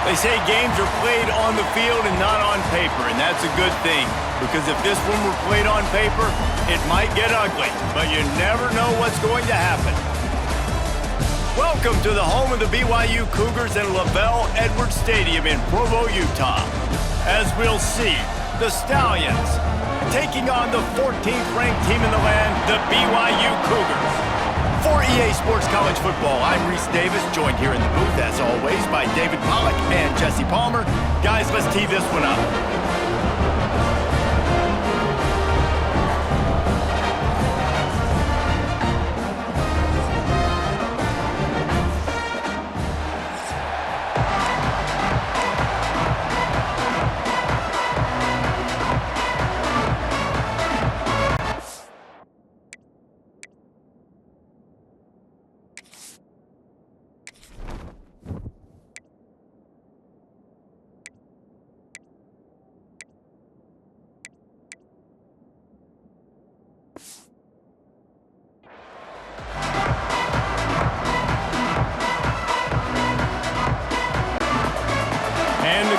They say games are played on the field and not on paper, and that's a good thing. Because if this one were played on paper, it might get ugly, but you never know what's going to happen. Welcome to the home of the BYU Cougars and Lavelle Edwards Stadium in Provo, Utah. As we'll see, the Stallions taking on the 14th ranked team in the land, the BYU Cougars. For EA Sports College Football, I'm Reese Davis, joined here in the booth, as always, by David Pollack and Jesse Palmer. Guys, let's tee this one up.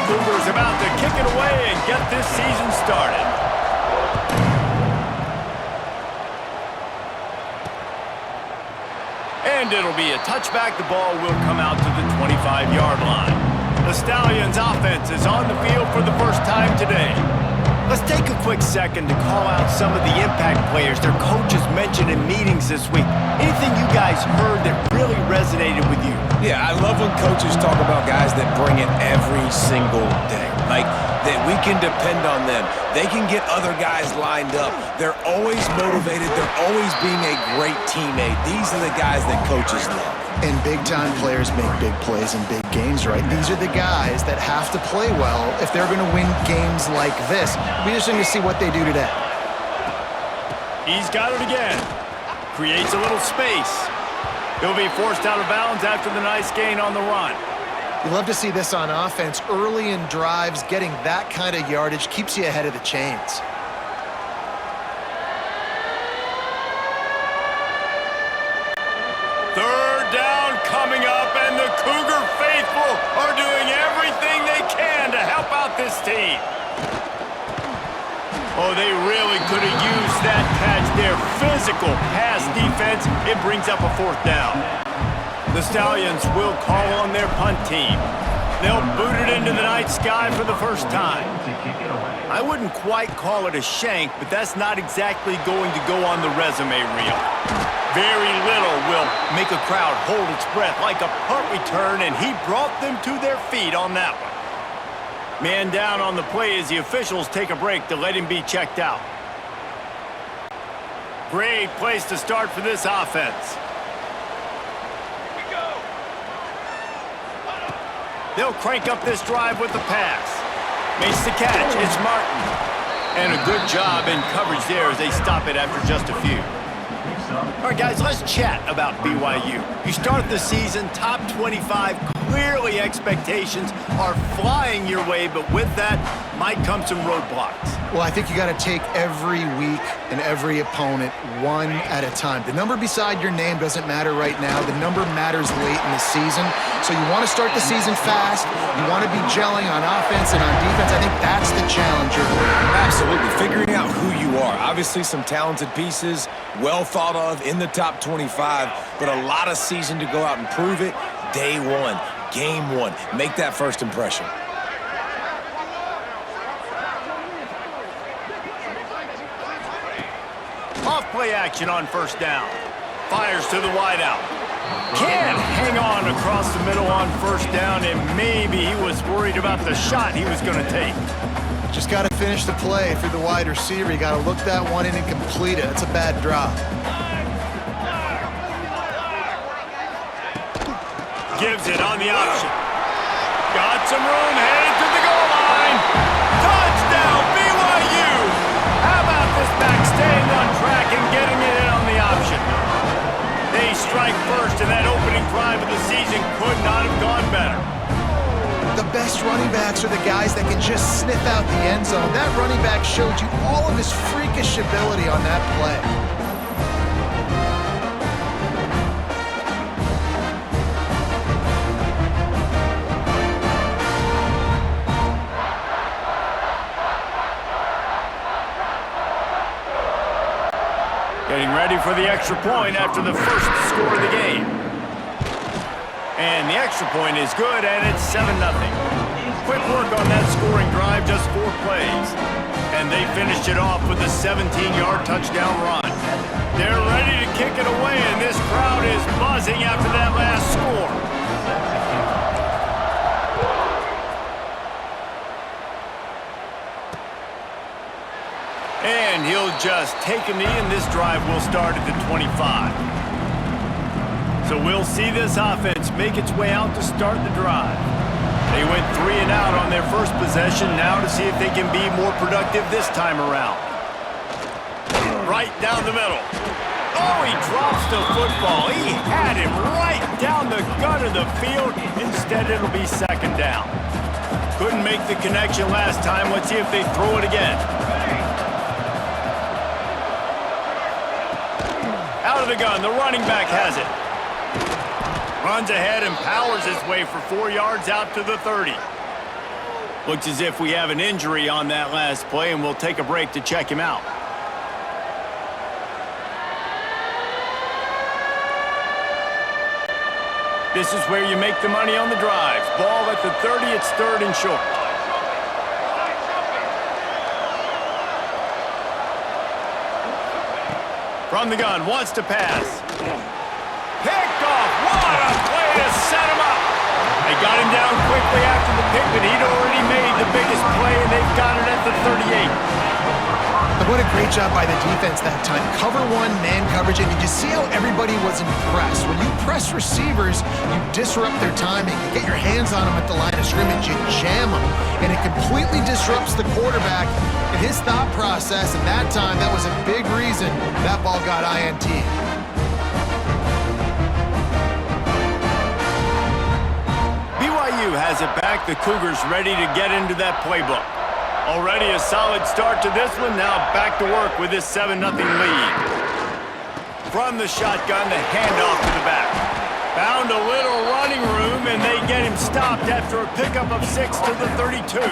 Cougars about to kick it away and get this season started. And it'll be a touchback. The ball will come out to the 25-yard line. The Stallions offense is on the field for the first time today. Let's take a quick second to call out some of the impact players their coaches mentioned in meetings this week. Anything you guys heard that really resonated with you? Yeah, I love when coaches talk about guys that bring it every single day. Like, that we can depend on them. They can get other guys lined up. They're always motivated. They're always being a great teammate. These are the guys that coaches love. And big-time players make big plays in big games, right? These are the guys that have to play well if they're going to win games like this. We just need to see what they do today. He's got it again. Creates a little space. He'll be forced out of bounds after the nice gain on the run. You love to see this on offense. Early in drives, getting that kind of yardage keeps you ahead of the chains. Third down coming up, and the Cougar faithful are doing everything they can to help out this team. Oh, they really could have used that catch there. Physical pass defense. It brings up a fourth down. The Stallions will call on their punt team. They'll boot it into the night sky for the first time. I wouldn't quite call it a shank, but that's not exactly going to go on the resume reel. Very little will make a crowd hold its breath like a punt return, and he brought them to their feet on that one. Man down on the play as the officials take a break to let him be checked out. Great place to start for this offense. They'll crank up this drive with the pass. Makes the catch. It's Martin. And a good job in coverage there as they stop it after just a few. All right, guys, let's chat about BYU. You start the season top 25. Clearly expectations are flying your way, but with that might come some roadblocks. Well, I think you got to take every week and every opponent one at a time. The number beside your name doesn't matter right now. The number matters late in the season. So you want to start the season fast. You want to be gelling on offense and on defense. I think that's the challenge you're doing. Absolutely. Figuring out who you are. Obviously some talented pieces, well thought of in the top 25, but a lot of season to go out and prove it. Day one, game one. Make that first impression. Off play action on first down. Fires to the wideout. Can't hang on across the middle on first down, and maybe he was worried about the shot he was going to take. Just got to finish the play through the wide receiver. You got to look that one in and complete it. It's a bad drop. Gives it on the option. Got some room, headed to the goal line. Touchdown, BYU! How about this back staying on track and getting it in on the option? They strike first, and that opening drive of the season could not have gone better. The best running backs are the guys that can just sniff out the end zone. That running back showed you all of his freakish ability on that play. for the extra point after the first score of the game. And the extra point is good, and it's 7-0. Quick work on that scoring drive, just 4 plays. And they finished it off with a 17-yard touchdown run. They're ready to kick it away, and this crowd is buzzing after that last score. And he'll just take a knee, and this drive will start at the 25. So we'll see this offense make its way out to start the drive. They went 3 and out on their first possession, now to see if they can be more productive this time around. Right down the middle. Oh, he drops the football. He had him right down the gut of the field. Instead, it'll be 2nd down. Couldn't make the connection last time. Let's see if they throw it again. Out of the gun, the running back has it. Runs ahead and powers his way for 4 yards out to the 30. Looks as if we have an injury on that last play, and we'll take a break to check him out. This is where you make the money on the drives. Ball at the 30, it's 3rd and short. From the gun, wants to pass. Picked off. What a play to set him up. They got him down quickly after the pick, but he'd already made the biggest play, and they've got it at the 38. What a great job by the defense that time. Cover 1, man coverage, and you see how everybody was impressed. When you press receivers, you disrupt their timing. You get your hands on them at the line of scrimmage, you jam them, and it completely disrupts the quarterback and his thought process, and that time, that was a big reason that ball got INT. BYU has it back. The Cougars ready to get into that playbook. Already a solid start to this one. Now back to work with this 7-0 lead. From the shotgun, the handoff to the back. Found a little running room, and they get him stopped after a pickup of 6 to the 32.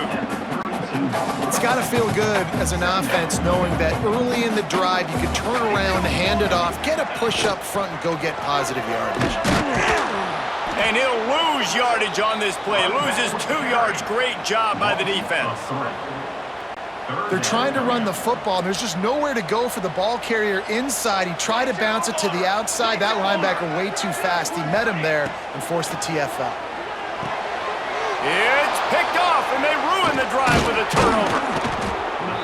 It's got to feel good as an offense knowing that early in the drive you can turn around, hand it off, get a push up front, and go get positive yardage. And he'll lose yardage on this play. Loses 2 yards. Great job by the defense. They're trying to run the football, and there's just nowhere to go for the ball carrier inside. He tried to bounce it to the outside. That linebacker way too fast. He met him there and forced the TFL. It's picked off, and they ruin the drive with a turnover.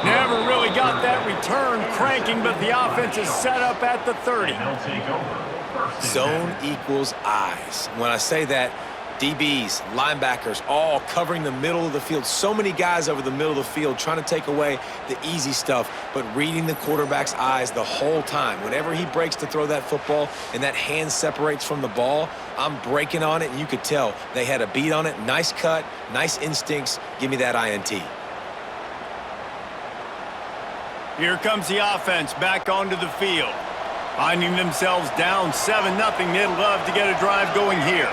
Never really got that return cranking, but the offense is set up at the 30. Zone equals eyes. When I say that, DBs, linebackers, all covering the middle of the field. So many guys over the middle of the field trying to take away the easy stuff, but reading the quarterback's eyes the whole time. Whenever he breaks to throw that football and that hand separates from the ball, I'm breaking on it, and you could tell they had a beat on it. Nice cut, nice instincts. Give me that INT. Here comes the offense back onto the field. Finding themselves down 7-0, they'd love to get a drive going here.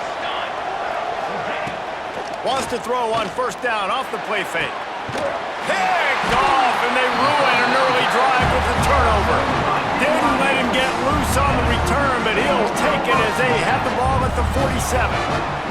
Wants to throw on 1st down off the play fake. Picked off, and they ruin an early drive with the turnover. Didn't let him get loose on the return, but he'll take it as they have the ball at the 47.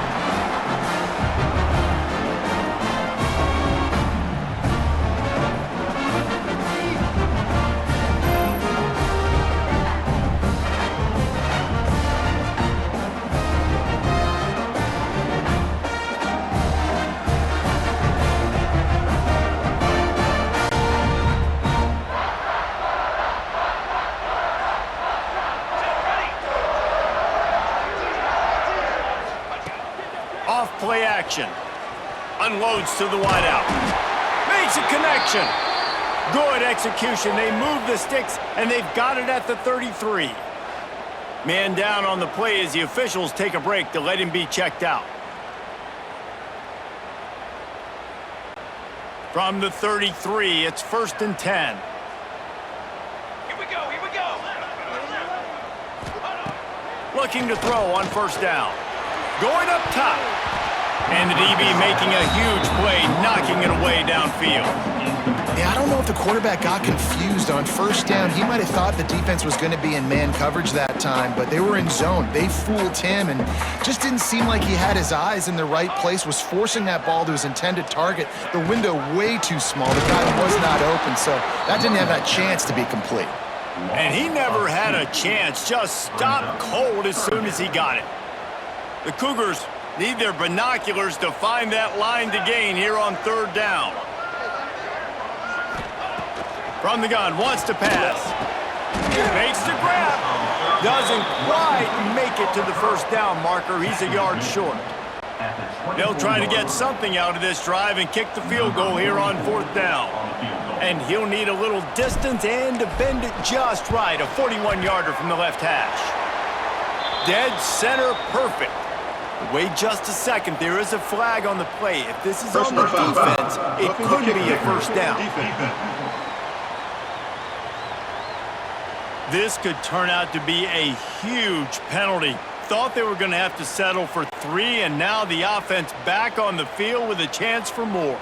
Play action. Unloads to the wideout. Makes a connection. Good execution. They move the sticks, and they've got it at the 33. Man down on the play as the officials take a break to let him be checked out. From the 33, it's 1st and 10. Here we go. Looking to throw on 1st down. Going up top. And the DB making a huge play, knocking it away downfield. Yeah, I don't know if the quarterback got confused on first down. He might have thought the defense was going to be in man coverage that time, but they were in zone. They fooled him and just didn't seem like he had his eyes in the right place, was forcing that ball to his intended target. The window way too small. The guy was not open, so that didn't have that chance to be complete. And he never had a chance, just stopped cold as soon as he got it. The Cougars need their binoculars to find that line to gain here on third down. From the gun, wants to pass. Makes the grab. Doesn't quite make it to the first down marker. He's a yard short. They'll try to get something out of this drive and kick the field goal here on fourth down. And he'll need a little distance and to bend it just right. A 41-yarder from the left hash. Dead center perfect. Wait just a second. There is a flag on the play. If this is on the defense, it could be a first down. This could turn out to be a huge penalty. Thought they were going to have to settle for 3, and now the offense back on the field with a chance for more.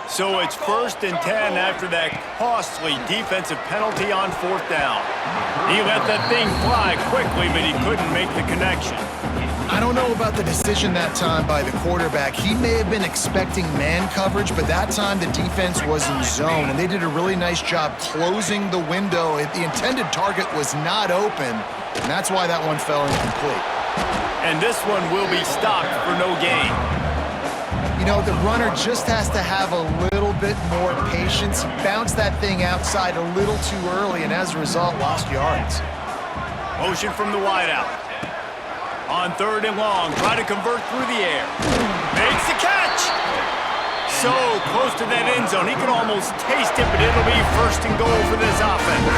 So it's 1st and 10 after that costly defensive penalty on fourth down. He let that thing fly quickly, but he couldn't make the connection. I don't know about the decision that time by the quarterback. He may have been expecting man coverage, but that time the defense was in zone, and they did a really nice job closing the window. The intended target was not open, and that's why that one fell incomplete. And this one will be stopped for no gain. You know, the runner just has to have a little bit more patience. He bounced that thing outside a little too early, and as a result, lost yards. Motion from the wideout. On third and long, try to convert through the air. Makes the catch! So close to that end zone, he can almost taste it, but it'll be 1st and goal for this offense.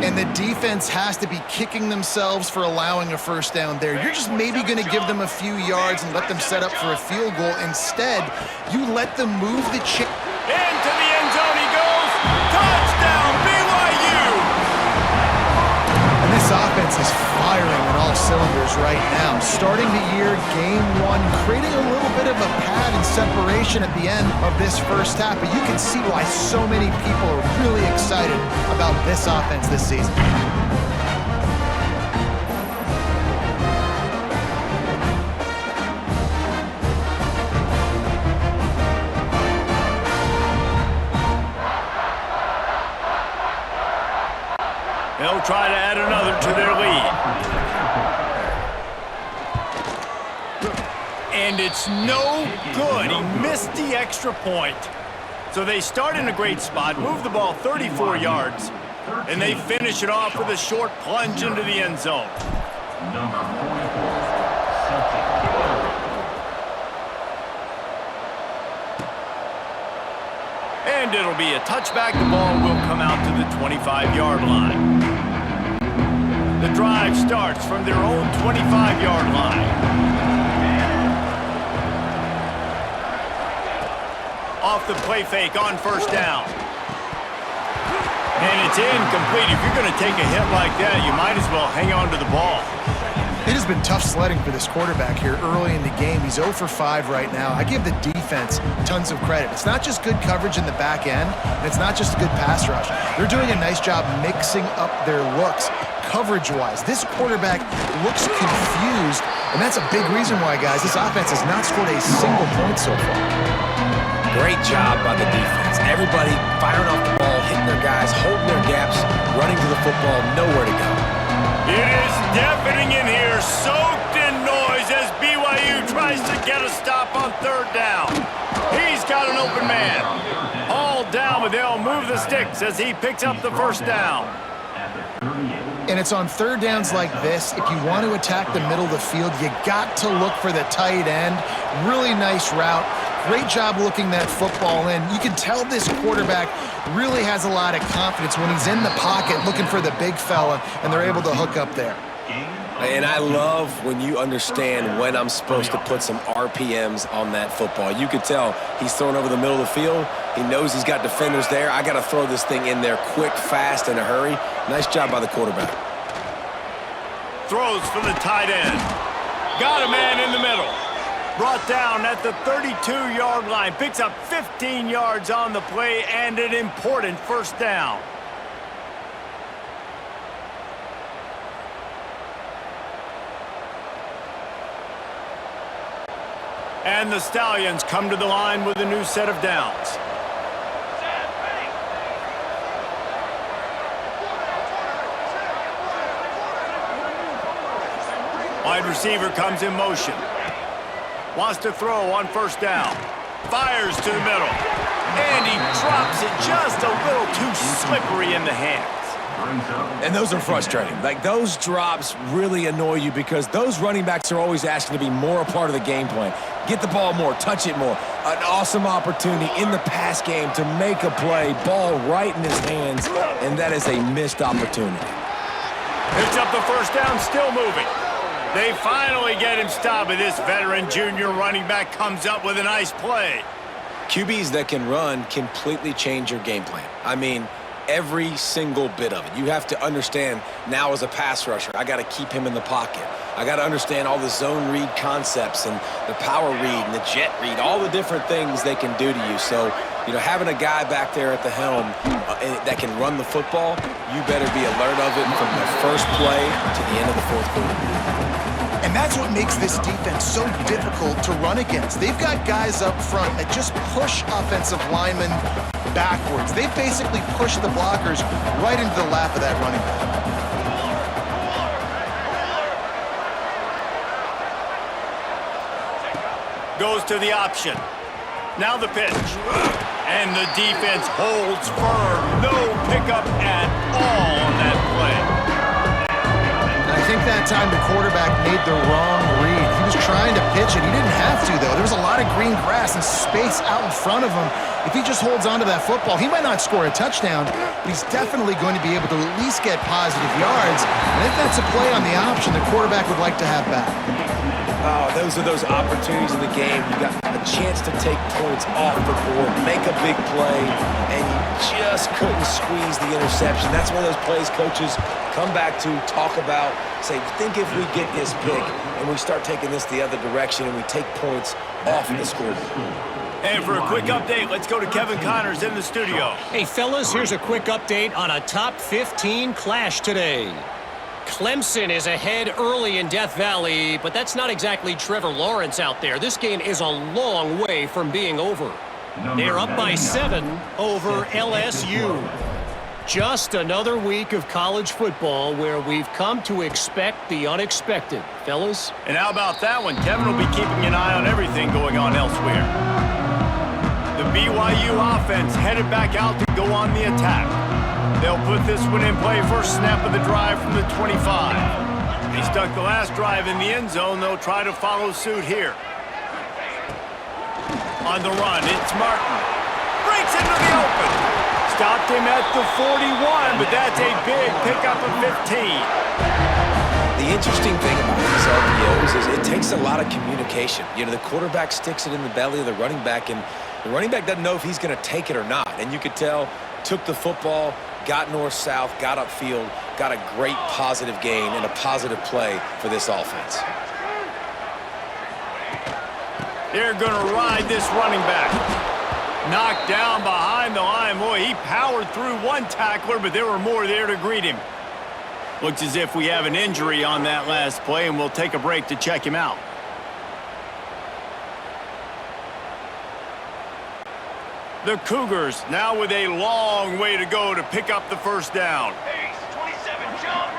And the defense has to be kicking themselves for allowing a first down there. You're just maybe going to give them a few yards and let them set up for a field goal. Instead, you let them move the chain. Into the end zone he goes. Touchdown, BYU! And this offense is firing on all cylinders right now. Starting the year, game 1, creating a little bit of a pad and separation at the end of this first half. But you can see why so many people are really excited about this offense this season. They'll try to add another to their lead. And it's no good. He missed the extra point. So they start in a great spot, move the ball 34 yards, and they finish it off with a short plunge into the end zone. And it'll be a touchback. The ball will come out to the 25-yard line. The drive starts from their own 25-yard line. Off the play fake on first down. And it's incomplete. If you're going to take a hit like that, you might as well hang on to the ball. It has been tough sledding for this quarterback here early in the game. He's 0 for 5 right now. I give the defense tons of credit. It's not just good coverage in the back end, and it's not just a good pass rush. They're doing a nice job mixing up their looks coverage-wise. This quarterback looks confused, and that's a big reason why, guys, this offense has not scored a single point so far. Great job by the defense. Everybody firing off the ball, hitting their guys, holding their gaps, running to the football, nowhere to go. It is deafening in here, soaked in noise as BYU tries to get a stop on third down. He's got an open man. All down, but they'll move the sticks as he picks up the first down. And it's on third downs like this, if you want to attack the middle of the field, you got to look for the tight end. Really nice route. Great job looking that football in. You can tell this quarterback really has a lot of confidence when he's in the pocket looking for the big fella, and they're able to hook up there. And I love when you understand when I'm supposed to put some RPMs on that football. You could tell he's throwing over the middle of the field. He knows he's got defenders there. I got to throw this thing in there quick, fast, in a hurry. Nice job by the quarterback. Throws for the tight end. Got a man in the middle. Brought down at the 32-yard line. Picks up 15 yards on the play and an important first down. And the Stallions come to the line with a new set of downs. Wide receiver comes in motion. Wants to throw on first down. Fires to the middle. And he drops it just a little too slippery in the hands. And those are frustrating. Like, those drops really annoy you because those running backs are always asking to be more a part of the game plan. Get the ball more, touch it more. An awesome opportunity in the pass game to make a play, ball right in his hands, and that is a missed opportunity. Picks up the first down, still moving. They finally get him stopped, but this veteran junior running back comes up with a nice play. QBs that can run completely change your game plan. I mean, every single bit of it. You have to understand now as a pass rusher, I got to keep him in the pocket. I got to understand all the zone read concepts and the power read and the jet read, all the different things they can do to you. So, you know, having a guy back there at the helm that can run the football, you better be alert of it from the first play to the end of the fourth quarter. And that's what makes this defense so difficult to run against. They've got guys up front that just push offensive linemen backwards. They basically push the blockers right into the lap of that running back. Goes to the option. Now the pitch. And the defense holds firm. No pickup at all on that play. I think that time the quarterback made the wrong read. He was trying to pitch it. He didn't have to, though. There was a lot of green grass and space out in front of him. If he just holds on to that football, he might not score a touchdown, but he's definitely going to be able to at least get positive yards. And if that's a play on the option, the quarterback would like to have back. Oh, those are those opportunities in the game. You got a chance to take points off the board, make a big play, and you just couldn't squeeze the interception. That's one of those plays coaches come back to, talk about, say, think if we get this pick and we start taking this the other direction and we take points off of the scoreboard. And for a quick update, let's go to Kevin Connors in the studio. Hey, fellas, here's a quick update on a top 15 clash today. Clemson is ahead early in Death Valley, but that's not exactly Trevor Lawrence out there. This game is a long way from being over. They're up by 7 over LSU. Just another week of college football where we've come to expect the unexpected, fellas. And how about that one? Kevin will be keeping an eye on everything going on elsewhere. The BYU offense headed back out to go on the attack. They'll put this one in play first snap of the drive from the 25. They stuck the last drive in the end zone. They'll try to follow suit here. On the run, it's Martin. Breaks into the open. Stopped him at the 41, but that's a big pickup of 15. The interesting thing about these RPOs is it takes a lot of communication. You know, the quarterback sticks it in the belly of the running back, and the running back doesn't know if he's going to take it or not. And you could tell, took the football, got north-south, got upfield, got a great positive gain and a positive play for this offense. They're going to ride this running back. Knocked down behind the line. Boy, he powered through one tackler, but there were more there to greet him. Looks as if we have an injury on that last play, and we'll take a break to check him out. The Cougars now with a long way to go to pick up the first down. Ace, 27, jump.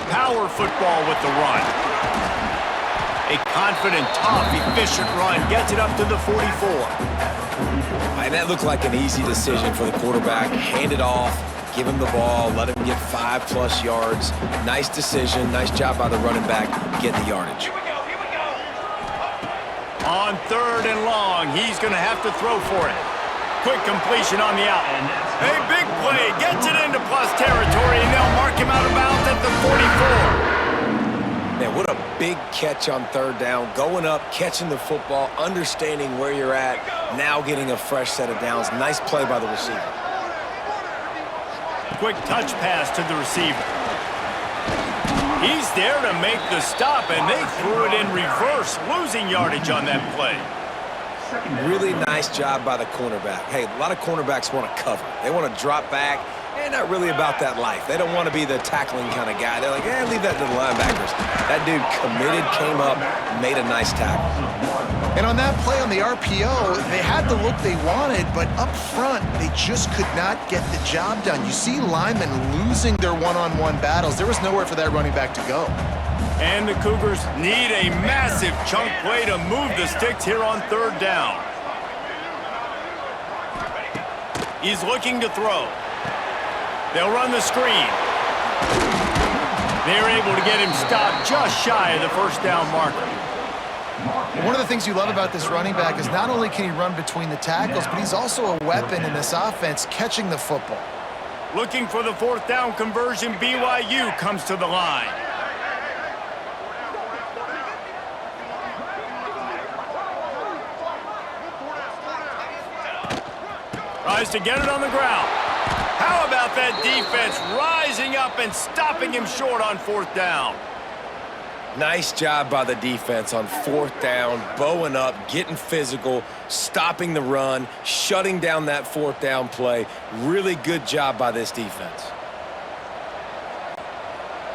Power football with the run. A confident, tough, efficient run gets it up to the 44. And that looked like an easy decision for the quarterback. Hand it off, give him the ball, let him get 5+ yards. Nice decision, nice job by the running back getting the yardage. Here we go, here we go. On 3rd and long, he's going to have to throw for it. Quick completion on the out. A big play gets it into plus territory, and they'll mark him out of bounds at the 44. Man, what a big catch on 3rd down. Going up, catching the football, understanding where you're at, now getting a fresh set of downs. Nice play by the receiver. Quick touch pass to the receiver. He's there to make the stop, and they threw it in reverse, losing yardage on that play. Really nice job by the cornerback. Hey, a lot of cornerbacks want to cover. They want to drop back. They're not really about that life. They don't want to be the tackling kind of guy. They're like, leave that to the linebackers. That dude committed, came up, made a nice tackle. And on that play on the RPO, they had the look they wanted, but up front, they just could not get the job done. You see linemen losing their one-on-one battles. There was nowhere for that running back to go. And the Cougars need a massive chunk play to move the sticks here on third down. He's looking to throw. They'll run the screen. They're able to get him stopped just shy of the first down marker. One of the things you love about this running back is not only can he run between the tackles, but he's also a weapon in this offense catching the football. Looking for the fourth down conversion, BYU comes to the line. Tries to get it on the ground. How about that defense rising up and stopping him short on fourth down? Nice job by the defense on fourth down, bowing up, getting physical, stopping the run, shutting down that fourth down play. Really good job by this defense.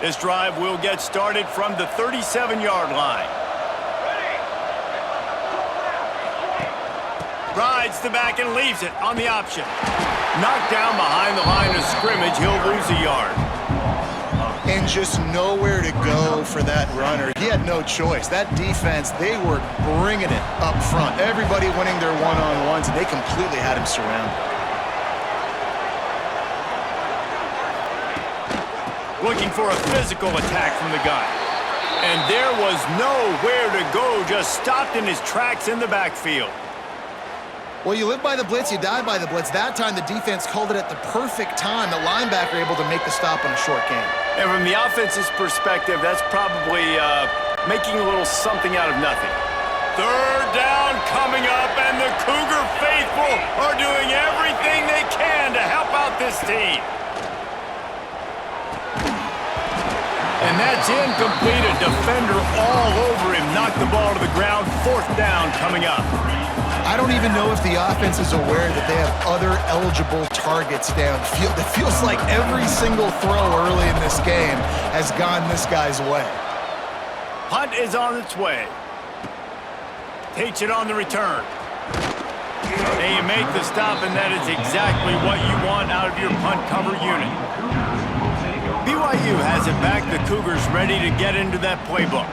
This drive will get started from the 37-yard line. Rides the back and leaves it on the option. Knocked down behind the line of scrimmage, he'll lose a yard. And just nowhere to go for that runner. He had no choice. That defense, they were bringing it up front. Everybody winning their one-on-ones, and they completely had him surrounded. Looking for a physical attack from the guy. And there was nowhere to go, just stopped in his tracks in the backfield. Well, you live by the blitz, you die by the blitz. That time, the defense called it at the perfect time. The linebacker able to make the stop on a short game. And from the offense's perspective, that's probably making a little something out of nothing. Third down coming up, and the Cougar faithful are doing everything they can to help out this team. And that's incomplete. A defender all over him. Knocked the ball to the ground. Fourth down coming up. I don't even know if the offense is aware that they have other eligible targets downfield. It feels like every single throw early in this game has gone this guy's way. Punt is on its way. Takes it on the return. And you make the stop, and that is exactly what you want out of your punt cover unit. BYU has it back. The Cougars ready to get into that playbook.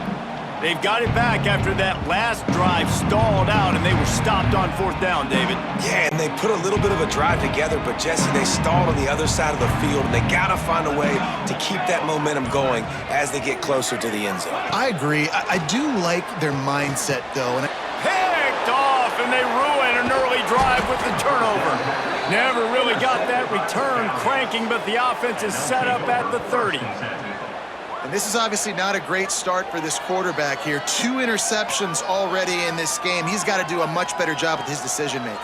They've got it back after that last drive stalled out, and they were stopped on fourth down, David. Yeah, and they put a little bit of a drive together, but, Jesse, they stalled on the other side of the field, and they got to find a way to keep that momentum going as they get closer to the end zone. I agree. I do like their mindset, though. And Picked off, and they ruin an early drive with the turnover. Never really got that return cranking, but the offense is set up at the 30. And this is obviously not a great start for this quarterback here. 2 interceptions already in this game. He's got to do a much better job with his decision-making.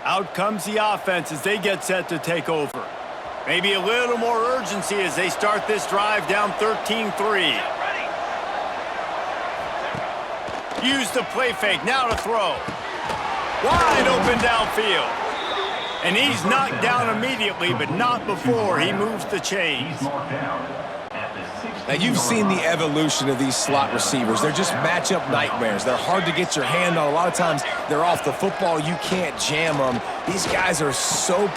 Out comes the offense as they get set to take over. Maybe a little more urgency as they start this drive down 13-3. Use the play fake, now to throw. Wide open downfield. And he's knocked down immediately, but not before he moves the chains. Now, you've seen the evolution of these slot receivers. They're just matchup nightmares. They're hard to get your hand on. A lot of times, they're off the football. You can't jam them. These guys are so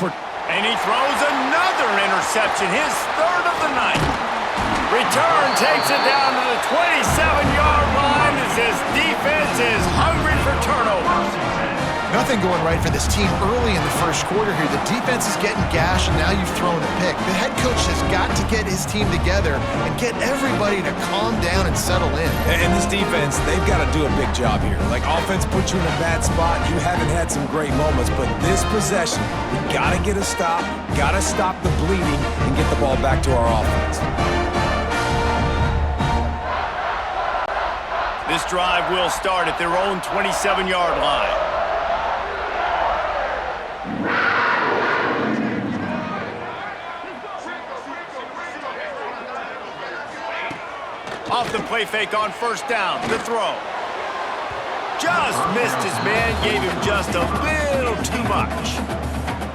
and he throws another interception, his third of the night. Return takes it down to the 27-yard line as his defense is hungry for turnovers. Nothing going right for this team early in the first quarter here. The defense is getting gashed, and now you've thrown a pick. The head coach has got to get his team together and get everybody to calm down and settle in. And this defense, they've got to do a big job here. Like, offense puts you in a bad spot. You haven't had some great moments, but this possession, we got to get a stop, got to stop the bleeding, and get the ball back to our offense. This drive will start at their own 27-yard line. Off the play fake on first down. The throw. Just missed his man. Gave him just a little too much.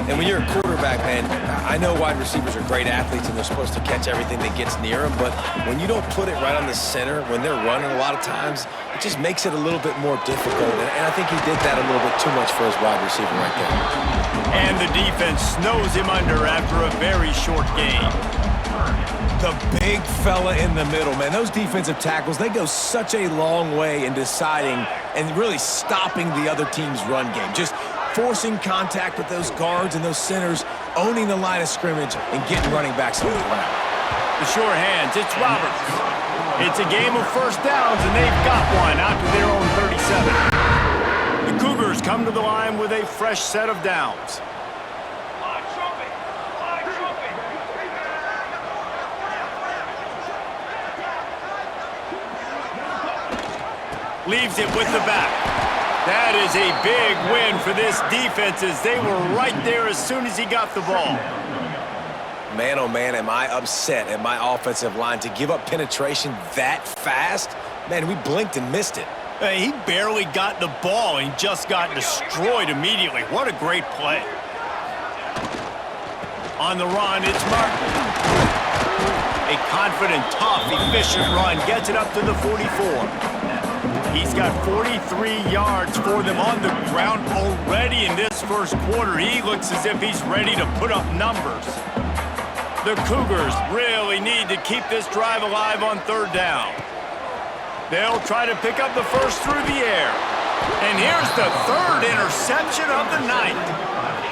And when you're a quarterback, man, I know wide receivers are great athletes and they're supposed to catch everything that gets near them, but when you don't put it right on the center, when they're running a lot of times, it just makes it a little bit more difficult. And I think he did that a little bit too much for his wide receiver right there. And the defense snows him under after a very short game. The big fella in the middle, man. Those defensive tackles, they go such a long way in deciding and really stopping the other team's run game. Just forcing contact with those guards and those centers, owning the line of scrimmage, and getting running backs on the ground. The sure hands, it's Roberts. It's a game of first downs, and they've got one out to their own 37. The Cougars come to the line with a fresh set of downs. Leaves it with the back. That is a big win for this defense as they were right there as soon as he got the ball. Man, oh man, am I upset at my offensive line to give up penetration that fast? Man, we blinked and missed it. He barely got the ball and just got destroyed immediately. What a great play. On the run, it's Martin. A confident, tough, efficient run gets it up to the 44. He's got 43 yards for them on the ground already in this first quarter. He looks as if he's ready to put up numbers. The Cougars really need to keep this drive alive on third down. They'll try to pick up the first through the air. And here's the third interception of the night.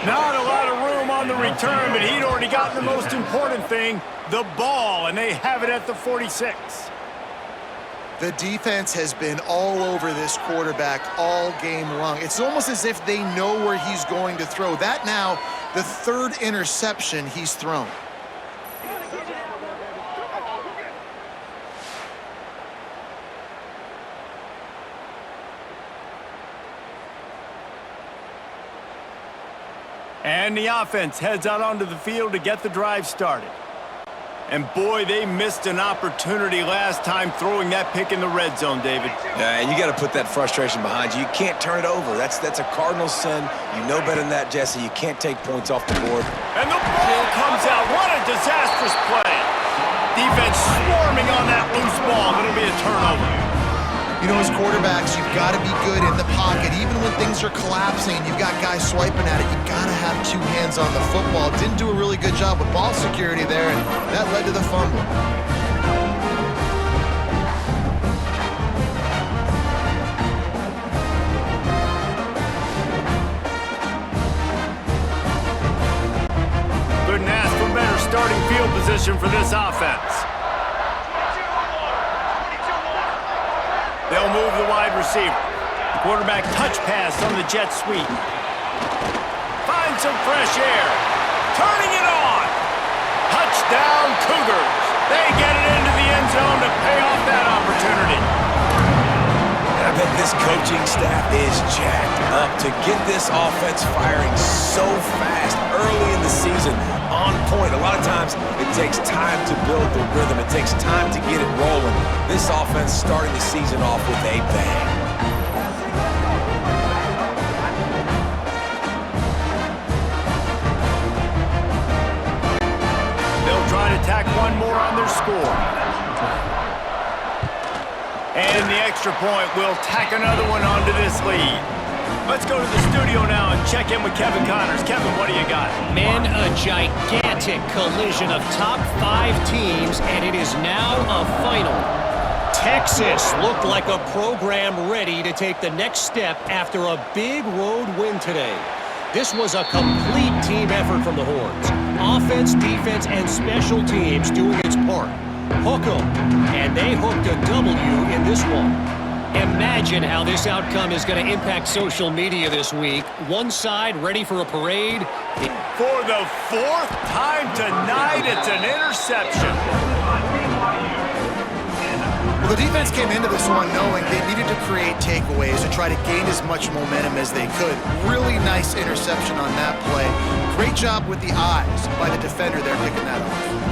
Not a lot of room on the return, but he'd already gotten the most important thing, the ball, and they have it at the 46. The defense has been all over this quarterback all game long. It's almost as if they know where he's going to throw. That now, the third interception he's thrown. And the offense heads out onto the field to get the drive started. And boy, they missed an opportunity last time throwing that pick in the red zone, David. Yeah, and you got to put that frustration behind you. You can't turn it over. That's a cardinal sin. You know better than that, Jesse. You can't take points off the board. And the ball comes out. What a disastrous play. Defense swarming on that loose ball. It'll be a turnover. You know, as quarterbacks, you've got to be good in the pocket. Even when things are collapsing and you've got guys swiping at it, you've got to have two hands on the football. Didn't do a really good job with ball security there, and that led to the fumble. Couldn't ask for better starting field position for this offense. They'll move the wide receiver. Quarterback touch pass on the jet sweep. Finds some fresh air. Turning it on. Touchdown Cougars. They get it into the end zone to pay off that opportunity. I bet this coaching staff is jacked up to get this offense firing so fast early in the season, on point. A lot of times it takes time to build the rhythm. It takes time to get it rolling. This offense starting the season off with a bang. They'll try to tack one more on their score. And the extra point will tack another one onto this lead. Let's go to the studio now and check in with Kevin Connors. Kevin, what do you got? Man, a gigantic collision of top 5 teams, and it is now a final. Texas looked like a program ready to take the next step after a big road win today. This was a complete team effort from the Horns. Offense, defense, and special teams doing its part. Hook 'em, and they hooked a W in this one. Imagine how this outcome is going to impact social media this week. One side ready for a parade. For the 4th time tonight, it's an interception. Well, the defense came into this one knowing they needed to create takeaways and try to gain as much momentum as they could. Really nice interception on that play. Great job with the eyes by the defender there picking that off.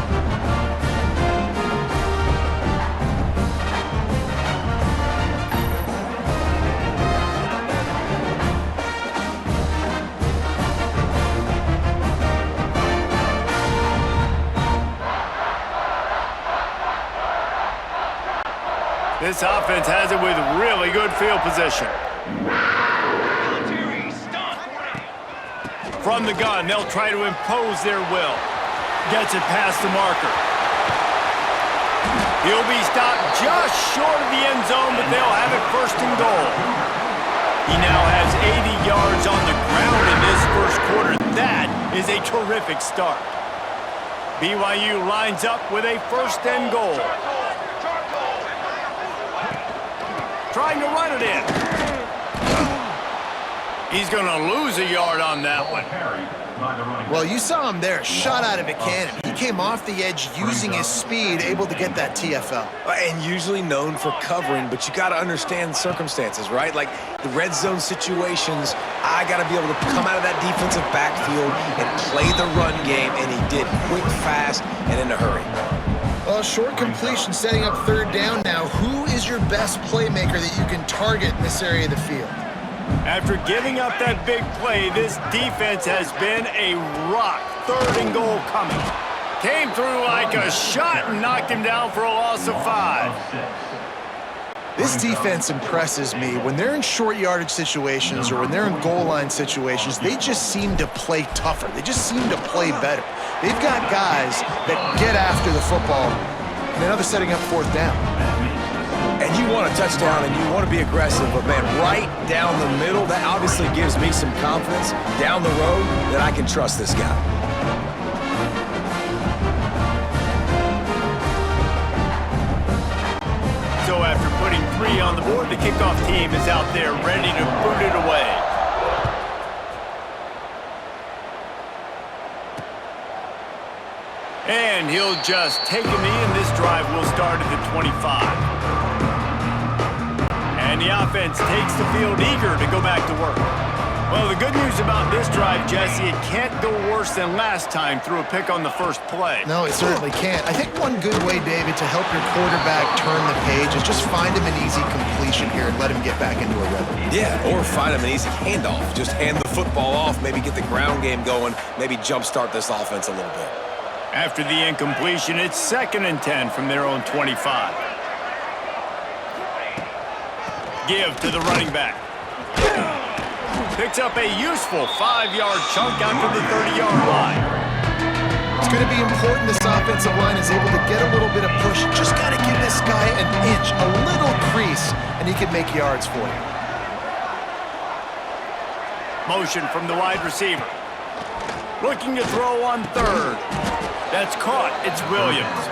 This offense has it with really good field position. From the gun, they'll try to impose their will. Gets it past the marker. He'll be stopped just short of the end zone, but they'll have it first and goal. He now has 80 yards on the ground in this first quarter. That is a terrific start. BYU lines up with a first and goal. Trying to run it in. He's going to lose a yard on that one. Well, you saw him there, shot out of a cannon. He came off the edge using his speed, able to get that TFL. And usually known for covering, but you got to understand circumstances, right? Like the red zone situations, I got to be able to come out of that defensive backfield and play the run game, and he did quick, fast, and in a hurry. Well, short completion setting up third down now. Who is your best playmaker that you can target in this area of the field? After giving up that big play, this defense has been a rock. Third and goal coming. Came through like a shot and knocked him down for a loss of 5. This defense impresses me. When they're in short yardage situations or when they're in goal line situations, they just seem to play tougher. They just seem to play better. They've got guys that get after the football. And now they're setting up fourth down. And you want a touchdown and you want to be aggressive, but man, right down the middle, that obviously gives me some confidence down the road that I can trust this guy. So after putting 3 on the board, the kickoff team is out there ready to boot it away. And he'll just take a knee, and this drive will start at the 25. And the offense takes the field eager to go back to work. Well, the good news about this drive, Jesse, it can't go worse than last time through a pick on the first play. No, it certainly can't. I think one good way, David, to help your quarterback turn the page is just find him an easy completion here and let him get back into a rhythm. Yeah, or find him an easy handoff. Just hand the football off, maybe get the ground game going, maybe jumpstart this offense a little bit. After the incompletion, it's 2nd and 10 from their own 25. Give to the running back. Picks up a useful 5-yard chunk after the 30-yard line. It's going to be important this offensive line is able to get a little bit of push. Just got to give this guy an inch, a little crease, and he can make yards for you. Motion from the wide receiver. Looking to throw on 3rd. That's caught. It's Williams.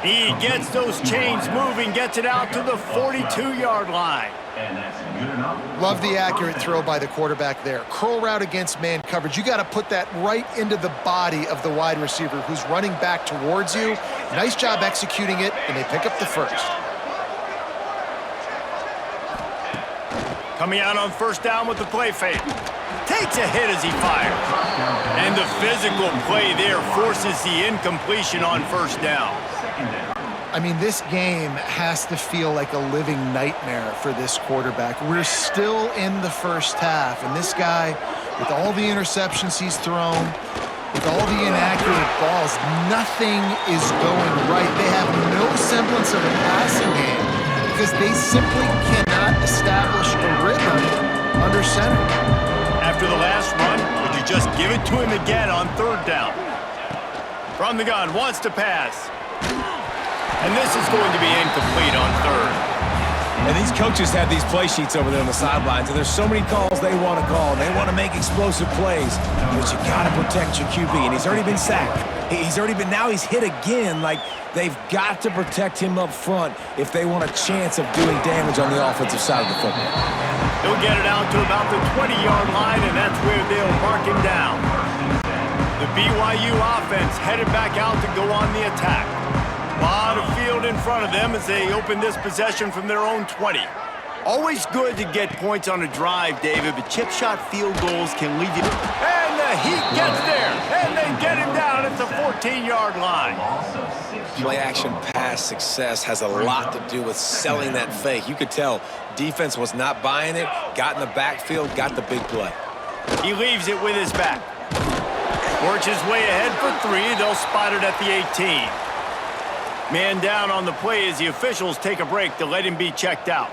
He gets those chains moving, gets it out to the 42-yard line. Love the accurate throw by the quarterback there. Curl route against man coverage. You got to put that right into the body of the wide receiver who's running back towards you. Nice job executing it, and they pick up the first. Coming out on first down with the play fake. Takes a hit as he fires. And the physical play there forces the incompletion on first down. I mean, this game has to feel like a living nightmare for this quarterback. We're still in the first half, and this guy, with all the interceptions he's thrown, with all the inaccurate balls, nothing is going right. They have no semblance of a passing game because they simply cannot establish a rhythm under center. After the last run, would you just give it to him again on 3rd down? From the gun, wants to pass. And this is going to be incomplete on 3rd. And these coaches have these play sheets over there on the sidelines, and there's so many calls they want to call. They want to make explosive plays, but you got to protect your QB, and he's already been sacked. Now he's hit again. Like, they've got to protect him up front if they want a chance of doing damage on the offensive side of the football. He'll get it out to about the 20-yard line, and that's where they'll mark him down. The BYU offense headed back out to go on the attack. A lot of field in front of them as they open this possession from their own 20. Always good to get points on a drive, David, but chip shot field goals can leave you. And the Heat gets there, and they get him down at the 14-yard line. Play-action pass success has a lot to do with selling that fake. You could tell defense was not buying it, got in the backfield, got the big play. He leaves it with his back. Works his way ahead for 3. They'll spot it at the 18. Man down on the play as the officials take a break to let him be checked out.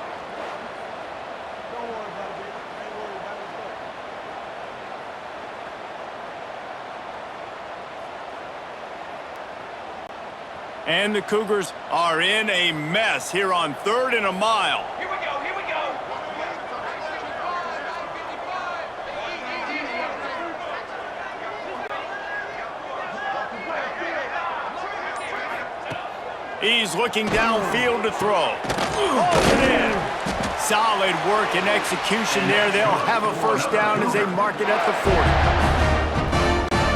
And the Cougars are in a mess here on 3rd and a mile. Here we go, here we go. He's looking downfield to throw. Oh, man. Solid work and execution there. They'll have a first down as they mark it at the 40.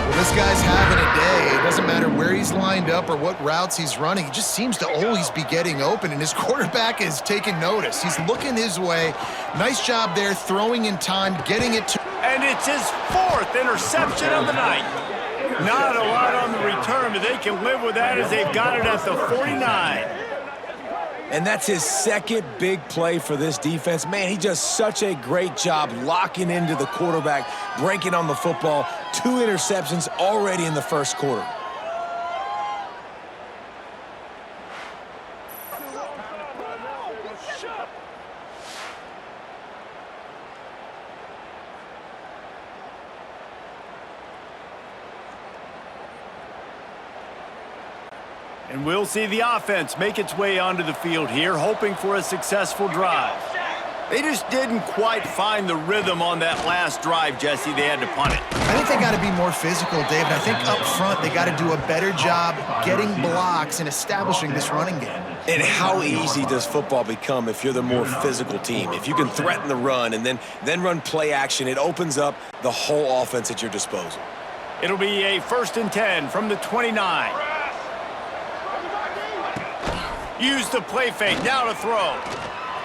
Well, this guy's having a day. It doesn't matter where he's lined up or what routes he's running. He just seems to always be getting open, and his quarterback is taking notice. He's looking his way. Nice job there, throwing in time, getting it to... And it's his 4th interception of the night. Not a lot on the return, but they can live with that as they've got it at the 49. And that's his 2nd big play for this defense. Man, he does such a great job locking into the quarterback, breaking on the football. 2 interceptions already in the first quarter. And we'll see the offense make its way onto the field here, hoping for a successful drive. They just didn't quite find the rhythm on that last drive, Jesse. They had to punt it. I think they got to be more physical, David. I think up front they got to do a better job getting blocks and establishing this running game. And how easy does football become if you're the more physical team? If you can threaten the run and then run play action, it opens up the whole offense at your disposal. It'll be a 1st and 10 from the 29. Use the play fake, now to throw.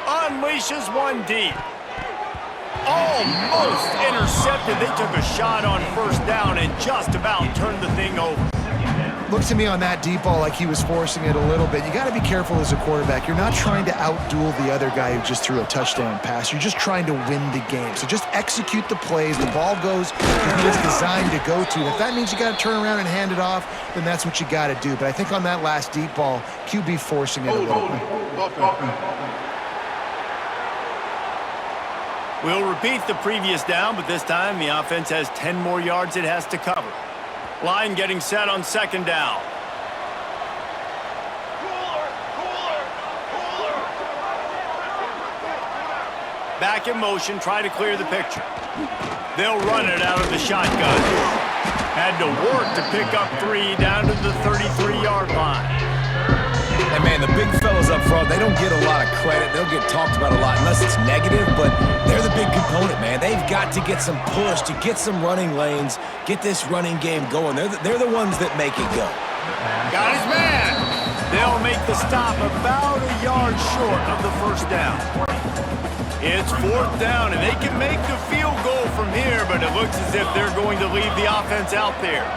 Unleashes one deep. Almost intercepted. They took a shot on 1st down and just about turned the thing over. Looks to me on that deep ball like he was forcing it a little bit. You got to be careful as a quarterback. You're not trying to outduel the other guy who just threw a touchdown pass. You're just trying to win the game. So just execute the plays. The ball goes where it's designed to go to. If that means you got to turn around and hand it off, then that's what you got to do. But I think on that last deep ball, QB forcing it a little bit. We'll repeat the previous down, but this time the offense has 10 more yards it has to cover. Line getting set on 2nd down. Back in motion, try to clear the picture. They'll run it out of the shotgun. Had to work to pick up 3 down to the 33-yard line. And man, the big fellas up front, they don't get a lot of credit. They'll get talked about a lot unless it's negative, but they're the big component, man. They've got to get some push, to get some running lanes, get this running game going. They're the ones that make it go. Got his man. They'll make the stop about a yard short of the 1st down. It's 4th down, and they can make the field goal from here, but it looks as if they're going to leave the offense out there.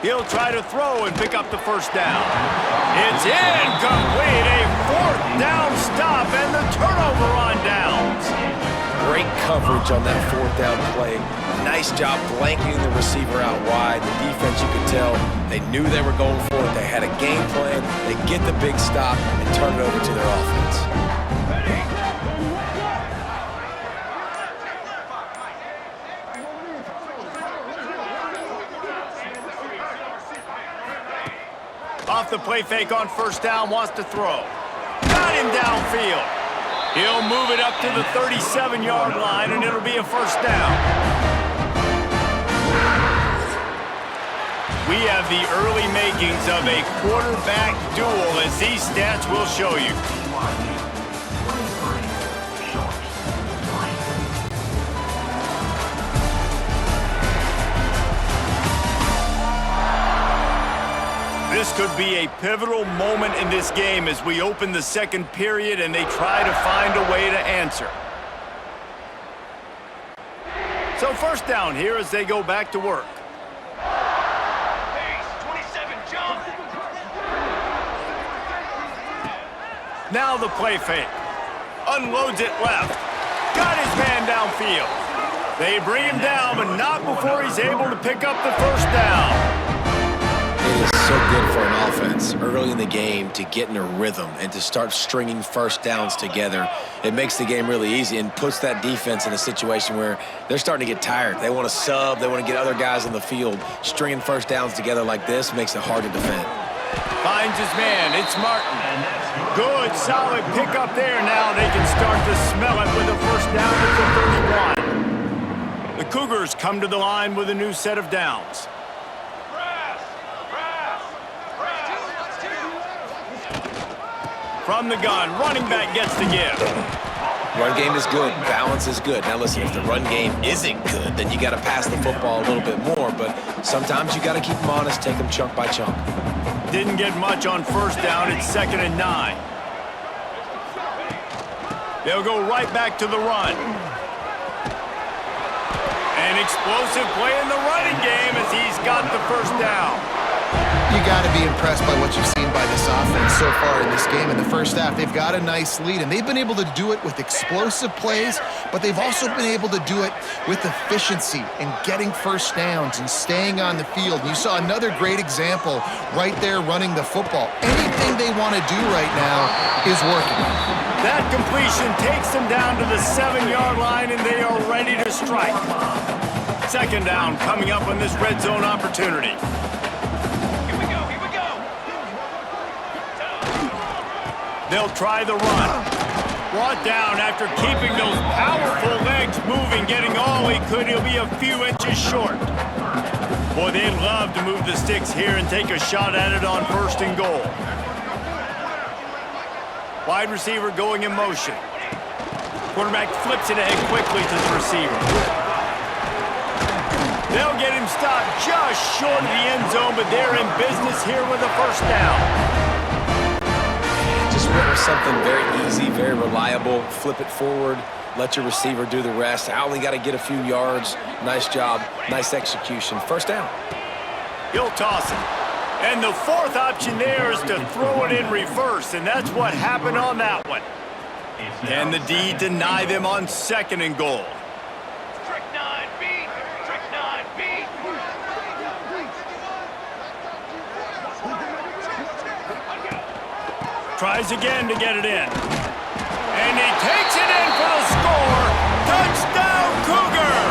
He'll try to throw and pick up the 1st down. It's incomplete. A 4th down stop and the turnover on downs. Great coverage on that 4th down play. Nice job blanketing the receiver out wide. The defense, you could tell, they knew they were going for it. They had a game plan. They get the big stop and turn it over to their offense. Off the play fake on 1st down, wants to throw. Got him downfield. He'll move it up to the 37-yard line, and it'll be a 1st down. We have the early makings of a quarterback duel, as these stats will show you. This could be a pivotal moment in this game as we open the second period and they try to find a way to answer. So first down here as they go back to work. Pace, 27, jump. Now the play fake. Unloads it left. Got his man downfield. They bring him down, but not before he's able to pick up the first down. It is so good for an offense early in the game to get in a rhythm and to start stringing first downs together. It makes the game really easy and puts that defense in a situation where they're starting to get tired. They want to sub. They want to get other guys on the field. Stringing first downs together like this makes it hard to defend. Finds his man. It's Martin. Good, solid pickup there. Now they can start to smell it with a first down at the 31. The Cougars come to the line with a new set of downs. From the gun, running back gets the give. Run game is good. Balance is good. Now listen, if the run game isn't good, then you got to pass the football a little bit more. But sometimes you got to keep them honest, take them chunk by chunk. Didn't get much on first down. It's 2nd and 9. They'll go right back to the run. An explosive play in the running game as he's got the first down. You got to be impressed by what you've seen by this offense so far in this game. In the first half, they've got a nice lead, and they've been able to do it with explosive plays, but they've also been able to do it with efficiency and getting first downs and staying on the field. And you saw another great example right there running the football. Anything they want to do right now is working. That completion takes them down to the 7-yard line, and they are ready to strike. 2nd down coming up on this red zone opportunity. They'll try the run. Brought down after keeping those powerful legs moving, getting all he could. He'll be a few inches short. Boy, they'd love to move the sticks here and take a shot at it on 1st and goal. Wide receiver going in motion. Quarterback flips it ahead quickly to the receiver. They'll get him stopped just short of the end zone, but they're in business here with a first down. Just went with something very easy, very reliable. Flip it forward, let your receiver do the rest. I only got to get a few yards. Nice job, nice execution. First down. He'll toss it. And the 4th option there is to throw it in reverse, and that's what happened on that one. Can the D deny them on 2nd and goal? Trick 9B. Trick 9B. Tries again to get it in. And he takes it in for the score. Touchdown, Cougar!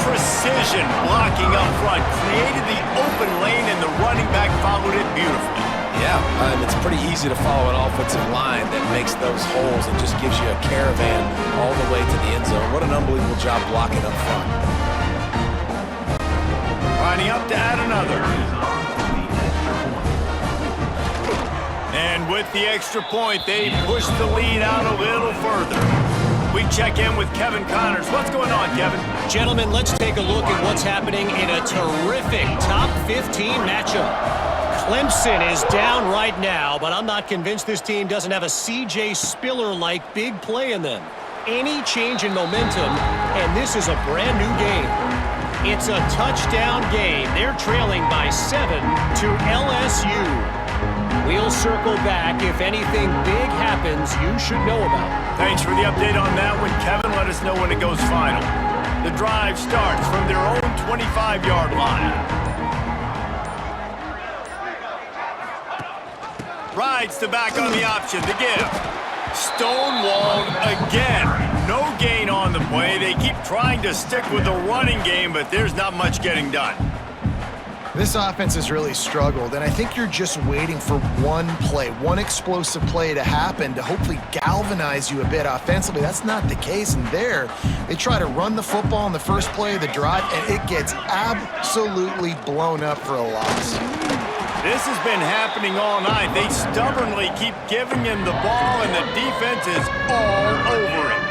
Precision blocking up front. Created the open lane, and the running back followed it beautifully. Yeah, it's pretty easy to follow an offensive line that makes those holes and just gives you a caravan all the way to the end zone. What an unbelievable job blocking up front. Lining up to add another. And with the extra point, they push the lead out a little further. We check in with Kevin Connors. What's going on, Kevin? Gentlemen, let's take a look at what's happening in a terrific top 15 matchup. Clemson is down right now, but I'm not convinced this team doesn't have a C.J. Spiller-like big play in them. Any change in momentum, and this is a brand new game. It's a touchdown game. They're trailing by 7 to LSU. We'll circle back if anything big happens you should know about. Thanks for the update on that one, Kevin. Let us know when it goes final. The drive starts from their own 25-yard line. Rides the back on the option to give. Stonewalled again. No gain on the play. They keep trying to stick with the running game, but there's not much getting done. This offense has really struggled, and I think you're just waiting for one play, one explosive play to happen to hopefully galvanize you a bit offensively. That's not the case, and there, they try to run the football in the first play of the drive, and it gets absolutely blown up for a loss. This has been happening all night. They stubbornly keep giving him the ball, and the defense is all over it.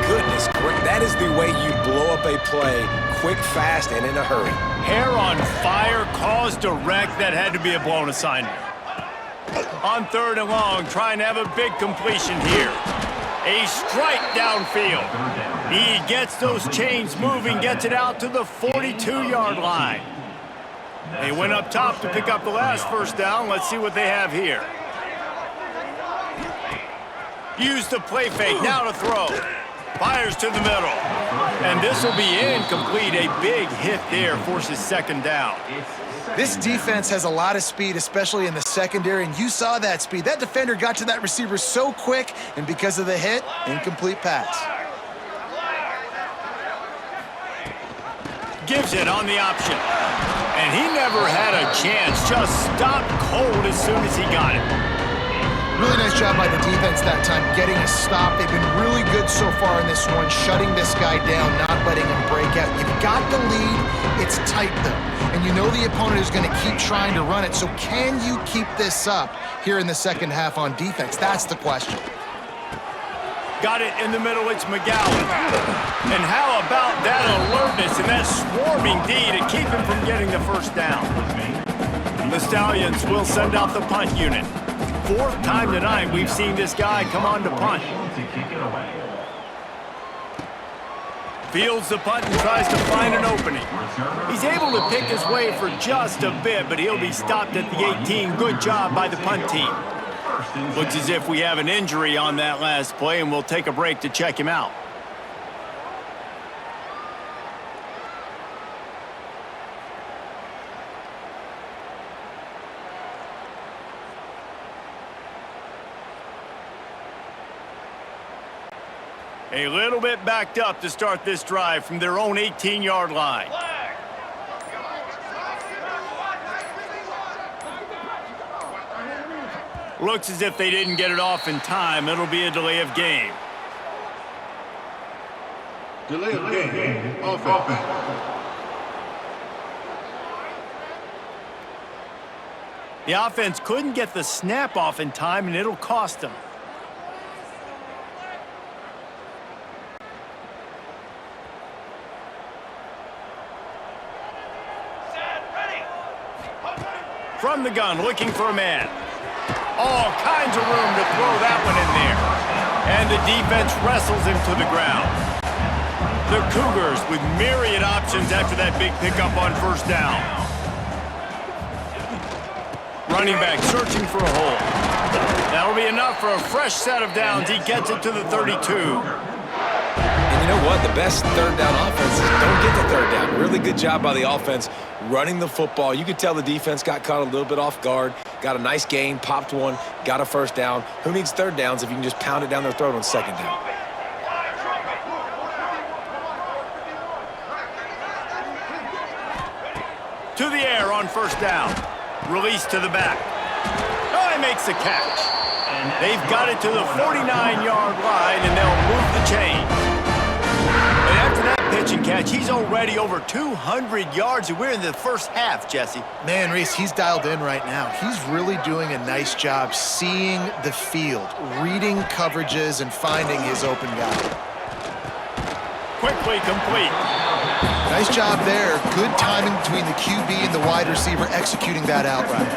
Goodness, great. That is the way you blow up a play quick, fast, and in a hurry. Hair on fire, cause direct. That had to be a blown assignment. On 3rd and long, trying to have a big completion here. A strike downfield. He gets those chains moving, gets it out to the 42-yard line. They went up top to pick up the last first down. Let's see what they have here. Use the play fake, now to throw. Fires to the middle. And this will be incomplete. A big hit there, forces 2nd down. This defense has a lot of speed, especially in the secondary, and you saw that speed. That defender got to that receiver so quick, and because of the hit, incomplete pass. Gives it on the option. And he never had a chance. Just stopped cold as soon as he got it. Really nice job by the defense that time, getting a stop. They've been really good so far in this one, shutting this guy down, not letting him break out. You've got the lead. It's tight, though. And you know the opponent is going to keep trying to run it. So can you keep this up here in the second half on defense? That's the question. Got it in the middle. It's McGowan. And how about that alertness and that swarming D to keep him from getting the first down? The Stallions will send out the punt unit. 4th time tonight we've seen this guy come on to punt. Fields the punt and tries to find an opening. He's able to pick his way for just a bit, but he'll be stopped at the 18. Good job by the punt team. Looks as if we have an injury on that last play, and we'll take a break to check him out. A little bit backed up to start this drive from their own 18-yard line. Looks as if they didn't get it off in time. It'll be a delay of game. Delay of game. Offense. The offense couldn't get the snap off in time, and it'll cost them. From the gun, looking for a man. All kinds of room to throw that one in there. And the defense wrestles him to the ground. The Cougars with myriad options after that big pickup on 1st down. Running back searching for a hole. That'll be enough for a fresh set of downs. He gets it to the 32. And you know what? The best 3rd down offenses don't get the 3rd down. Really good job by the offense running the football. You could tell the defense got caught a little bit off guard, got a nice gain, popped one, got a 1st down. Who needs 3rd downs if you can just pound it down their throat on 2nd down? To the air on 1st down. Release to the back. Oh, he makes the catch. They've got it to the 49-yard line, and they'll move the chains. And after that pitch and catch, he's already over 200 yards, and we're in the first half, Jesse. Man, Reese, he's dialed in right now. He's really doing a nice job seeing the field, reading coverages, and finding his open guy. Quickly complete. Nice job there. Good timing between the QB and the wide receiver executing that outright.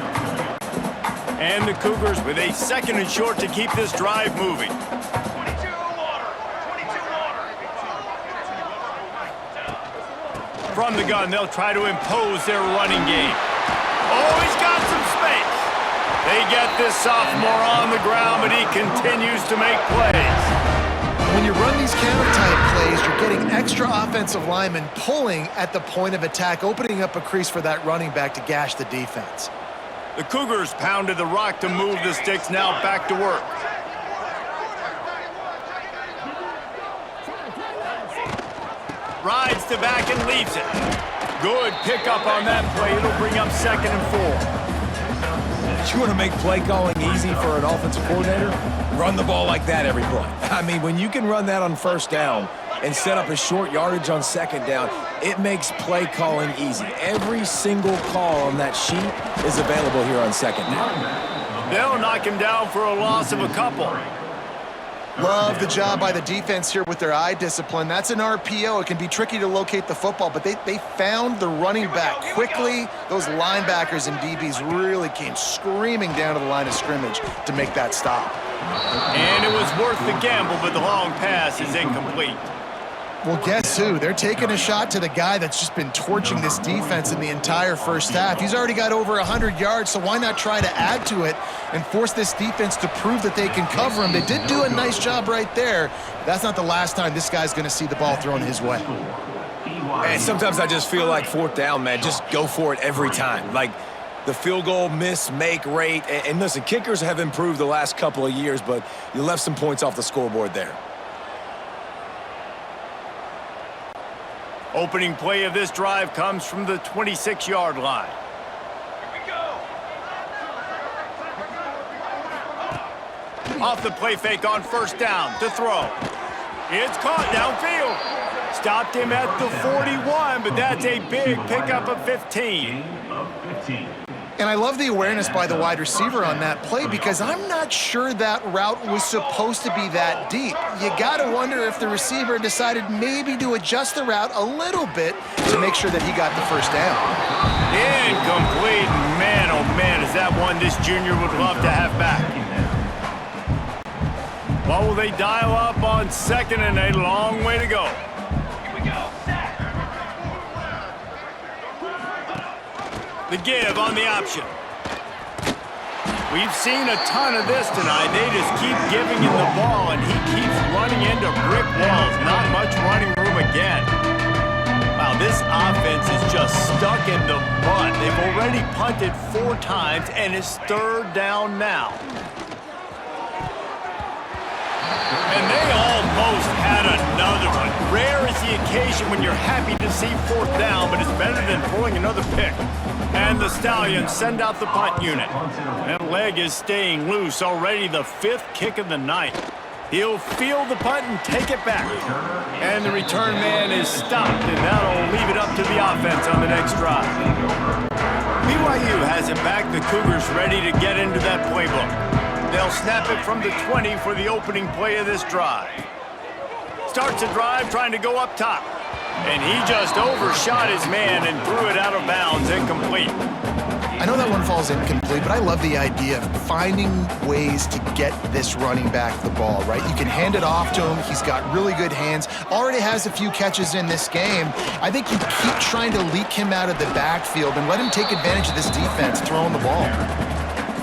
And the Cougars with a 2nd and short to keep this drive moving. 22 water. From the gun, they'll try to impose their running game. Oh, he's got some space. They get this sophomore on the ground, but he continues to make plays. When you run these counter-type plays, you're getting extra offensive linemen pulling at the point of attack, opening up a crease for that running back to gash the defense. The Cougars pounded the rock to move the sticks, now back to work. Rides the back and leaves it. Good pickup on that play. It'll bring up 2nd and 4. You want to make play calling easy for an offensive coordinator? Run the ball like that every play. I mean, when you can run that on 1st down and set up a short yardage on 2nd down, it makes play calling easy. Every single call on that sheet is available here on 2nd down. They'll knock him down for a loss of a couple. Love the job by the defense here with their eye discipline. That's an RPO. It can be tricky to locate the football, but they found the running back quickly. Those linebackers and DBs really came screaming down to the line of scrimmage to make that stop. And it was worth the gamble, but the long pass is incomplete. Well, guess who? They're taking a shot to the guy that's just been torching this defense in the entire first half. He's already got over 100 yards, so why not try to add to it and force this defense to prove that they can cover him? They did do a nice job right there. That's not the last time this guy's going to see the ball thrown his way. And sometimes I just feel like fourth down, man, just go for it every time. Like the field goal miss-make rate. And listen, kickers have improved the last couple of years, but you left some points off the scoreboard there. Opening play of this drive comes from the 26-yard line. Here we go. Off the play fake on first down to throw. It's caught downfield. Stopped him at the 41, but that's a big pickup of 15. And I love the awareness by the wide receiver on that play because I'm not sure that route was supposed to be that deep. You got to wonder if the receiver decided maybe to adjust the route a little bit to make sure that he got the first down. Incomplete. Man, oh man, is that one this junior would love to have back. What will they dial up on second and a long way to go? Here we go. The give on the option. We've seen a ton of this tonight. They just keep giving him the ball, and he keeps running into brick walls. Not much running room again. Wow, this offense is just stuck in the mud. They've already punted 4 times, and it's third down now. And they almost had another one. Rare is the occasion when you're happy to see fourth down, but it's better than pulling another pick. And the Stallions send out the punt unit. That leg is staying loose. Already the 5th kick of the night. He'll field the punt and take it back. And the return man is stopped, and that'll leave it up to the offense on the next drive. BYU has it back. The Cougars ready to get into that playbook. They'll snap it from the 20 for the opening play of this drive. Starts a drive trying to go up top. And he just overshot his man and threw it out of bounds, incomplete. I know that one falls incomplete, but I love the idea of finding ways to get this running back the ball, right? You can hand it off to him. He's got really good hands. Already has a few catches in this game. I think you keep trying to leak him out of the backfield and let him take advantage of this defense throwing the ball.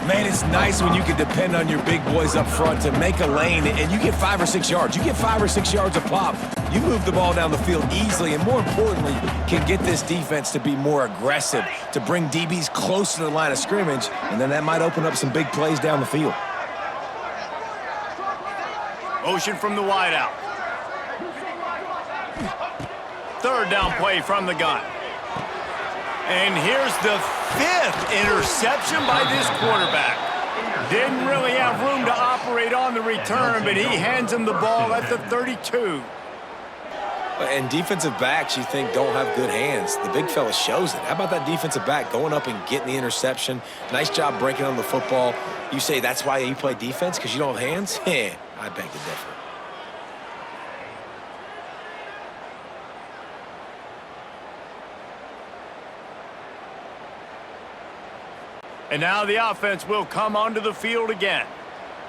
Man, it's nice when you can depend on your big boys up front to make a lane, and you get 5 or 6 yards. You get 5 or 6 yards a pop. You move the ball down the field easily, and more importantly, can get this defense to be more aggressive, to bring DBs close to the line of scrimmage, and then that might open up some big plays down the field. Motion from the wideout. Third down play from the gun. And here's the 5th interception by this quarterback. Didn't really have room to operate on the return, but he hands him the ball at the 32. And defensive backs, you think, don't have good hands. The big fella shows it. How about that defensive back going up and getting the interception? Nice job breaking on the football. You say that's why you play defense, because you don't have hands? I beg to differ. And now the offense will come onto the field again.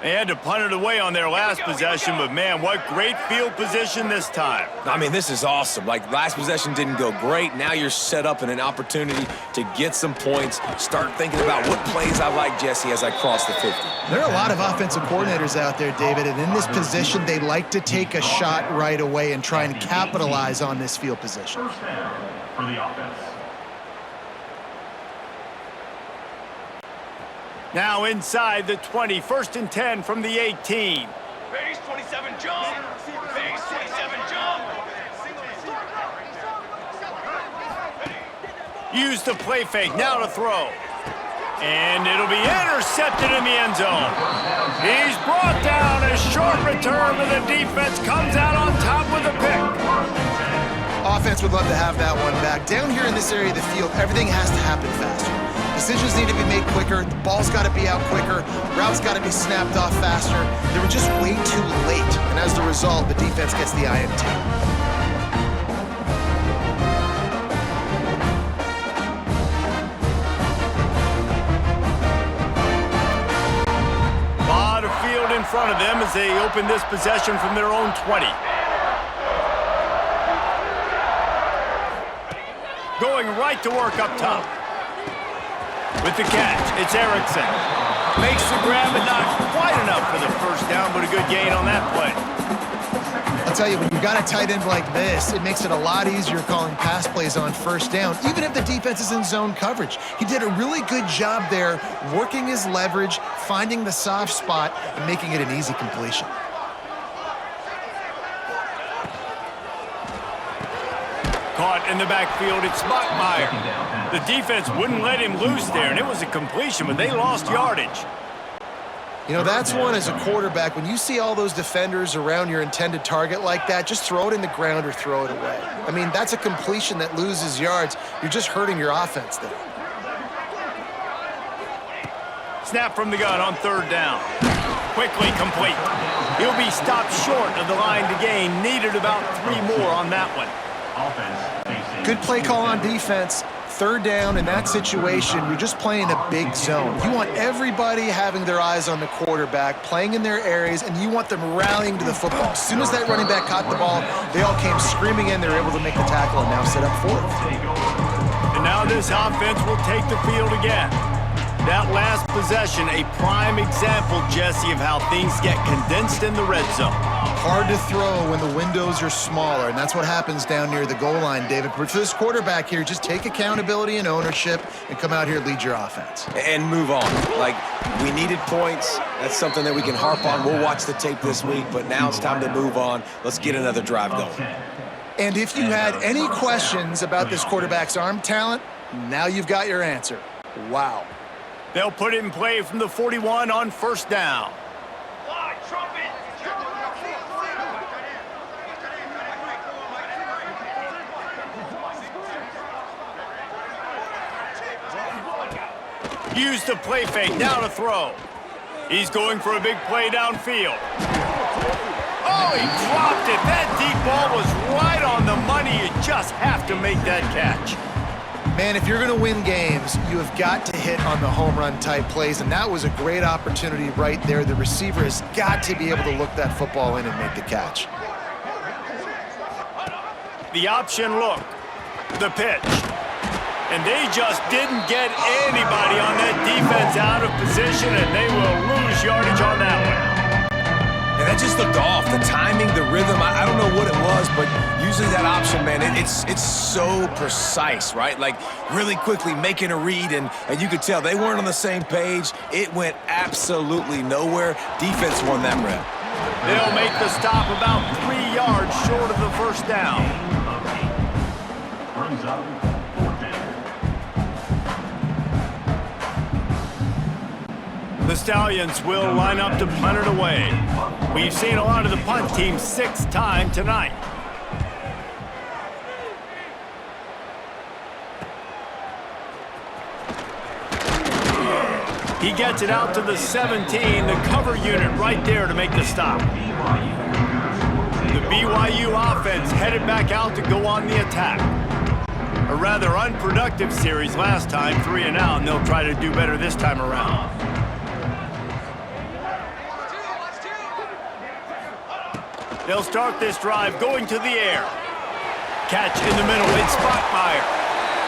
They had to punt it away on their last possession, but man, what great field position this time. I mean, this is awesome. Like, last possession didn't go great. Now you're set up in an opportunity to get some points. Start thinking about what plays I like, Jesse, as I cross the 50. There are a lot of offensive coordinators out there, David, and in this position, they like to take a shot right away and try and capitalize on this field position. First down for the offense. Now inside the 20, 1st and 10 from the 18. Base 27 jump. Base 27 jump. Use the play fake, now to throw. And it'll be intercepted in the end zone. He's brought down, a short return, but the defense comes out on top with a pick. Offense would love to have that one back. Down here in this area of the field, everything has to happen faster. Decisions need to be made quicker. The ball's got to be out quicker. Routes got to be snapped off faster. They were just way too late. And as the result, the defense gets the INT. Lot of field in front of them as they open this possession from their own 20. Going right to work up top. With the catch, it's Erickson. Makes the grab, but not quite enough for the first down, but a good gain on that play. I'll tell you, when you've got a tight end like this, it makes it a lot easier calling pass plays on first down, even if the defense is in zone coverage. He did a really good job there, working his leverage, finding the soft spot, and making it an easy completion. Caught in the backfield, it's Bachmeier. The defense wouldn't let him loose there, and it was a completion, but they lost yardage. You know, that's one as a quarterback. When you see all those defenders around your intended target like that, just throw it in the ground or throw it away. I mean, that's a completion that loses yards. You're just hurting your offense there. Snap from the gun on third down. Quickly complete. He'll be stopped short of the line to gain. Needed about 3 more on that one. Good play call on defense. Third down in that situation, you're just playing a big zone. You want everybody having their eyes on the quarterback, playing in their areas, and you want them rallying to the football. As soon as that running back caught the ball, they all came screaming in. They were able to make the tackle and now set up fourth. And now this offense will take the field again. That last possession, a prime example, Jesse, of how things get condensed in the red zone. Hard to throw when the windows are smaller, and that's what happens down near the goal line, David. But for this quarterback here, just take accountability and ownership and come out here and lead your offense. And move on. Like, we needed points. That's something that we can harp on. We'll watch the tape this week, but now it's time to move on. Let's get another drive going. And if you had any questions about this quarterback's arm talent, now you've got your answer. Wow. They'll put it in play from the 41 on first down. Use the play fake, now to throw. He's going for a big play downfield. Oh, he dropped it. That deep ball was right on the money. You just have to make that catch. Man, if you're going to win games, you have got to hit on the home run type plays, and that was a great opportunity right there. The receiver has got to be able to look that football in and make the catch. The option look, the pitch. And they just didn't get anybody on that defense out of position, and they will lose yardage on that one. And that just looked off. The timing, the rhythm, I don't know what it was, but usually that option, man, it's so precise, right? Like, really quickly making a read, and you could tell they weren't on the same page. It went absolutely nowhere. Defense won that rep. They'll make the stop about 3 yards short of the first down. The Stallions will line up to punt it away. We've seen a lot of the punt team 6th time tonight. He gets it out to the 17, the cover unit right there to make the stop. The BYU offense headed back out to go on the attack. A rather unproductive series last time, 3 and out, and they'll try to do better this time around. They'll start this drive going to the air. Catch in the middle, it's Bachmeier.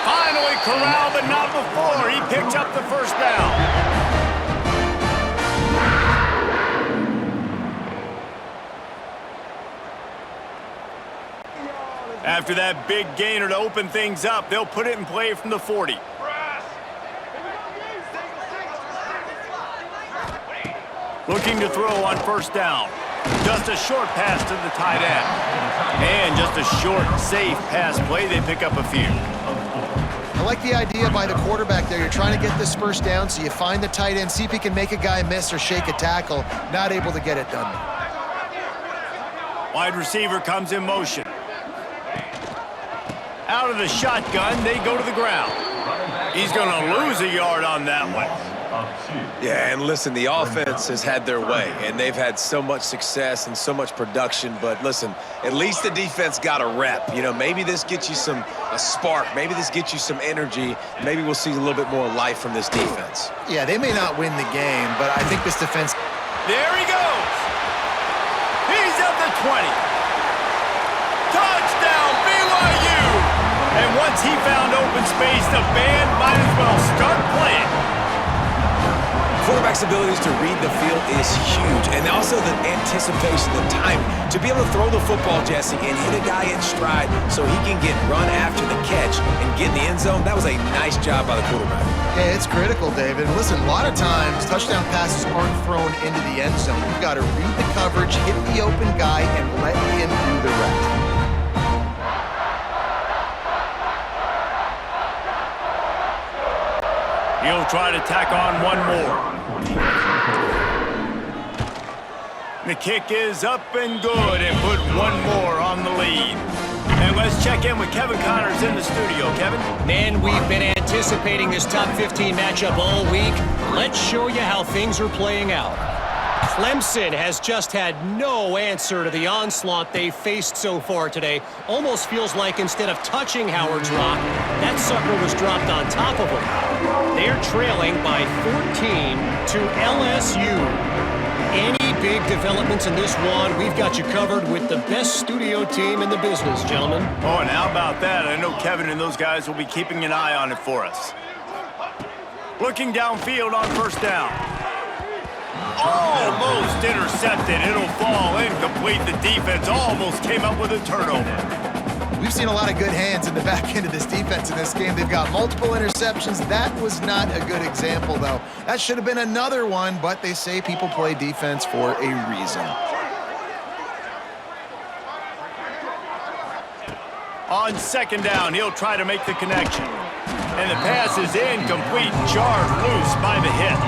Finally corralled, but not before. He picks up the first down. After that big gainer to open things up, they'll put it in play from the 40. Looking to throw on first down. Just a short pass to the tight end. And just a short, safe pass play. They pick up a few. I like the idea by the quarterback there. You're trying to get this first down, so you find the tight end, see if he can make a guy miss or shake a tackle. Not able to get it done. Wide receiver comes in motion. Out of the shotgun, they go to the ground. He's going to lose a yard on that one. Yeah, and listen, the offense has had their way, and they've had so much success and so much production. But listen, at least the defense got a rep. You know, maybe this gets you a spark. Maybe this gets you some energy. Maybe we'll see a little bit more life from this defense. Yeah, they may not win the game, but I think this defense... There he goes. He's at the 20. Touchdown, BYU. And once he found open space, the band might as well start playing. Quarterback's abilities to read the field is huge, and also the anticipation, the time to be able to throw the football, Jesse, and hit a guy in stride so he can get run after the catch and get in the end zone. That was a nice job by the quarterback. Yeah, it's critical, David. And listen, a lot of times touchdown passes aren't thrown into the end zone. You've got to read the coverage, hit the open guy, and let him do the rest. He'll try to tack on one more. The kick is up and good and put one more on the lead. And let's check in with Kevin Connors in the studio. Kevin? Man, we've been anticipating this top 15 matchup all week. Let's show you how things are playing out. Clemson has just had no answer to the onslaught they've faced so far today. Almost feels like instead of touching Howard's Rock, that sucker was dropped on top of him. They're trailing by 14 to LSU. Any big developments in this one, we've got you covered with the best studio team in the business, gentlemen. Oh, and how about that? I know Kevin and those guys will be keeping an eye on it for us. Looking downfield on first down. Almost intercepted. It'll fall incomplete. The defense almost came up with a turnover. We've seen a lot of good hands in the back end of this defense in this game. They've got multiple interceptions. That was not a good example, though. That should have been another one, but they say people play defense for a reason. On second down, he'll try to make the connection. And the pass is incomplete, jarred loose by the hit.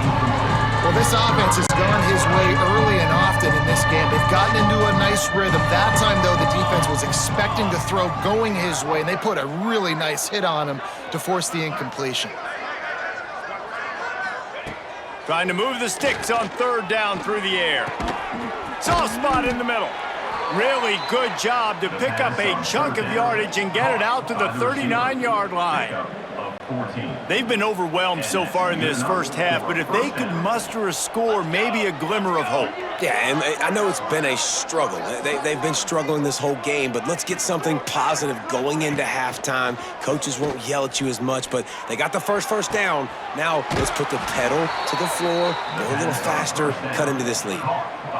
Well, this offense has gone his way early and often in this game. They've gotten into a nice rhythm. That time, though, the defense was expecting to throw going his way, and they put a really nice hit on him to force the incompletion. Trying to move the sticks on third down through the air. Soft spot in the middle. Really good job to pick up a chunk of yardage and get it out to the 39-yard line. They've been overwhelmed so far in this first half, but if they could muster a score, maybe a glimmer of hope. Yeah, and I know it's been a struggle. They've been struggling this whole game, but let's get something positive going into halftime. Coaches won't yell at you as much, but they got the first down. Now let's put the pedal to the floor, go a little faster, cut into this lead.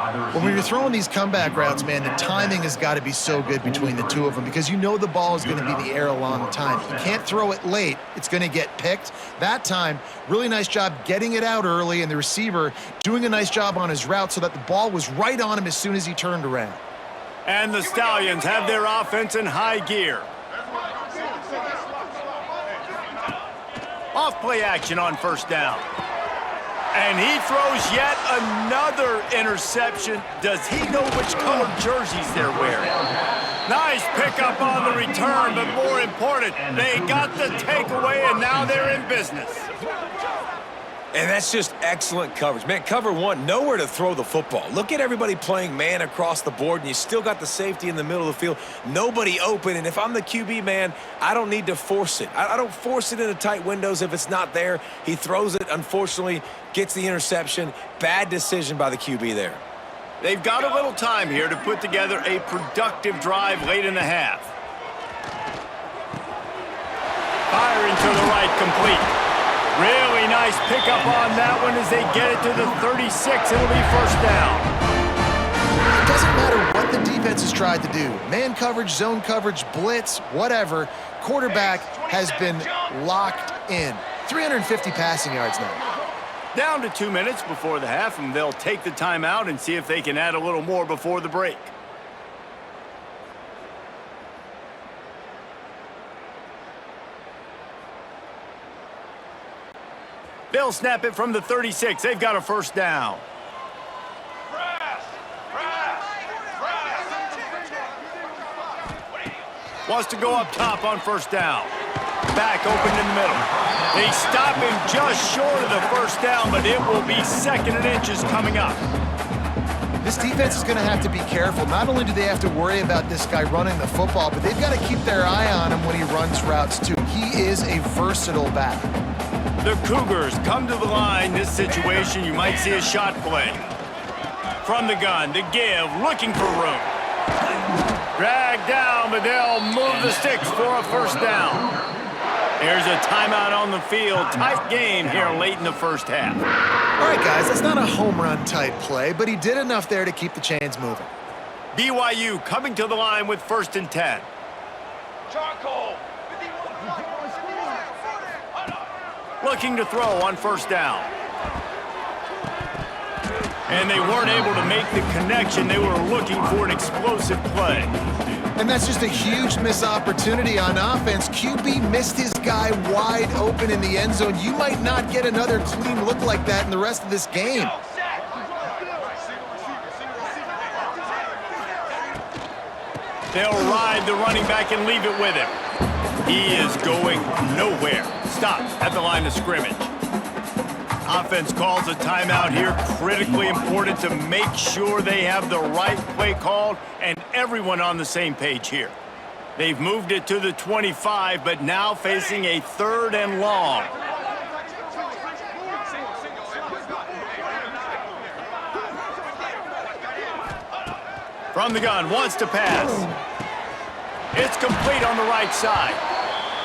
Well, when you're throwing these comeback routes, man, the timing has got to be so good between the two of them because you know the ball is going to be in the air a long time. You can't throw it late. It's going to get picked. That time, really nice job getting it out early and the receiver doing a nice job on his route so that the ball was right on him as soon as he turned around. And the Stallions have their offense in high gear. Off play action on first down. And he throws yet another interception. Does he know which colored jerseys they're wearing? Nice pickup on the return, but more important, they got the takeaway, and now they're in business. And that's just excellent coverage. Man, cover one, nowhere to throw the football. Look at everybody playing man across the board, and you still got the safety in the middle of the field. Nobody open, and if I'm the QB, man, I don't need to force it. I don't force it into tight windows if it's not there. He throws it, unfortunately, gets the interception. Bad decision by the QB there. They've got a little time here to put together a productive drive late in the half. Firing to the right, complete. Really nice pickup on that one as they get it to the 36. It'll be first down. It doesn't matter what the defense has tried to do. Man coverage, zone coverage, blitz, whatever. Quarterback has been locked in. 350 passing yards now. Down to 2 minutes before the half, and they'll take the timeout and see if they can add a little more before the break. They'll snap it from the 36. They've got a first down. Wants to go up top on first down. Back open in the middle. They stop him just short of the first down, but it will be 2nd and inches coming up. This defense is going to have to be careful. Not only do they have to worry about this guy running the football, but they've got to keep their eye on him when he runs routes too. He is a versatile back. The Cougars come to the line. This situation, you might see a shot play. From the gun, the give, looking for room. Dragged down, but they'll move the sticks for a first down. There's a timeout on the field. Tight game here late in the first half. All right, guys, that's not a home run type play, but he did enough there to keep the chains moving. BYU coming to the line with 1st and 10. Charcoal. Looking to throw on 1st down. And they weren't able to make the connection. They were looking for an explosive play. And that's just a huge missed opportunity on offense. QB missed his guy wide open in the end zone. You might not get another clean look like that in the rest of this game. They'll ride the running back and leave it with him. He is going nowhere. Stop at the line of scrimmage. Offense calls a timeout here. Critically important to make sure they have the right play called and everyone on the same page here. They've moved it to the 25, but now facing a 3rd and long. From the gun, wants to pass. It's complete on the right side.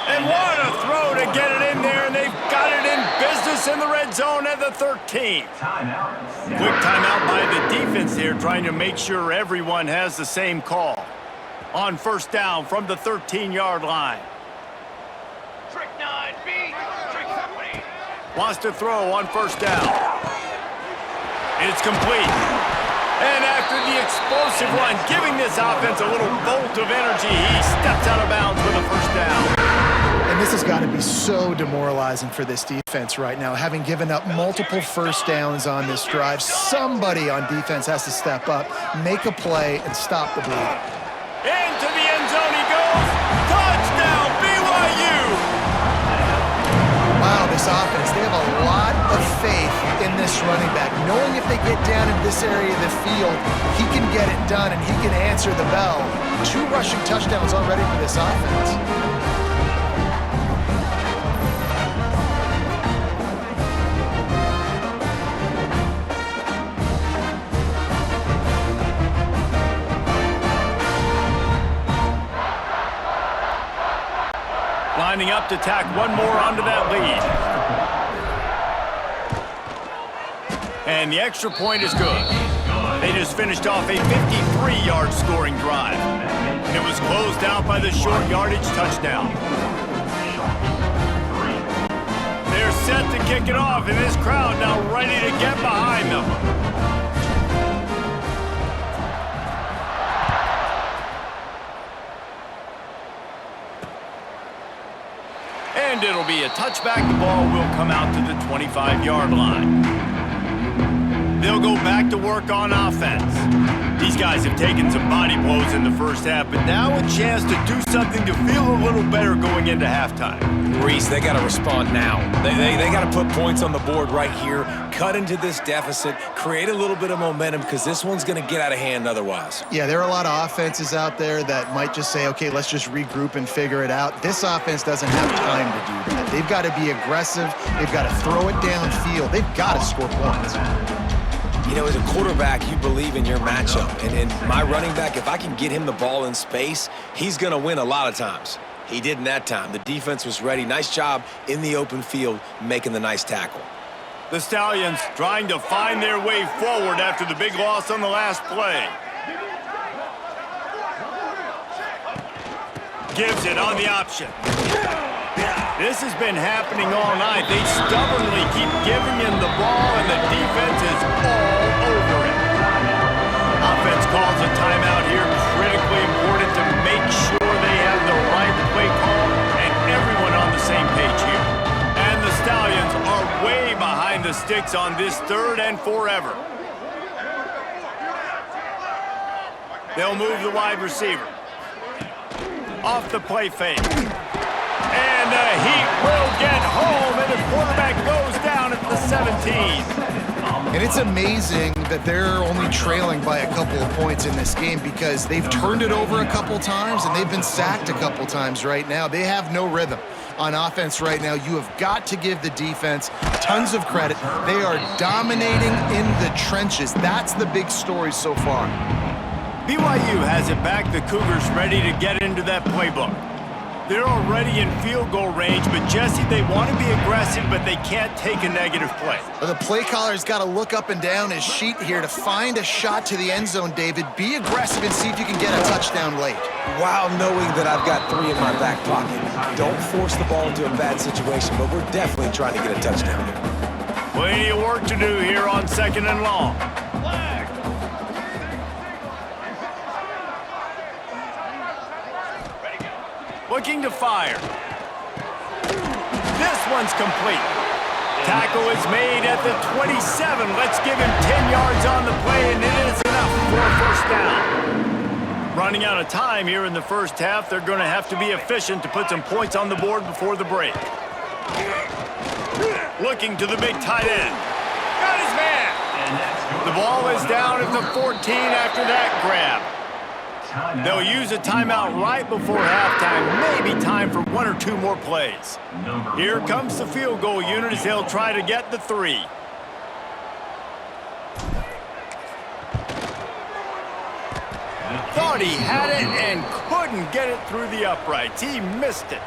And what a throw to get it in there, and they've got it in business in the red zone at the 13. Quick timeout by the defense here, trying to make sure everyone has the same call. On 1st down from the 13-yard line. Trick 9B. Trick 20. Wants to throw on 1st down. It's complete. And after the explosive run, giving this offense a little bolt of energy, he steps out of bounds with a 1st down. And this has got to be so demoralizing for this defense right now. Having given up multiple 1st downs on this drive, somebody on defense has to step up, make a play, and stop the bleeding. Into the end zone he goes. Touchdown, BYU! Wow, this offense, they have a lot of faith in this running back. Knowing if they get down in this area of the field, he can get it done and he can answer the bell. 2 rushing touchdowns already for this offense. Lining up to tack one more onto that lead. And the extra point is good. They just finished off a 53-yard scoring drive. And it was closed out by the short yardage touchdown. They're set to kick it off, and this crowd now ready to get behind them. And it'll be a touchback. The ball will come out to the 25-yard line. They'll go back to work on offense. These guys have taken some body blows in the first half, but now a chance to do something to feel a little better going into halftime. Reese, they got to respond now. They got to put points on the board right here, cut into this deficit, create a little bit of momentum because this one's going to get out of hand otherwise. Yeah, there are a lot of offenses out there that might just say, okay, let's just regroup and figure it out. This offense doesn't have time to do that. They've got to be aggressive. They've got to throw it downfield. They've got to score points. You know, as a quarterback, you believe in your matchup. And my running back, if I can get him the ball in space, he's going to win a lot of times. He did in that time. The defense was ready. Nice job in the open field making the nice tackle. The Stallions trying to find their way forward after the big loss on the last play. Gives it on the option. This has been happening all night. They stubbornly keep giving him the ball, and the defense is all over it. Offense calls a timeout here. Critically important to make sure they have the right play call and everyone on the same page here. And the Stallions are way behind the sticks on this 3rd and forever. They'll move the wide receiver. Off the play fake. And the Heat will get home, and the quarterback goes down at the 17. And it's amazing that they're only trailing by a couple of points in this game because they've turned it over a couple times and they've been sacked a couple times right now. They have no rhythm on offense right now. You have got to give the defense tons of credit. They are dominating in the trenches. That's the big story so far. BYU has it back. The Cougars ready to get into that playbook. They're already in field goal range, but Jesse, they want to be aggressive, but they can't take a negative play. The play caller's got to look up and down his sheet here to find a shot to the end zone, David. Be aggressive and see if you can get a touchdown late. While knowing that I've got 3 in my back pocket. Don't force the ball into a bad situation, but we're definitely trying to get a touchdown here. Plenty of work to do here on 2nd and long. Looking to fire. This one's complete. Tackle is made at the 27. Let's give him 10 yards on the play, and it is enough for a first down. Running out of time here in the first half, they're going to have to be efficient to put some points on the board before the break. Looking to the big tight end. Got his man. The ball is down at the 14 after that grab. They'll use a timeout right before halftime. Maybe time for 1 or 2 more plays. Here comes the field goal unit as they'll try to get the 3. Thought he had it and couldn't get it through the uprights. He missed it.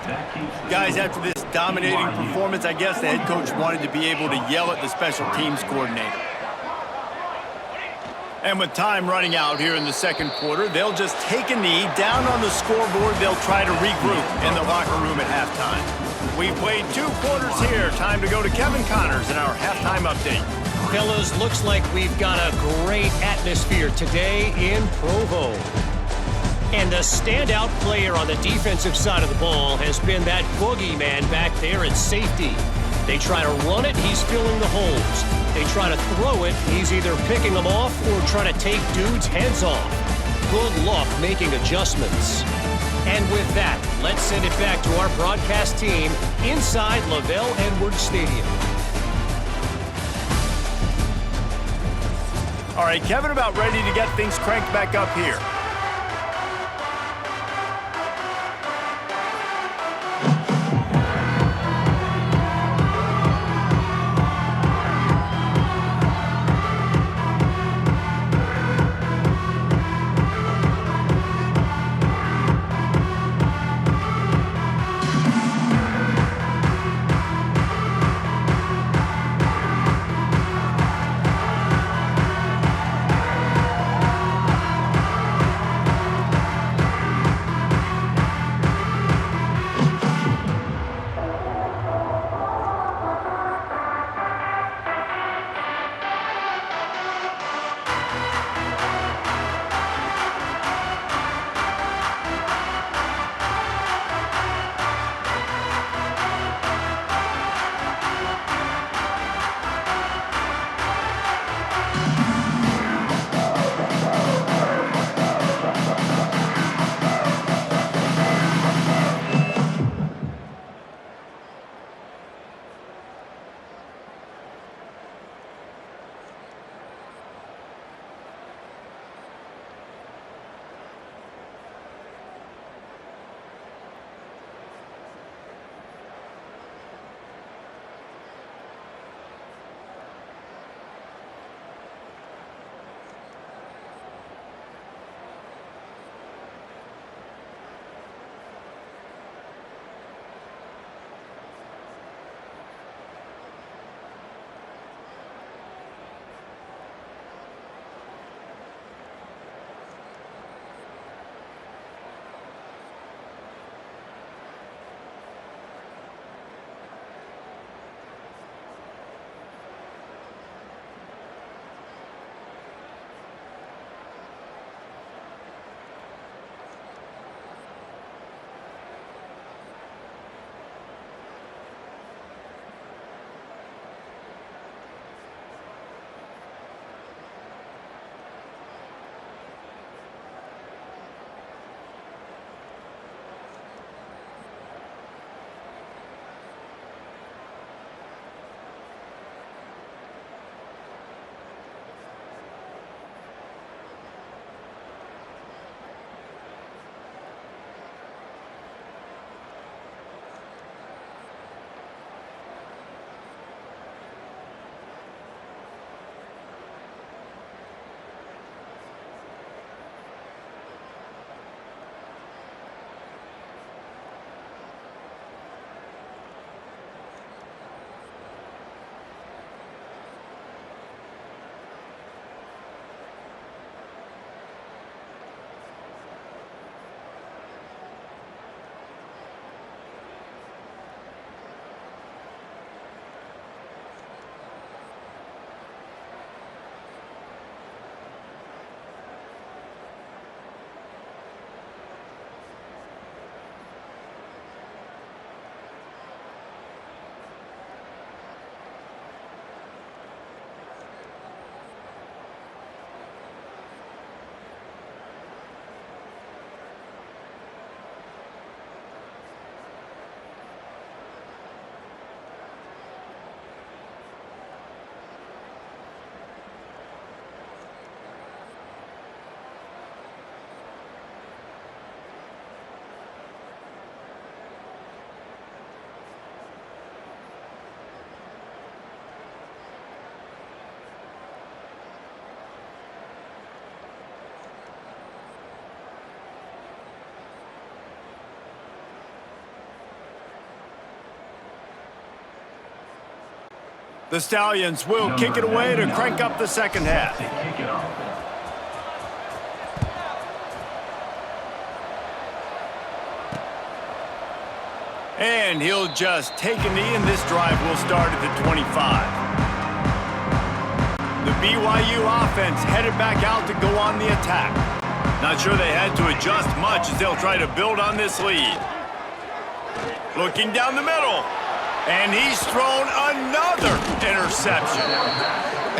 Guys, after this dominating performance, I guess the head coach wanted to be able to yell at the special teams coordinator. And with time running out here in the second quarter, they'll just take a knee. Down on the scoreboard, they'll try to regroup in the locker room at halftime. We've played 2 quarters here. Time to go to Kevin Connors in our halftime update. Fellas, looks like we've got a great atmosphere today in Provo. And the standout player on the defensive side of the ball has been that boogeyman back there at safety. They try to run it, he's filling the holes. They try to throw it, he's either picking them off or trying to take dudes' heads off. Good luck making adjustments. And with that, let's send it back to our broadcast team inside Lavelle Edwards Stadium. All right, Kevin, about ready to get things cranked back up here. The Stallions will kick it away to crank up the second half. And he'll just take a knee, and this drive will start at the 25. The BYU offense headed back out to go on the attack. Not sure they had to adjust much as they'll try to build on this lead. Looking down the middle. And he's thrown another interception.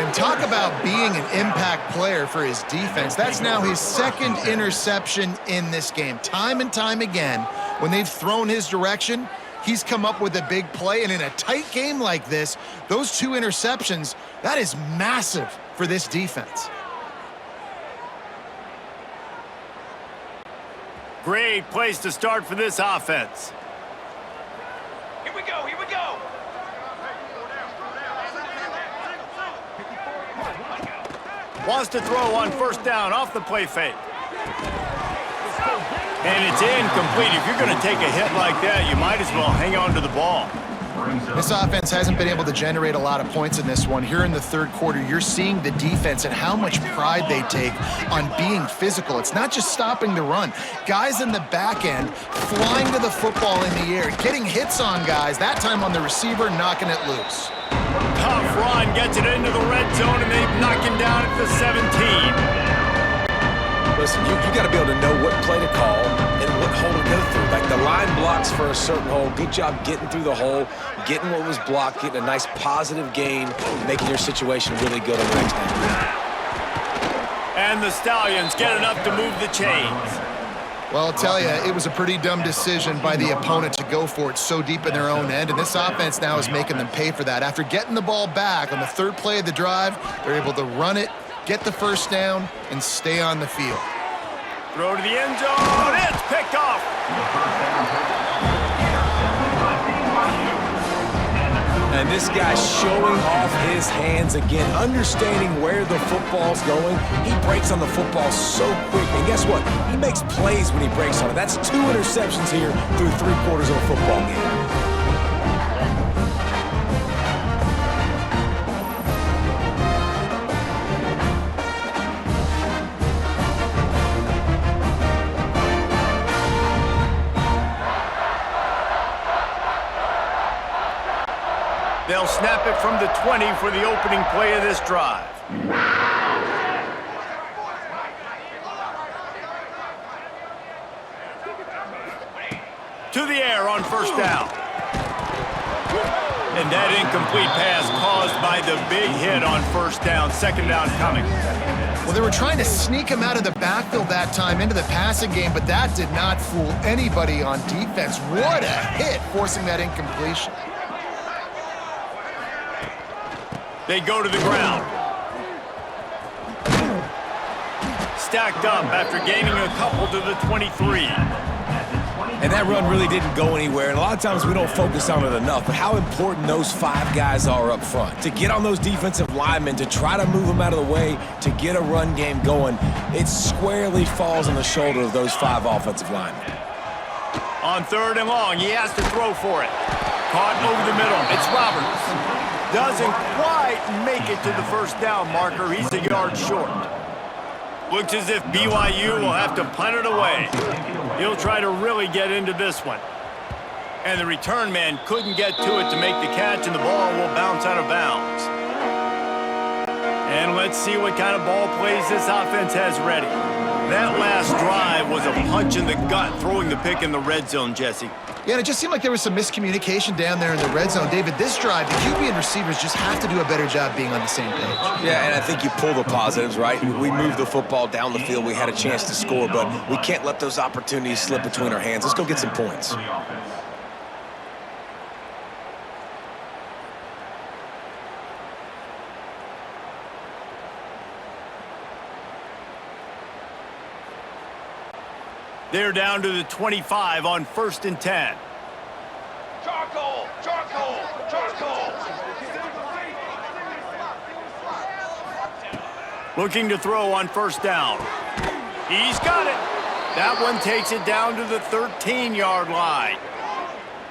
And talk about being an impact player for his defense. That's now his second interception in this game. Time and time again, when they've thrown his direction, he's come up with a big play. And in a tight game like this, those 2 interceptions, that is massive for this defense. Great place to start for this offense. Here we go, here we go. Wants to throw on first down off the play fake. And it's incomplete. If you're going to take a hit like that, you might as well hang on to the ball. This offense hasn't been able to generate a lot of points in this one. Here in the third quarter, you're seeing the defense and how much pride they take on being physical. It's not just stopping the run. Guys in the back end flying to the football in the air, getting hits on guys, that time on the receiver, knocking it loose. Tough run, gets it into the red zone, and they knock him down at the 17. Listen, you got to be able to know what play to call and what hole to go through. Like the line blocks for a certain hole. Good job getting through the hole, getting what was blocked, getting a nice positive gain, making your situation really good on the next time. And the Stallions get enough to move the chains. Well, I'll tell you, it was a pretty dumb decision by the opponent to go for it so deep in their own end, and this offense now is making them pay for that. After getting the ball back on the third play of the drive, they're able to run it, get the first down, and stay on the field. Throw to the end zone. It's picked off. And this guy's showing off his hands again, understanding where the football's going. He breaks on the football so quick. And guess what? He makes plays when he breaks on it. That's 2 interceptions here through 3 quarters of a football game. They'll snap it from the 20 for the opening play of this drive. To the air on first down. And that incomplete pass caused by the big hit on first down. Second down coming. Well, they were trying to sneak him out of the backfield that time into the passing game, but that did not fool anybody on defense. What a hit, forcing that incompletion. They go to the ground. Stacked up after gaining a couple to the 23. And that run really didn't go anywhere. And a lot of times we don't focus on it enough, but how important those 5 guys are up front. To get on those defensive linemen, to try to move them out of the way, to get a run game going, it squarely falls on the shoulder of those 5 offensive linemen. On third and long, he has to throw for it. Caught over the middle. It's Roberts. Doesn't quite make it to the first down marker. He's a yard short. Looks as if BYU will have to punt it away. He'll try to really get into this one. And the return man couldn't get to it to make the catch, and the ball will bounce out of bounds. And let's see what kind of ball plays this offense has ready. That last drive was a punch in the gut, throwing the pick in the red zone, Jesse. Yeah, and it just seemed like there was some miscommunication down there in the red zone. David, this drive, the QB and receivers just have to do a better job being on the same page. Yeah, and I think you pull the positives, right? We moved the football down the field. We had a chance to score, but we can't let those opportunities slip between our hands. Let's go get some points. They're down to the 25 on 1st and 10. Charcoal! Charcoal! Charcoal! Looking to throw on first down. He's got it. That one takes it down to the 13-yard line.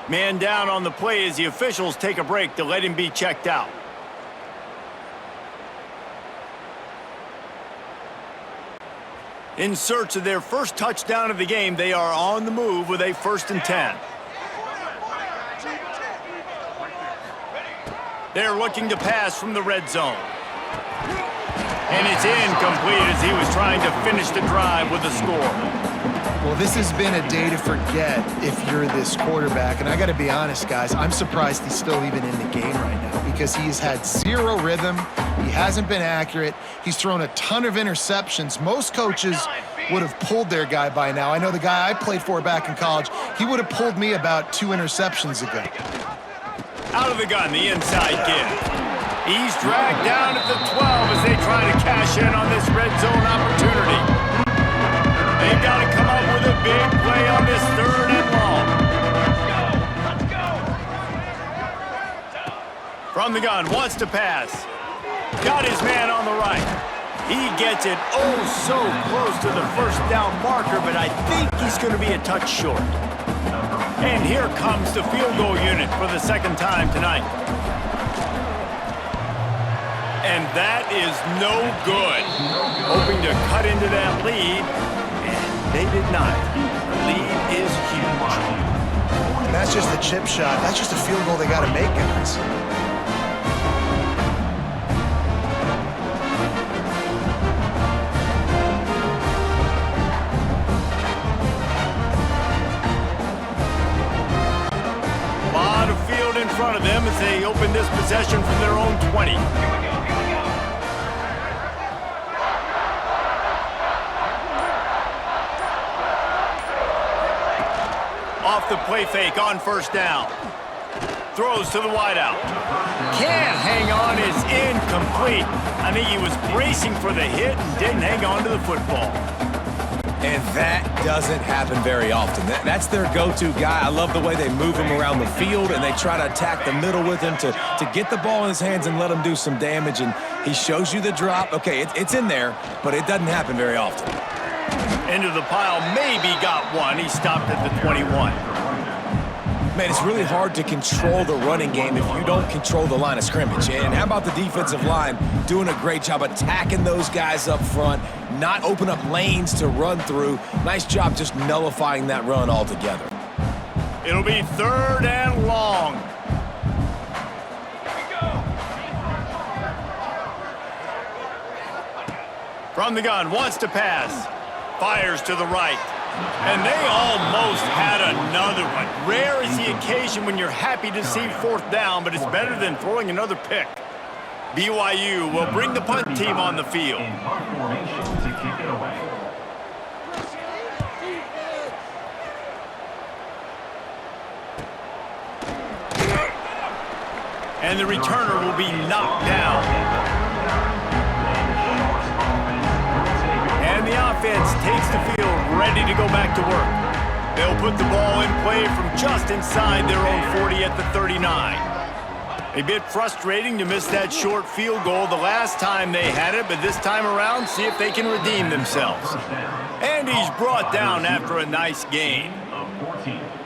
Man down on the play as the officials take a break to let him be checked out. In search of their first touchdown of the game, they are on the move with a 1st and 10. They're looking to pass from the red zone. And it's incomplete as he was trying to finish the drive with a score. Well, this has been a day to forget if you're this quarterback. And I got to be honest, guys, I'm surprised he's still even in the game right now because he's had zero rhythm. He hasn't been accurate. He's thrown a ton of interceptions. Most coaches would have pulled their guy by now. I know the guy I played for back in college, he would have pulled me about 2 interceptions ago. Out of the gun, the inside give. He's dragged down at the 12 as they try to cash in on this red zone opportunity. They've got to come up with a big play on this 3rd and long. Let's go! From the gun, wants to pass. Got his man on the right. He gets it oh so close to the 1st down marker, but I think he's going to be a touch short. And here comes the field goal unit for the 2nd time tonight. And that is no good. Hoping to cut into that lead, and they did not. The lead is huge. And that's just a chip shot. That's just a field goal they got to make, guys. In front of them as they open this possession from their own 20. Off the play fake on 1st down. Throws to the wideout. Can't hang on, is incomplete. I think he was bracing for the hit and didn't hang on to the football. And that doesn't happen very often. That's their go-to guy. I love the way they move him around the field, and they try to attack the middle with him to get the ball in his hands and let him do some damage. And he shows you the drop. Okay, it's in there, but it doesn't happen very often. Into the pile, maybe got one. He stopped at the 21. Man, it's really hard to control the running game if you don't control the line of scrimmage. And how about the defensive line doing a great job attacking those guys up front, not open up lanes to run through. Nice job just nullifying that run altogether. It'll be 3rd and long. From the gun, wants to pass. Fires to the right. And they almost had another one. Rare is the occasion when you're happy to see 4th down, but it's better than throwing another pick. BYU will bring the punt team on the field. And the returner will be knocked down. And the offense takes the field, ready to go back to work. They'll put the ball in play from just inside their own 40 at the 39. A bit frustrating to miss that short field goal the last time they had it, but this time around, see if they can redeem themselves. And he's brought down after a nice gain.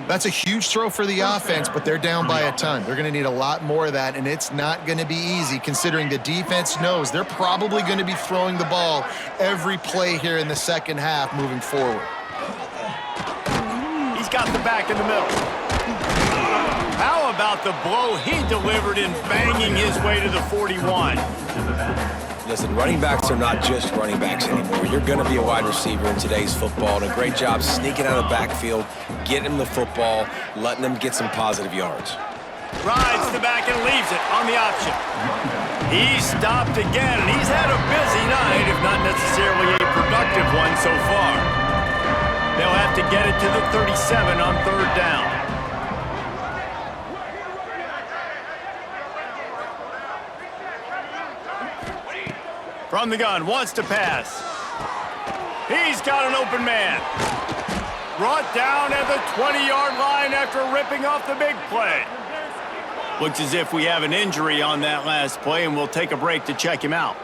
That's a huge throw for the offense, but they're down by a ton. They're going to need a lot more of that, and it's not going to be easy considering the defense knows they're probably going to be throwing the ball every play here in the 2nd half moving forward. He's got the back in the middle. How about the blow he delivered in banging his way to the 41? Listen, running backs are not just running backs anymore. You're going to be a wide receiver in today's football, and a great job sneaking out of the backfield, getting him the football, letting them get some positive yards. Rides the back and leaves it on the option. He's stopped again, and he's had a busy night, if not necessarily a productive one so far. They'll have to get it to the 37 on 3rd down. From the gun, wants to pass. He's got an open man. Brought down at the 20-yard line after ripping off the big play. Looks as if we have an injury on that last play, and we'll take a break to check him out.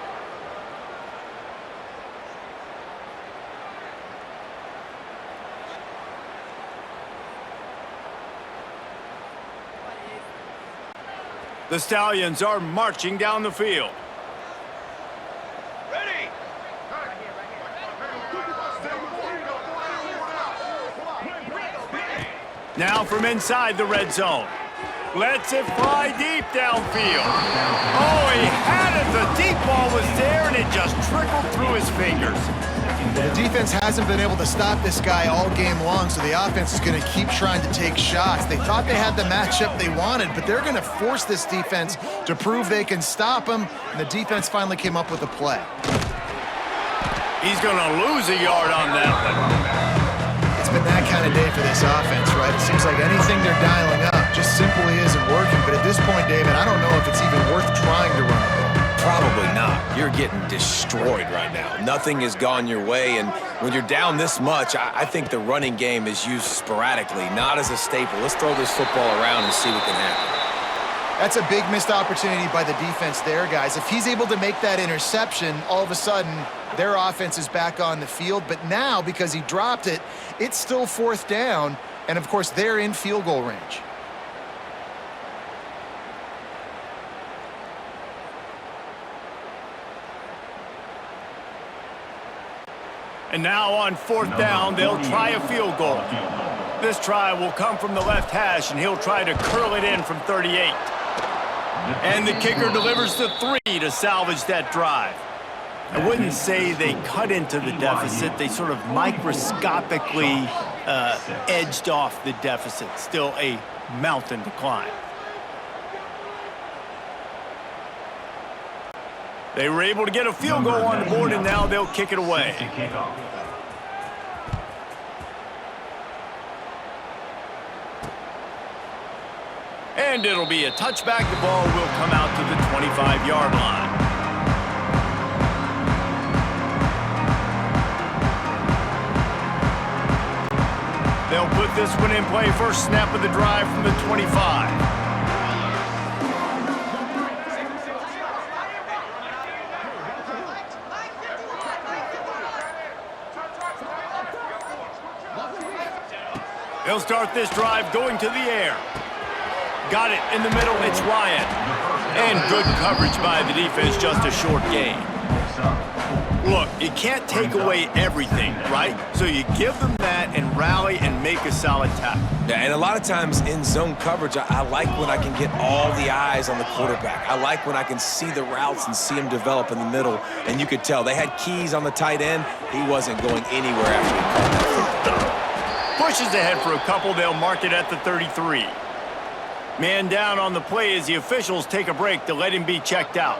The Stallions are marching down the field. Ready! Now from inside the red zone. Lets it fly deep downfield. Oh, he had it. The deep ball was there, and it just trickled through his fingers. The defense hasn't been able to stop this guy all game long, so the offense is going to keep trying to take shots. They thought they had the matchup they wanted, but they're going to force this defense to prove they can stop him, and the defense finally came up with a play. He's going to lose a yard on that one. It's been that kind of day for this offense, right? It seems like anything they're dialing up just simply isn't working. But at this point, David, I don't know if it's even worth trying to run the ball. Probably not. You're getting destroyed right now. Nothing has gone your way, and when you're down this much, I think the running game is used sporadically, not as a staple. Let's throw this football around and see what can happen. That's a big missed opportunity by the defense there, guys. If he's able to make that interception, all of a sudden, their offense is back on the field. But now, because he dropped it, it's still 4th down, and of course, they're in field goal range. And now on 4th down, they'll try a field goal. This try will come from the left hash, and he'll try to curl it in from 38. And the kicker delivers the 3 to salvage that drive. I wouldn't say they cut into the deficit. They sort of microscopically edged off the deficit. Still a mountain to climb. They were able to get a field goal on the board, and now they'll kick it away. And it'll be a touchback. The ball will come out to the 25-yard line. They'll put this one in play. First snap of the drive from the 25. They'll start this drive going to the air. Got it in the middle. It's Ryan. And good coverage by the defense, just a short gain. Look, you can't take away everything, right? So you give them that and rally and make a solid tackle. Yeah, and a lot of times in zone coverage, I like when I can get all the eyes on the quarterback. I like when I can see the routes and see him develop in the middle. And you could tell they had keys on the tight end. He wasn't going anywhere after he caught that football. Pushes ahead for a couple. They'll mark it at the 33. Man down on the play as the officials take a break to let him be checked out.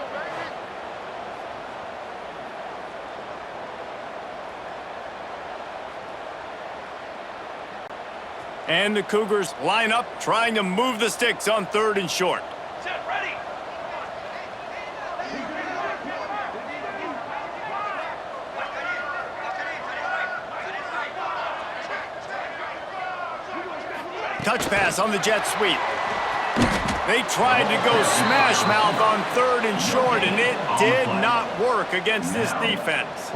And the Cougars line up, trying to move the sticks on 3rd and short. Set, ready. Touch pass on the jet sweep. They tried to go smash mouth on 3rd and short, and it did not work against this defense.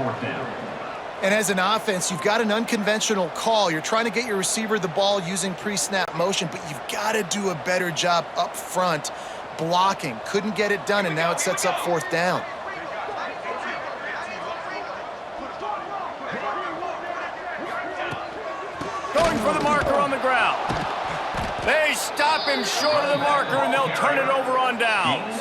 And as an offense, you've got an unconventional call. You're trying to get your receiver the ball using pre-snap motion, but you've got to do a better job up front blocking. Couldn't get it done, and now it sets up 4th down. Going for the marker on the ground. They stop him short of the marker, and they'll turn it over on downs.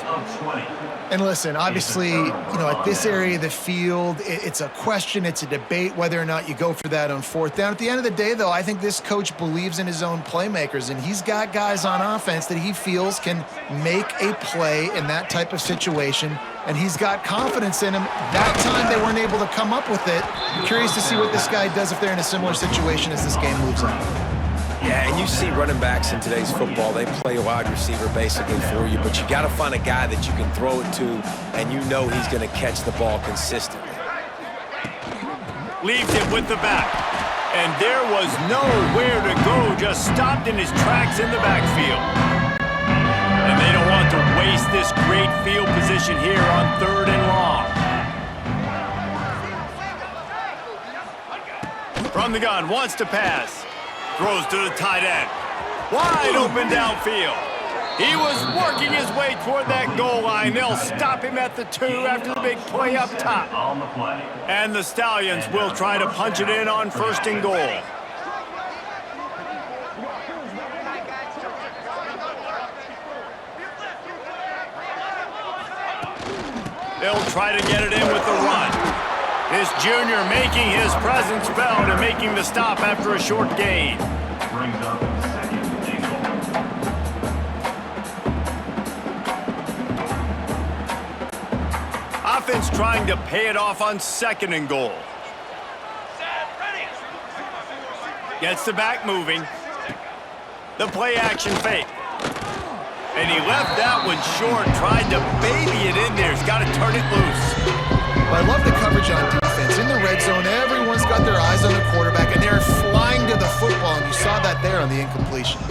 And listen, obviously, at this area of the field, it's a question, it's a debate whether or not you go for that on 4th down. At the end of the day, though, I think this coach believes in his own playmakers, and he's got guys on offense that he feels can make a play in that type of situation, and he's got confidence in him. That time they weren't able to come up with it. I'm curious to see what this guy does if they're in a similar situation as this game moves on. Yeah, and you see running backs in today's football, they play a wide receiver basically for you, but you got to find a guy that you can throw it to, and you know he's going to catch the ball consistently. Leaves it with the back, and there was nowhere to go, just stopped in his tracks in the backfield. And they don't want to waste this great field position here on 3rd and long. From the gun, wants to pass. Throws to the tight end. Wide open downfield. He was working his way toward that goal line. They'll stop him at the 2 after the big play up top. And the Stallions will try to punch it in on 1st and goal. They'll try to get it in with the run. This junior making his presence felt and making the stop after a short gain. Brings up second and goal. Offense trying to pay it off on 2nd and goal. Set, ready. Gets the back moving. The play action fake. And he left that one short, tried to baby it in there. He's got to turn it loose. I love the coverage on defense. In the red zone, everyone's got their eyes on the quarterback, and they're flying to the football, and you saw that there on the incompletion.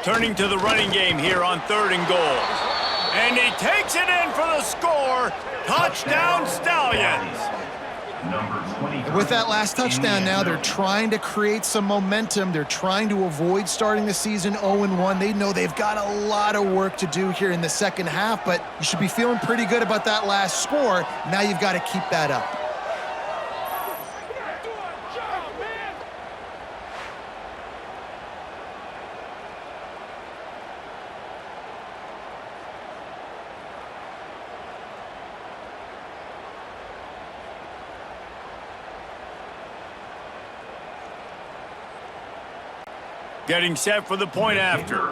Turning to the running game here on 3rd and goal. And he takes it in for the score. Touchdown, Stallions. And with that last touchdown now, they're trying to create some momentum. They're trying to avoid starting the season 0-1. They know they've got a lot of work to do here in the second half, but you should be feeling pretty good about that last score. Now you've got to keep that up. Getting set for the point after.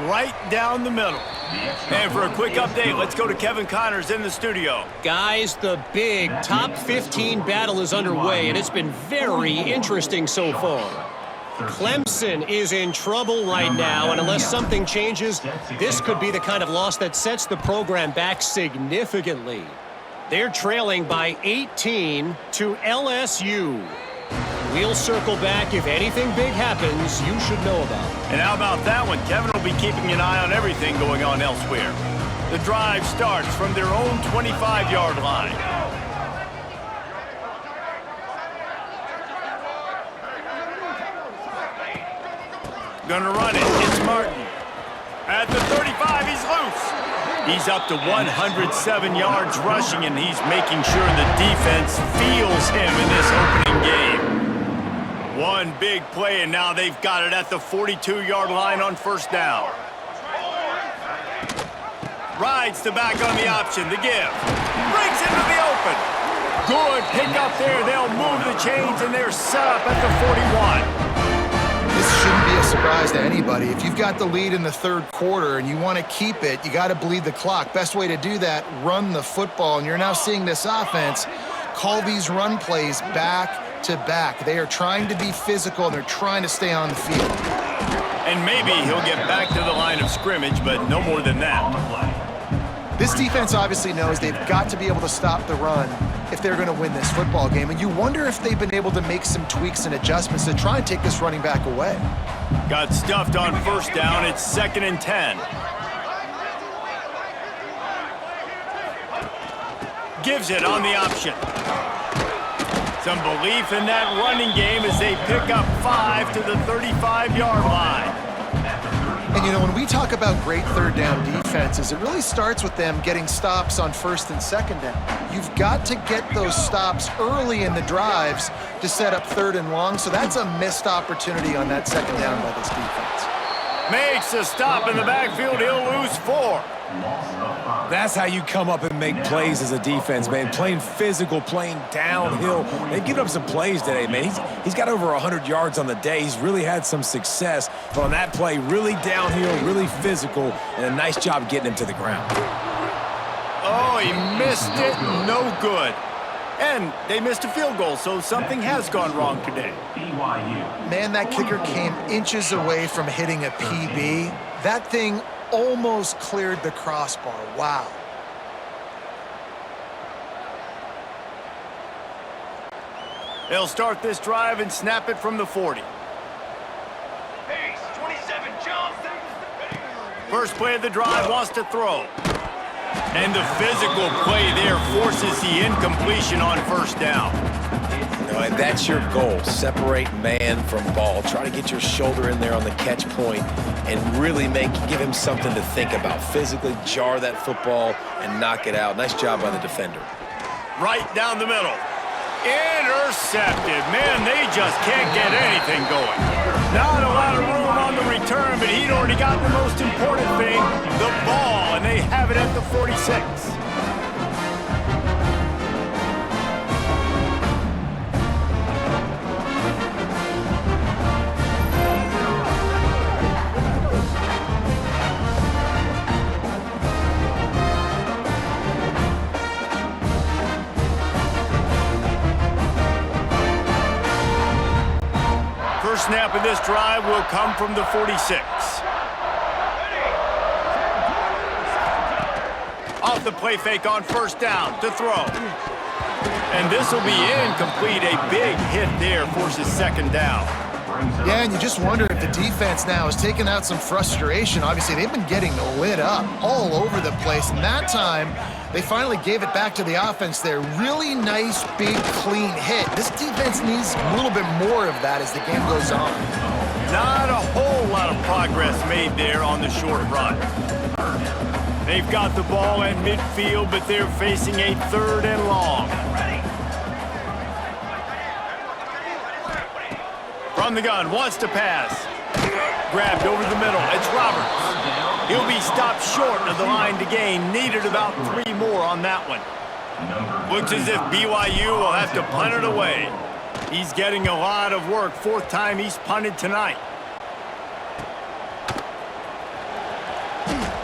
Right down the middle. And for a quick update, let's go to Kevin Connors in the studio. Guys, the big top 15 battle is underway, and it's been very interesting so far. Clemson is in trouble right now, and unless something changes, this could be the kind of loss that sets the program back significantly. They're trailing by 18 to LSU. We'll circle back. If anything big happens, you should know about it. And how about that one? Kevin will be keeping an eye on everything going on elsewhere. The drive starts from their own 25-yard line. Gonna run it. It's Martin. At the 35, he's loose. He's up to 107 yards rushing, and he's making sure the defense feels him in this opening game. One big play, and now they've got it at the 42-yard line on 1st down. Rides the back on the option, the give. Breaks into the open. Good pick up there. They'll move the chains, and they're set up at the 41. This shouldn't be a surprise to anybody. If you've got the lead in the 3rd quarter and you want to keep it, you got to bleed the clock. Best way to do that, run the football. And you're now seeing this offense call these run plays back to back. They are trying to be physical, and they're trying to stay on the field. And maybe he'll get back to the line of scrimmage, but no more than that. This defense obviously knows they've got to be able to stop the run if they're going to win this football game. And you wonder if they've been able to make some tweaks and adjustments to try and take this running back away. Got stuffed on 1st down. It's 2nd and 10. Gives it on the option. Some belief in that running game as they pick up 5 to the 35-yard line. And, you know, when we talk about great 3rd down defenses, it really starts with them getting stops on 1st and 2nd down. You've got to get those stops early in the drives to set up 3rd and long, so that's a missed opportunity on that 2nd down by this defense. Makes a stop in the backfield. He'll lose 4. That's how you come up and make plays as a defense, man. Playing physical, playing downhill. They've given up some plays today, man. He's got over 100 yards on the day. He's really had some success. But on that play, really downhill, really physical, and a nice job getting him to the ground. Oh, he missed it. No good. And they missed a field goal, so something has gone wrong today. BYU. Man, that kicker came inches away from hitting a PB. That thing almost cleared the crossbar. Wow. They'll start this drive and snap it from the 40. Base, 27, jump. First play of the drive, wants to throw. And the physical play there forces the incompletion on 1st down. You know, and that's your goal. Separate man from ball. Try to get your shoulder in there on the catch point and really give him something to think about. Physically jar that football and knock it out. Nice job by the defender. Right down the middle. intercepted. Man, they just can't get anything going. Not a lot of room on the return, but he'd already got the most important thing, the ball, and they have it at the 46. First snap of this drive will come from the 46. Off the play fake on first down to throw. And this will be incomplete. A big hit there forces second down. Yeah, and you just wonder if the defense now is taking out some frustration. Obviously, they've been getting lit up all over the place. And that time, they finally gave it back to the offense there. Really nice, big, clean hit. This defense needs a little bit more of that as the game goes on. Not a whole lot of progress made there on the short run. They've got the ball at midfield, but they're facing a 3rd and long. From the gun, wants to pass. Grabbed over the middle. It's Roberts. He'll be stopped short of the line to gain. Needed about 3 more on that one. Looks as if BYU will have to punt it away. He's getting a lot of work. 4th time he's punted tonight.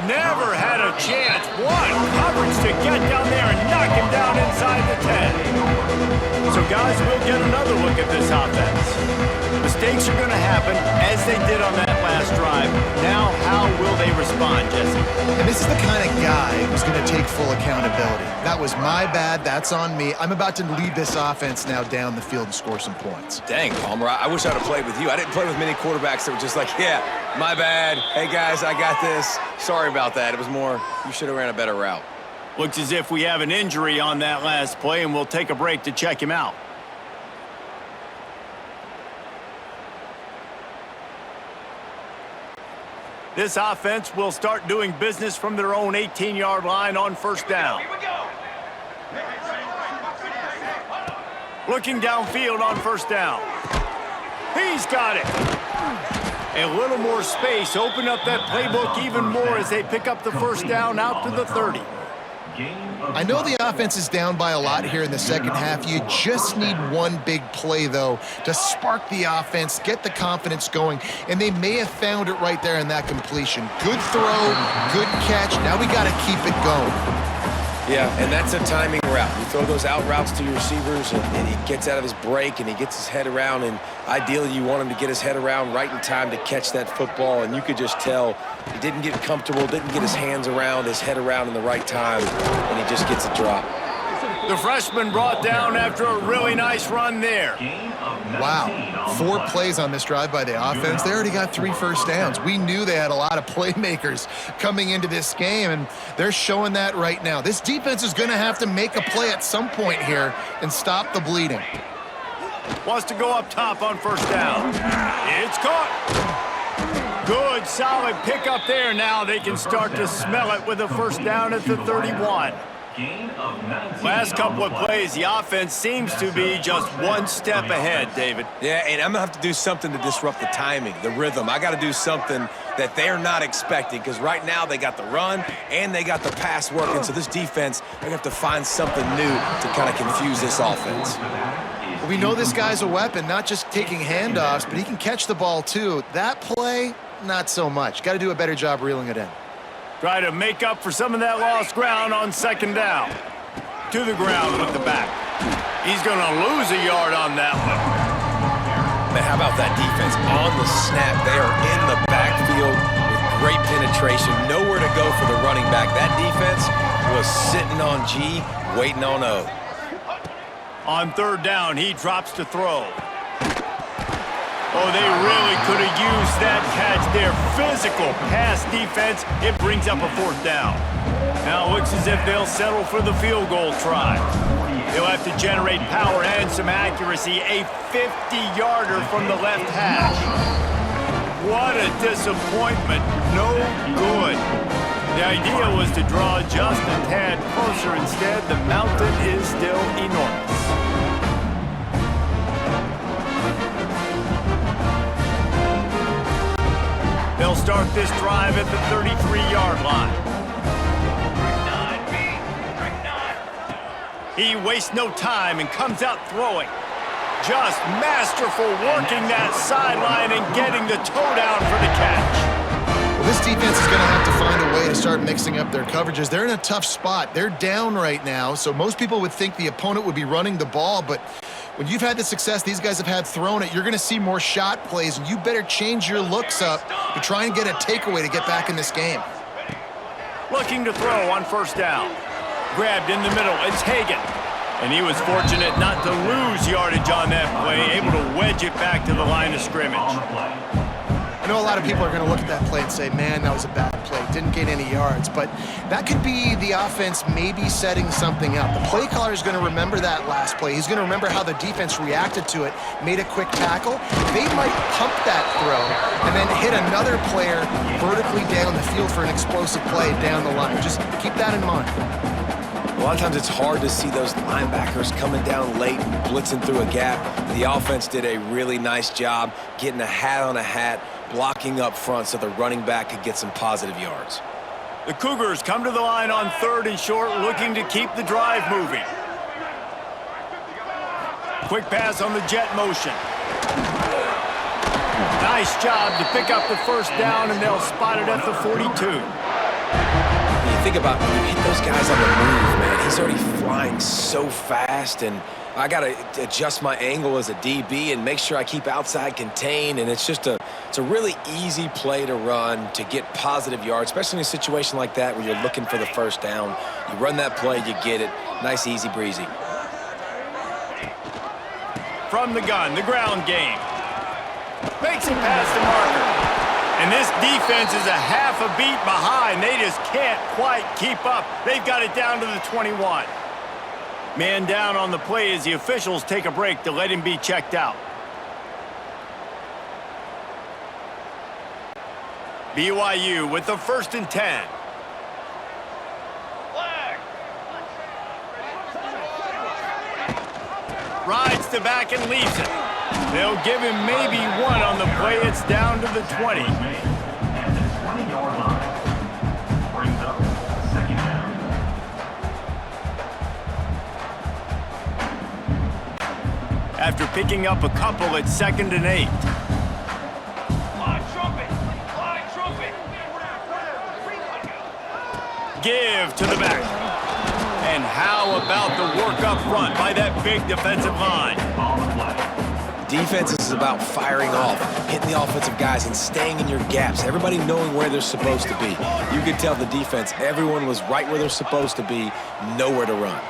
Never had a chance. One coverage to get down there and knock him down inside the 10. So guys, we'll get another look at this offense. Mistakes are going to happen as they did on that last drive. Now, how will they respond, Jesse? And this is the kind of guy who's going to take full accountability. That was my bad. That's on me. I'm about to lead this offense now down the field and score some points. Dang, Palmer, I wish I'd have played with you. I didn't play with many quarterbacks that were just like, yeah, my bad. Hey, guys, I got this. Sorry about that. It was more, you should have ran a better route. Looks as if we have an injury on that last play, and we'll take a break to check him out. This offense will start doing business from their own 18-yard line on first down. Here we go. Looking downfield on first down. He's got it. A little more space. Open up that playbook even more as they pick up the first down out to the 30. I know the offense is down by a lot here in the second half. You just need one big play, though, to spark the offense, get the confidence going, and they may have found it right there in that completion. Good throw, good catch. Now we got to keep it going. Yeah, and that's a timing route. You throw those out routes to your receivers, and he gets out of his break, and he gets his head around, and ideally you want him to get his head around right in time to catch that football, and you could just tell he didn't get comfortable, didn't get his hands around, his head around in the right time, and he just gets a drop. The freshman brought down after a really nice run there. Wow, 4 plays on this drive by the offense. They already got 3 first downs. We knew they had a lot of playmakers coming into this game, and they're showing that right now. This defense is going to have to make a play at some point here and stop the bleeding. Wants to go up top on first down. It's caught. Good, solid pickup there. Now they can start to smell it with a first down at the 31. Last couple of plays, the offense seems to be just one step ahead, David. Yeah, and I'm going to have to do something to disrupt the timing, the rhythm. I got to do something that they're not expecting, because right now they got the run and they got the pass working. So this defense, they're going to have to find something new to kind of confuse this offense. We know this guy's a weapon, not just taking handoffs, but he can catch the ball too. That play, not so much. Got to do a better job reeling it in. Try to make up for some of that lost ground on second down. To the ground with the back. He's going to lose a yard on that one. Man, how about that defense on the snap? They are in the backfield with great penetration. Nowhere to go for the running back. That defense was sitting on G, waiting on O. On third down, he drops to throw. Oh, they really could have used that catch there. Physical pass defense. It brings up a fourth down. Now it looks as if they'll settle for the field goal try. They'll have to generate power and some accuracy. A 50-yarder from the left hash. What a disappointment. No good. The idea was to draw just a tad closer. Instead, the mountain is still enormous. start this drive at the 33-yard line. He wastes no time and comes out throwing. Just masterful working that sideline and getting the toe down for the catch. Well, this defense is going to have to find a way to start mixing up their coverages. They're in a tough spot. They're down right now, so most people would think the opponent would be running the ball, but when you've had the success these guys have had throwing it, you're going to see more shot plays, and you better change your looks up to try and get a takeaway to get back in this game. Looking to throw on first down. Grabbed in the middle, it's Hagan. And he was fortunate not to lose yardage on that play, able to wedge it back to the line of scrimmage. I know a lot of people are going to look at that play and say, man, that was a bad play. Didn't gain any yards. But that could be the offense maybe setting something up. The play caller is going to remember that last play. He's going to remember how the defense reacted to it, made a quick tackle. They might pump that throw and then hit another player vertically down the field for an explosive play down the line. Just keep that in mind. A lot of times it's hard to see those linebackers coming down late and blitzing through a gap. The offense did a really nice job getting a hat on a hat, blocking up front so the running back could get some positive yards. The Cougars come to the line on 3rd and short, looking to keep the drive moving. Quick pass on the jet motion. Nice job to pick up the first down, and they'll spot it at the 42. Think about when you hit those guys on the move, man. He's already flying so fast, and I got to adjust my angle as a DB and make sure I keep outside contained, and it's a really easy play to run to get positive yards, especially in a situation like that where you're looking for the first down. You run that play, you get it. Nice, easy breezy. From the gun, the ground game. Makes it past the marker. And this defense is a half a beat behind. They just can't quite keep up. They've got it down to the 21. Man down on the play as the officials take a break to let him be checked out. BYU with the 1st and 10. Rides to back and leaves it. They'll give him maybe one on the play. It's down to the 20. At the 20-yard line. Brings up 2nd down. After picking up a couple, it's 2nd and 8. Fly trumpet! Fly trumpet! Give to the back. And how about the work up front by that big defensive line? On the play. Defense is about firing off, hitting the offensive guys, and staying in your gaps. Everybody knowing where they're supposed to be. You could tell the defense, everyone was right where they're supposed to be, nowhere to run.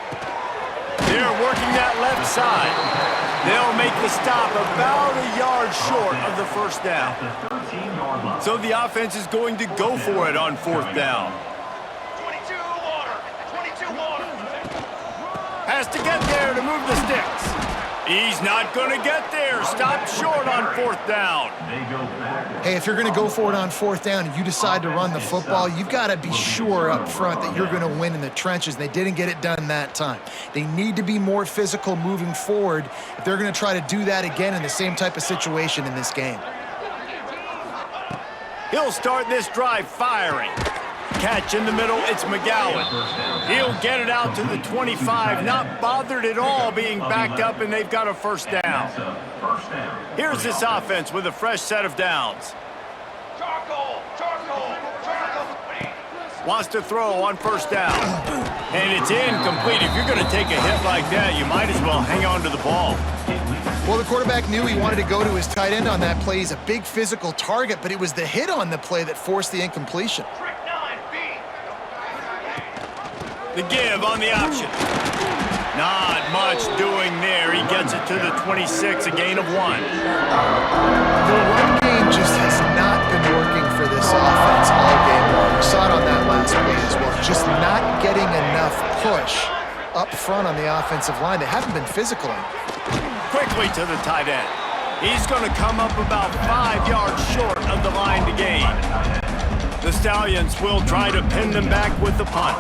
They're working that left side. They'll make the stop about a yard short of the first down. At the 13-yard line. So the offense is going to go for it on 4th down. 22 water! 22 water! Has to get there to move the sticks. He's not going to get there. Stopped short on 4th down. They go back. Hey, if you're going to go for it on 4th down and you decide to run the football, you've got to be sure up front that you're going to win in the trenches. They didn't get it done that time. They need to be more physical moving forward if they're going to try to do that again in the same type of situation in this game. He'll start this drive firing. Catch in the middle, it's McGowan. He'll get it out to the 25, not bothered at all being backed up, and they've got a first down. Here's this offense with a fresh set of downs. Charcoal! Charcoal! Charcoal! Wants to throw on first down. And it's incomplete. If you're going to take a hit like that, you might as well hang on to the ball. Well, the quarterback knew he wanted to go to his tight end on that play. He's a big physical target, but it was the hit on the play that forced the incompletion. Trick 9B! The give on the option. Not much doing there. He gets it to the 26, a gain of 1. The run game just has not been working for this offense all game long. We saw it on that last play as well. Just not getting enough push up front on the offensive line. They haven't been physical enough. Quickly to the tight end. He's going to come up about 5 yards short of the line to gain. The Stallions will try to pin them back with the punt.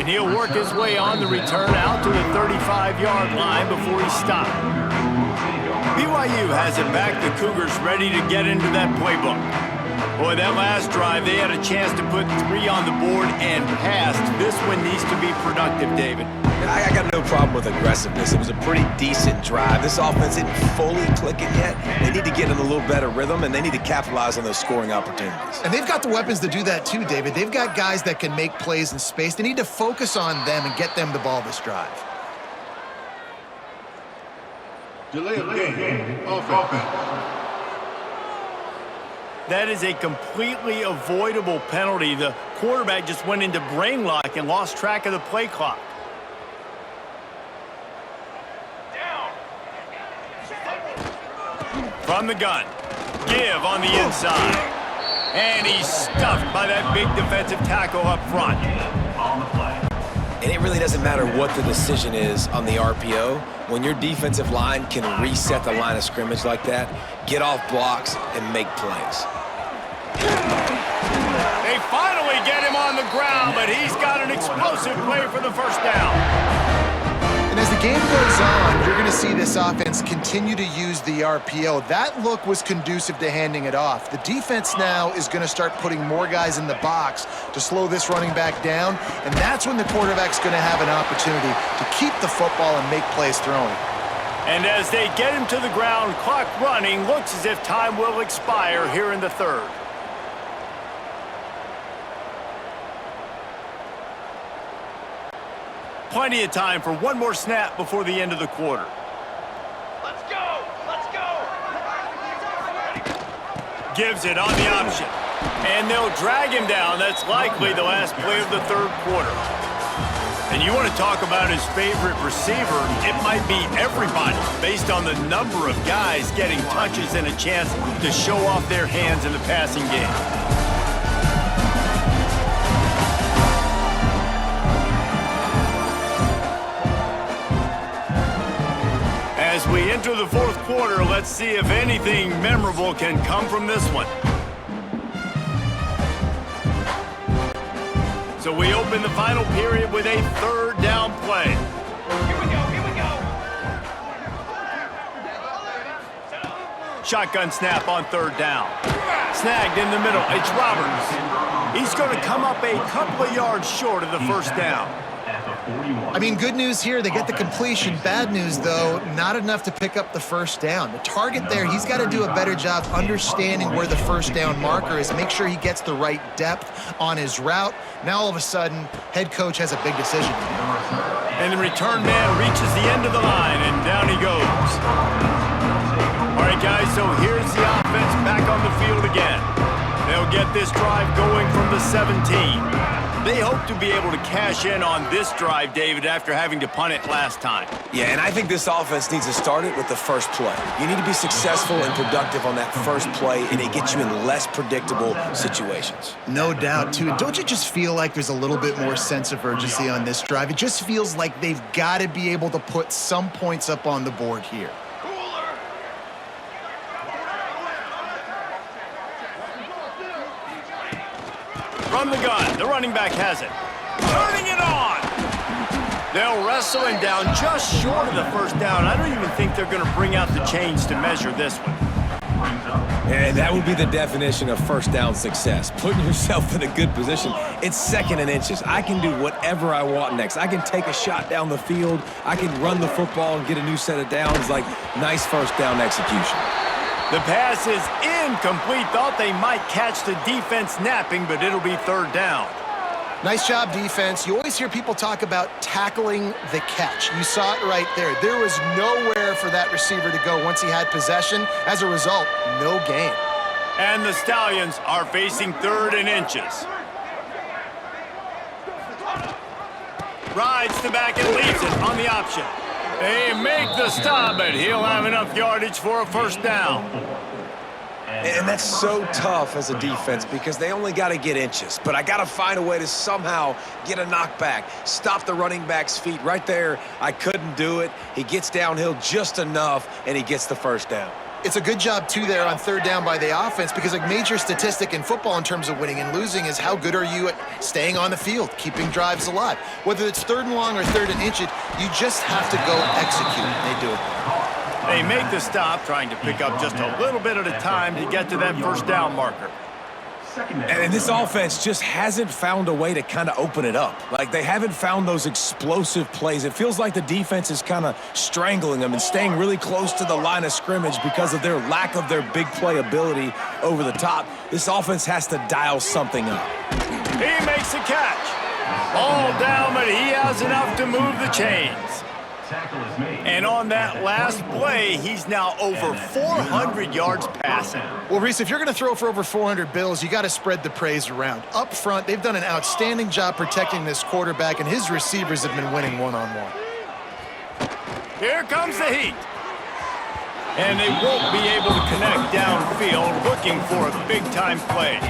And he'll work his way on the return out to the 35-yard line before he stopped. BYU has it back. The Cougars ready to get into that playbook. Boy, that last drive, they had a chance to put 3 on the board and passed. This one needs to be productive, David. I got no problem with aggressiveness. It was a pretty decent drive. This offense isn't fully clicking yet. They need to get in a little better rhythm, and they need to capitalize on those scoring opportunities. And they've got the weapons to do that too, David. They've got guys that can make plays in space. They need to focus on them and get them the ball this drive. Delay of game. Offense. That is a completely avoidable penalty. The quarterback just went into brain lock and lost track of the play clock. From the gun. Give on the inside. And he's stuffed by that big defensive tackle up front. On the play. And it really doesn't matter what the decision is on the RPO. When your defensive line can reset the line of scrimmage like that, get off blocks and make plays. They finally get him on the ground, but he's got an explosive play for the first down. And as the game goes on, you're going to see this offense continue to use the RPO. That look was conducive to handing it off. The defense now is going to start putting more guys in the box to slow this running back down, and that's when the quarterback's going to have an opportunity to keep the football and make plays throwing. And as they get him to the ground, clock running, looks as if time will expire here in the third. Plenty of time for one more snap before the end of the quarter. Let's go! Let's go! Gives it on the option. And they'll drag him down. That's likely the last play of the third quarter. And you want to talk about his favorite receiver, it might be everybody based on the number of guys getting touches and a chance to show off their hands in the passing game. As we enter the fourth quarter, let's see if anything memorable can come from this one. So we open the final period with a third down play. Here we go, here we go! Shotgun snap on third down. Snagged in the middle. It's Roberts. He's going to come up a couple of yards short of the first down. I mean, good news here, they get the completion. Bad news, though, not enough to pick up the first down. The target there, he's got to do a better job understanding where the first down marker is, make sure he gets the right depth on his route. Now, all of a sudden, head coach has a big decision to make. And the return man reaches the end of the line, and down he goes. All right, guys, so here's the offense back on the field again. They'll get this drive going from the 17. They hope to be able to cash in on this drive, David, after having to punt it last time. Yeah, and I think this offense needs to start it with the first play. You need to be successful and productive on that first play, and it gets you in less predictable situations. No doubt, too. Don't you just feel like there's a little bit more sense of urgency on this drive? It just feels like they've got to be able to put some points up on the board here. From the gun, the running back has it. Turning it on! They'll wrestle him down just short of the first down. I don't even think they're going to bring out the chains to measure this one. And that would be the definition of first down success. Putting yourself in a good position. It's second and inches. I can do whatever I want next. I can take a shot down the field. I can run the football and get a new set of downs. Like, nice first down execution. The pass is incomplete. Thought they might catch the defense napping, but it'll be third down. Nice job, defense. You always hear people talk about tackling the catch. You saw it right there. There was nowhere for that receiver to go once he had possession. As a result, no gain. And the Stallions are facing third and inches. Rides the back and leaves it on the option. They make the stop, but he'll have enough yardage for a first down. And that's so tough as a defense because they only got to get inches. But I got to find a way to somehow get a knockback, stop the running back's feet. Right there, I couldn't do it. He gets downhill just enough, and he gets the first down. It's a good job, too, there on third down by the offense because a major statistic in football in terms of winning and losing is how good are you at staying on the field, keeping drives alive. Whether it's third and long or third and inch it, you just have to go execute. They do it. They make the stop, trying to pick up just a little bit at a time to get to that first down marker. And this offense just hasn't found a way to kind of open it up. Like, they haven't found those explosive plays. It feels like the defense is kind of strangling them and staying really close to the line of scrimmage because of their lack of their big play ability over the top. This offense has to dial something up. He makes the catch. All down, but he has enough to move the chains. And on that last play, he's now over 400 yards passing. Well, Reese, if you're going to throw for over 400 bills, you got to spread the praise around. Up front, they've done an outstanding job protecting this quarterback, and his receivers have been winning one-on-one. Here comes the heat. And they won't be able to connect downfield, looking for a big-time play.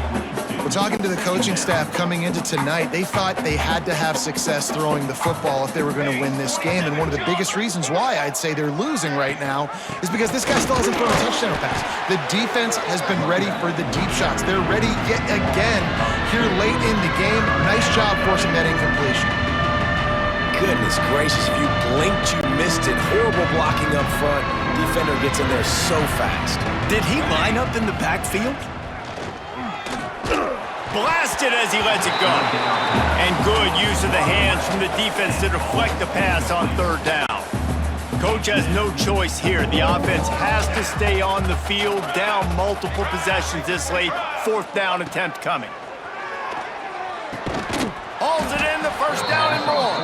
We're talking to the coaching staff coming into tonight. They thought they had to have success throwing the football if they were going to win this game. And one of the biggest reasons why I'd say they're losing right now is because this guy still hasn't thrown a touchdown pass. The defense has been ready for the deep shots. They're ready yet again here late in the game. Nice job forcing that incompletion. Goodness gracious, if you blinked, you missed it. Horrible blocking up front. Defender gets in there so fast. Did he line up in the backfield? Blasted as he lets it go. And good use of the hands from the defense to deflect the pass on third down. Coach has no choice here. The offense has to stay on the field, down multiple possessions this late. Fourth down attempt coming. Hauls it in, the first down and more.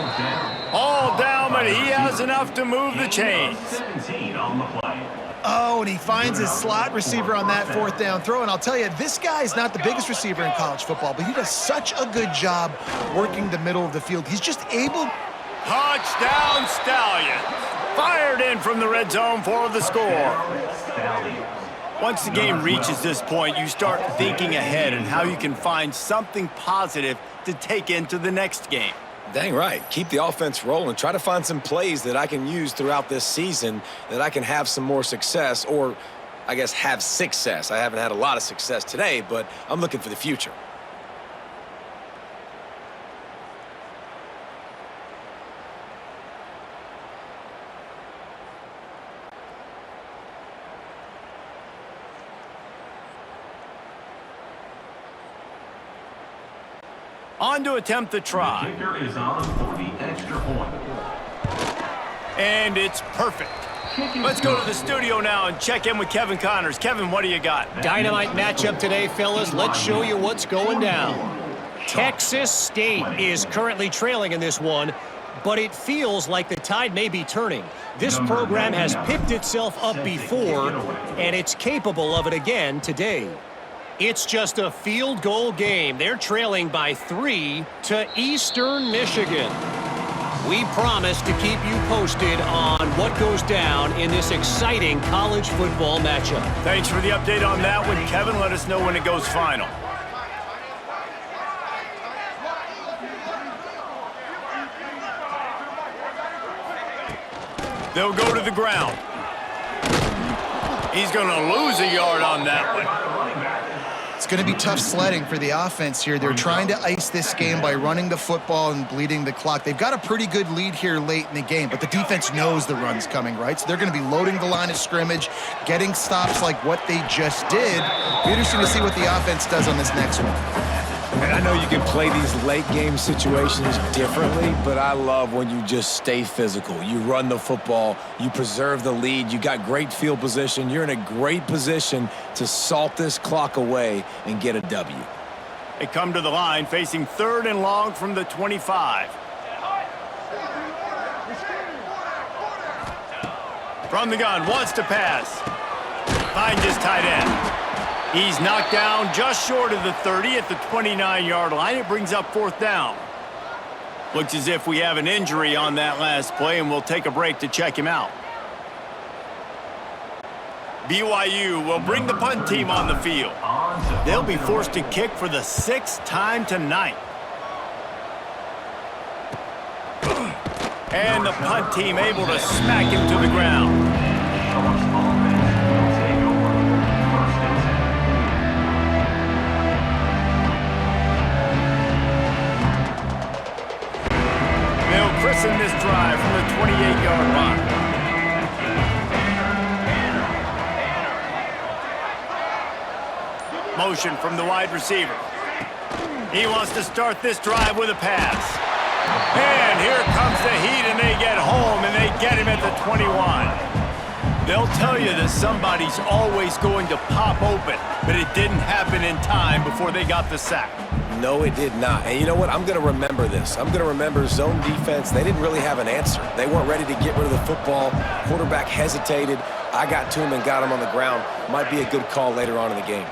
All down, but he has enough to move the chains. 17 on the play. Oh, and he finds his slot receiver on that fourth down throw. And I'll tell you, this guy's not the biggest receiver in college football, but he does such a good job working the middle of the field. He's just able... Touchdown, Stallions. Fired in from the red zone for the score. Once the game reaches this point, you start thinking ahead and how you can find something positive to take into the next game. Dang right. Keep the offense rolling. Try to find some plays that I can use throughout this season that I can have some more success, or I guess have success. I haven't had a lot of success today, but I'm looking for the future. On to attempt the try. The kicker is on for the extra point. And it's perfect. Let's go to the studio now and check in with Kevin Connors. Kevin, what do you got? Dynamite matchup today, fellas. Let's show you what's going down. Texas State is currently trailing in this one, but it feels like the tide may be turning. This program has picked itself up before, and it's capable of it again today. It's just a field goal game. They're trailing by 3 to Eastern Michigan. We promise to keep you posted on what goes down in this exciting college football matchup. Thanks for the update on that one, Kevin. Let us know when it goes final. They'll go to the ground. He's going to lose a yard on that one. It's going to be tough sledding for the offense here. They're trying to ice this game by running the football and bleeding the clock. They've got a pretty good lead here late in the game, but the defense knows the run's coming, right? So they're going to be loading the line of scrimmage, getting stops like what they just did. Be interesting to see what the offense does on this next one. And I know you can play these late game situations differently, but I love when you just stay physical. You run the football, you preserve the lead, you got great field position, you're in a great position to salt this clock away and get a W. They come to the line facing third and long from the 25. From the gun, wants to pass. Finds his tight end. He's knocked down just short of the 30 at the 29-yard line. It brings up fourth down. Looks as if we have an injury on that last play, and we'll take a break to check him out. BYU will bring the punt team on the field. They'll be forced to kick for the 6th time tonight. And the punt team able to smack him to the ground. christen this drive from the 28-yard line. Motion from the wide receiver. He wants to start this drive with a pass. And here comes the heat, and they get home, and they get him at the 21. They'll tell you that somebody's always going to pop open, but it didn't happen in time before they got the sack. No, it did not. And you know what? I'm going to remember this. I'm going to remember zone defense. They didn't really have an answer. They weren't ready to get rid of the football. Quarterback hesitated. I got to him and got him on the ground. Might be a good call later on in the game.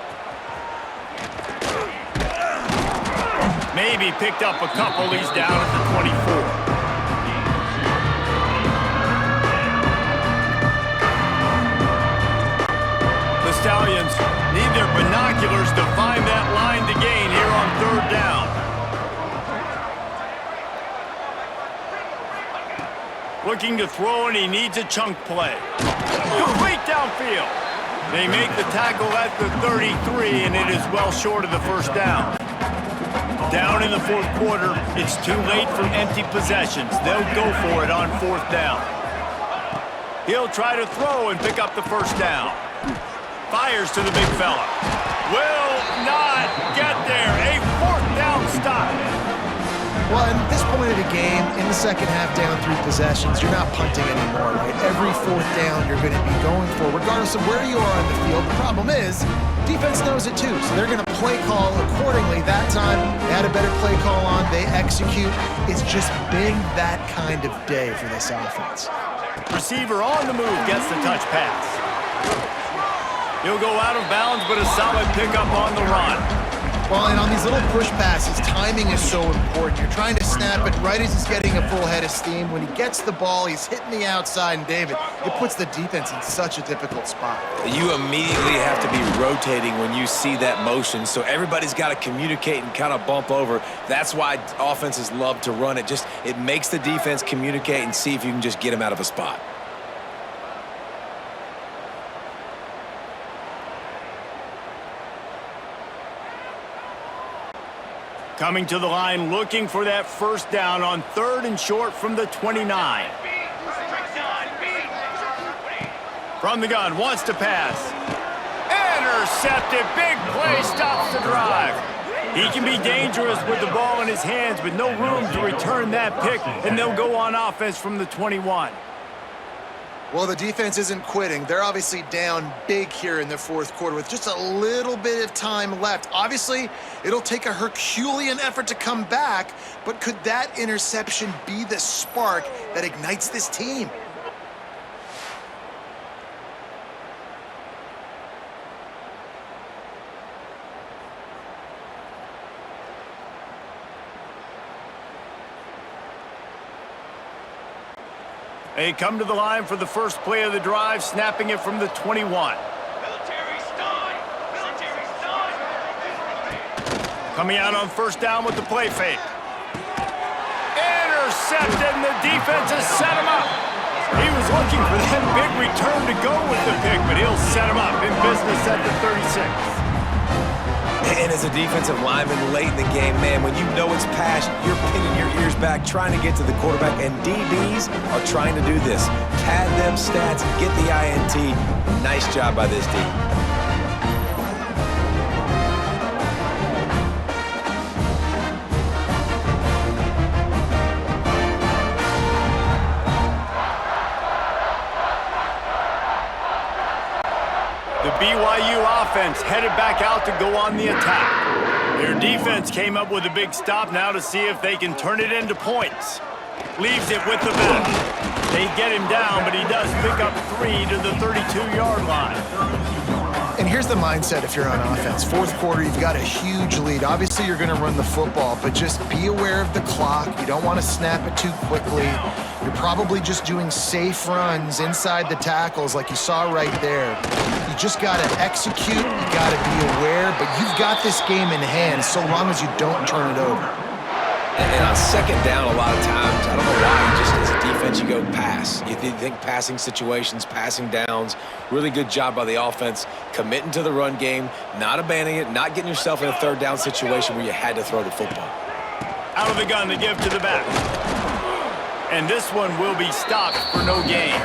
Maybe picked up a couple. He's down at the 24. The Stallions need their binoculars to find that line to gain here on third down. Looking to throw, and he needs a chunk play. Complete downfield. They make the tackle at the 33, and it is well short of the first down. Down in the fourth quarter, it's too late for empty possessions. They'll go for it on fourth down. He'll try to throw and pick up the first down. Fires to the big fella. Will not get there. A fourth down stop. Well, at this point of the game, in the second half, down 3 possessions, you're not punting anymore, right? Every fourth down you're going to be going for, regardless of where you are on the field. The problem is, defense knows it too, so they're going to play call accordingly. That time, they had a better play call on. They execute. It's just been that kind of day for this offense. Receiver on the move gets the touch pass. He'll go out of bounds, but a solid pickup on the run. Well, and on these little push passes, timing is so important. You're trying to snap it right as he's getting a full head of steam. When he gets the ball, he's hitting the outside, and David, it puts the defense in such a difficult spot. You immediately have to be rotating when you see that motion, so everybody's got to communicate and kind of bump over. That's why offenses love to run it. It makes the defense communicate and see if you can just get them out of a spot. Coming to the line, looking for that first down on third and short from the 29. From the gun, wants to pass. Intercepted, big play, stops the drive. He can be dangerous with the ball in his hands, but no room to return that pick, and they'll go on offense from the 21. Well, the defense isn't quitting. They're obviously down big here in the fourth quarter with just a little bit of time left. Obviously, it'll take a Herculean effort to come back, but could that interception be the spark that ignites this team? They come to the line for the first play of the drive, snapping it from the 21. Military stun! Military stun! Coming out on first down with the play fake. Intercepted, and the defense has set him up. He was looking for that big return to go with the pick, but he'll set him up in business at the 36. And as a defensive lineman late in the game, man, when you know it's pass, you're pinning your ears back, trying to get to the quarterback, and DBs are trying to do this. Pad them stats, get the INT. Nice job by this D. The BYU offense headed back out to go on the attack. Their defense came up with a big stop now to see if they can turn it into points. Leaves it with the back. They get him down, but he does pick up 3 to the 32-yard line. And here's the mindset if you're on offense. Fourth quarter, you've got a huge lead. Obviously, you're going to run the football, but just be aware of the clock. You don't want to snap it too quickly. You're probably just doing safe runs inside the tackles like you saw right there. You just got to execute. You got to be aware, but you've got this game in hand so long as you don't turn it over. And on second down, a lot of times, I don't know why, just as a defense, you go pass. You think passing situations, passing downs. Really good job by the offense, committing to the run game, not abandoning it, not getting yourself in a third down situation where you had to throw the football. Out of the gun to give to the back. And this one will be stopped for no gain.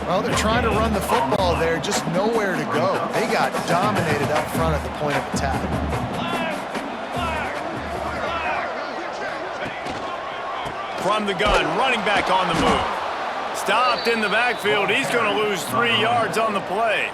Well, they're trying to run the football there, just nowhere to go. They got dominated up front at the point of attack. From the gun, running back on the move. Stopped in the backfield. He's going to lose 3 yards on the play.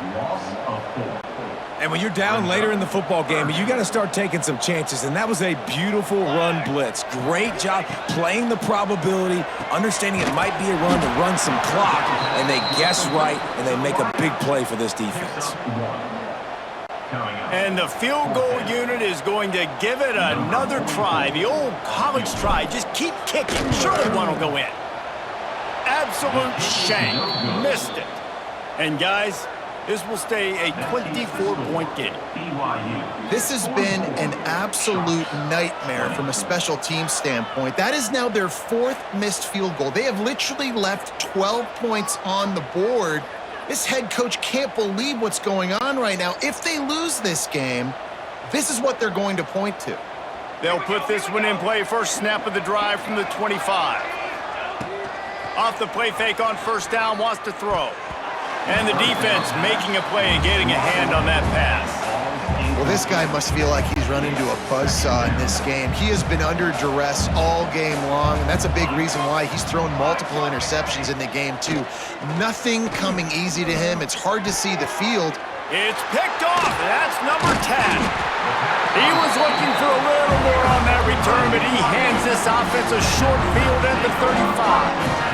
And when you're down later in the football game, you got to start taking some chances, and that was a beautiful run blitz. Great job playing the probability, understanding it might be a run to run some clock, and they guess right, and they make a big play for this defense. And the field goal unit is going to give it another try. The old college try. Just keep kicking. Surely one will go in. Absolute shank. Missed it. And guys, this will stay a 24-point game. This has been an absolute nightmare from a special team standpoint. That is now their 4th missed field goal. They have literally left 12 points on the board. This head coach can't believe what's going on right now. If they lose this game, this is what they're going to point to. They'll put this one in play. First snap of the drive from the 25. Off the play fake on first down, wants to throw. And the defense making a play and getting a hand on that pass. Well, this guy must feel like he's run into a buzzsaw in this game. He has been under duress all game long, and that's a big reason why he's thrown multiple interceptions in the game, too. Nothing coming easy to him. It's hard to see the field. It's picked off, and that's number 10. He was looking for a little more on that return, but he hands this offense a short field at the 35.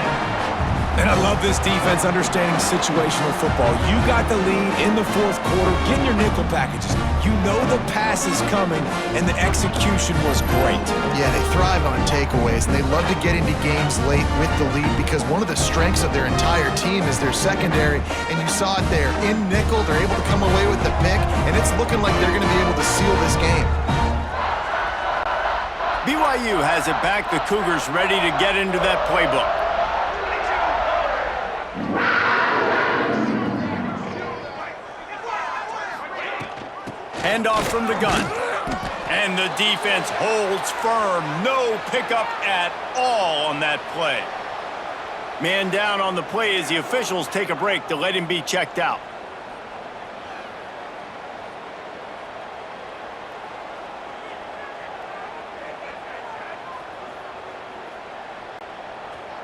And I love this defense understanding situational football. You got the lead in the 4th quarter. Get in your nickel packages. You know the pass is coming, and the execution was great. Yeah, they thrive on takeaways, and they love to get into games late with the lead because one of the strengths of their entire team is their secondary, and you saw it there. In nickel, they're able to come away with the pick, and it's looking like they're going to be able to seal this game. BYU has it back. The Cougars ready to get into that playbook. Handoff from the gun. And the defense holds firm. No pickup at all on that play. Man down on the play as the officials take a break to let him be checked out.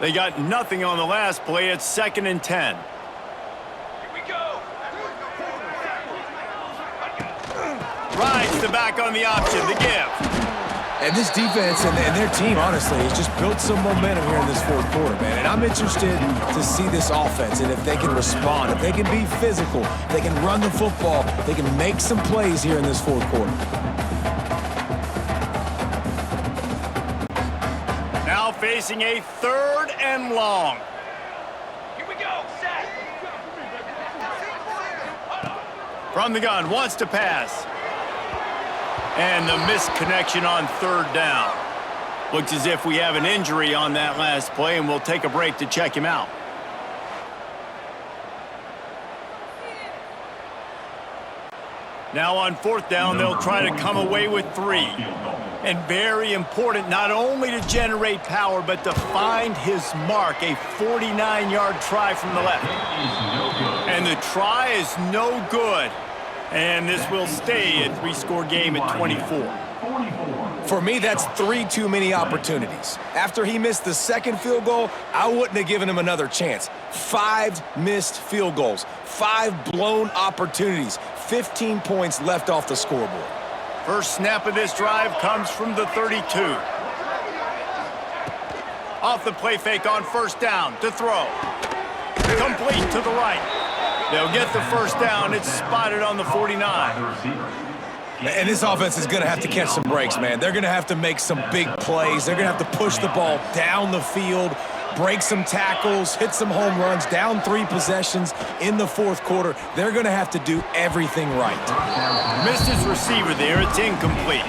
They got nothing on the last play. It's 2nd and 10. Rides the back on the option, the give. And this defense and their team, honestly, has just built some momentum here in this 4th quarter, man. And I'm interested to see this offense and if they can respond, if they can be physical, if they can run the football, they can make some plays here in this 4th quarter. Now facing a 3rd and long. Here we go, set. From the gun, wants to pass. And the missed connection on 3rd down. Looks as if we have an injury on that last play, and we'll take a break to check him out. Now on 4th down, they'll try to come away with 3. And very important, not only to generate power, but to find his mark, a 49-yard try from the left. And the try is no good. And this will stay a 3-score game at 24. For me, that's 3 too many opportunities. After he missed the 2nd field goal, I wouldn't have given him another chance. 5 missed field goals, 5 blown opportunities, 15 points left off the scoreboard. First snap of this drive comes from the 32. Off the play fake on first down to throw. Complete to the right. They'll get the first down. It's spotted on the 49. And this offense is going to have to catch some breaks, man. They're going to have to make some big plays. They're going to have to push the ball down the field, break some tackles, hit some home runs, down 3 possessions in the 4th quarter. They're going to have to do everything right. Missed his receiver there. It's incomplete.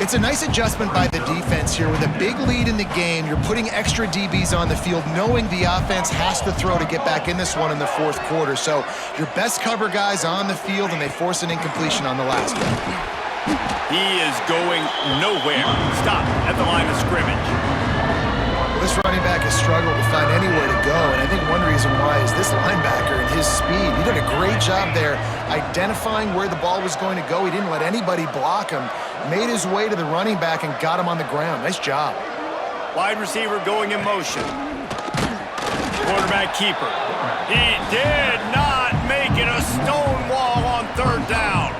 It's a nice adjustment by the defense here. With a big lead in the game, you're putting extra DBs on the field, knowing the offense has to throw to get back in this one in the 4th quarter. So your best cover guys on the field, and they force an incompletion on the last one. He is going nowhere. Stop at the line of scrimmage. This running back has struggled to find anywhere to go, and I think one reason why is this linebacker and his speed. He did a great job there identifying where the ball was going to go. He didn't let anybody block him, made his way to the running back and got him on the ground. Nice job. Wide receiver going in motion. Quarterback keeper. He did not make it a stone wall on third down.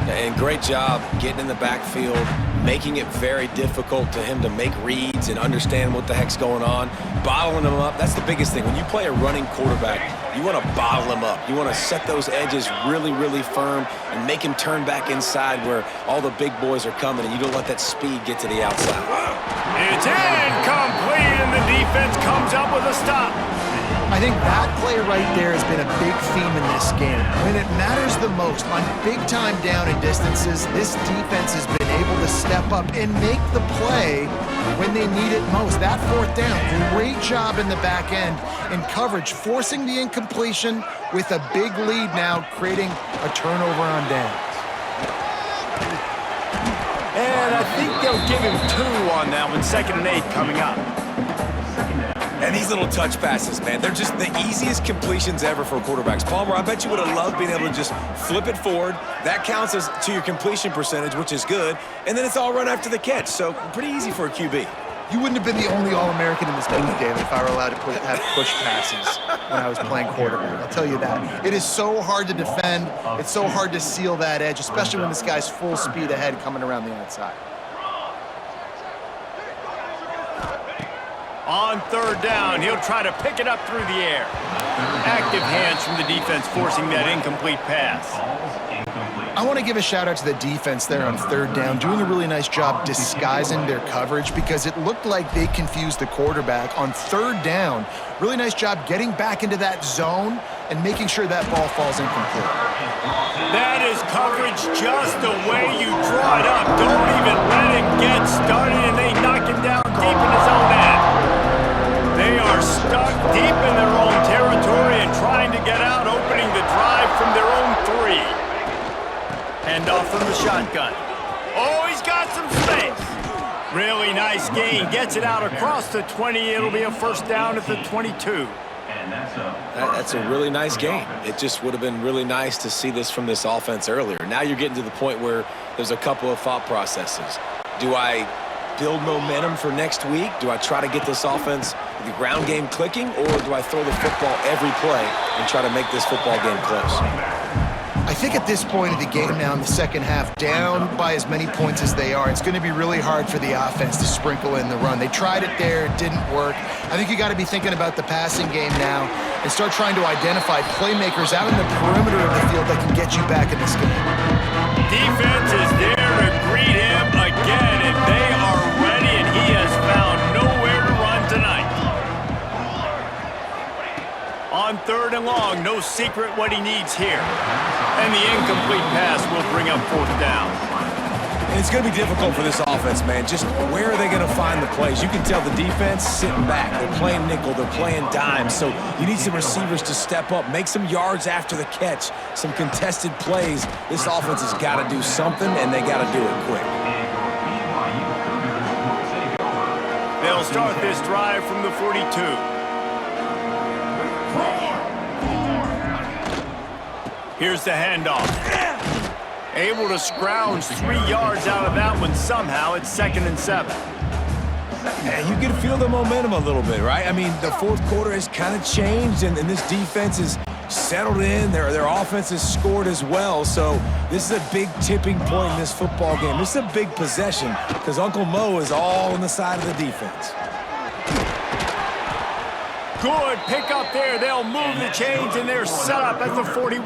And great job getting in the backfield, making it very difficult to him to make reads and understand what the heck's going on, bottling him up. That's the biggest thing. When you play a running quarterback, you want to bottle him up. You want to set those edges really, really firm and make him turn back inside where all the big boys are coming, and you don't let that speed get to the outside. It's incomplete, and the defense comes up with a stop. I think that play right there has been a big theme in this game. When it matters the most, on big-time down and distances, this defense has been able to step up and make the play when they need it most. That fourth down, great job in the back end in coverage, forcing the incompletion with a big lead now, creating a turnover on downs. And I think they'll give him 2 on that one, 2nd and 8 coming up. And these little touch passes, man, they're just the easiest completions ever for quarterbacks. Palmer, I bet you would have loved being able to just flip it forward. That counts as to your completion percentage, which is good. And then it's all run after the catch, so pretty easy for a QB. You wouldn't have been the only All-American in this league, David, if I were allowed to have push passes when I was playing quarterback. I'll tell you that. It is so hard to defend. It's so hard to seal that edge, especially when this guy's full speed ahead coming around the outside. On third down, he'll try to pick it up through the air. Active hands from the defense forcing that incomplete pass. I want to give a shout out to the defense there on third down, doing a really nice job disguising their coverage because it looked like they confused the quarterback on third down. Really nice job getting back into that zone and making sure that ball falls incomplete. That is coverage just the way you draw it up. Don't even let him get started, and they knock him down deep in his own end. They are stuck deep in their own territory and trying to get out, opening the drive from their own 3. Hand off from the shotgun. Oh, he's got some space. Really nice gain. Gets it out across the 20. It'll be a first down at the 22. That's a really nice game. It just would have been really nice to see this from this offense earlier. Now you're getting to the point where there's a couple of thought processes. Do I build momentum for next week? Do I try to get this offense, the ground game clicking, or do I throw the football every play and try to make this football game close? I think at this point of the game now in the second half, down by as many points as they are, it's going to be really hard for the offense to sprinkle in the run. They tried it there, it didn't work. I think you got to be thinking about the passing game now and start trying to identify playmakers out in the perimeter of the field that can get you back in this game. Defense is there to greet him again, and they are ready, and he has found nowhere to run tonight. On third and long, no secret what he needs here. And the incomplete pass will bring up fourth down. And it's going to be difficult for this offense, man. Just where are they going to find the plays? You can tell the defense sitting back. They're playing nickel. They're playing dime. So you need some receivers to step up, make some yards after the catch, some contested plays. This offense has got to do something, and they got to do it quick. They'll start this drive from the 42. Here's the handoff. Able to scrounge 3 yards out of that one somehow. It's 2nd and 7. And you can feel the momentum a little bit, right? I mean, the fourth quarter has kind of changed, and this defense is settled in. Their offense has scored as well. So this is a big tipping point in this football game. This is a big possession because Uncle Mo is all on the side of the defense. Good pick up there. They'll move the chains, and they're set up at the 41.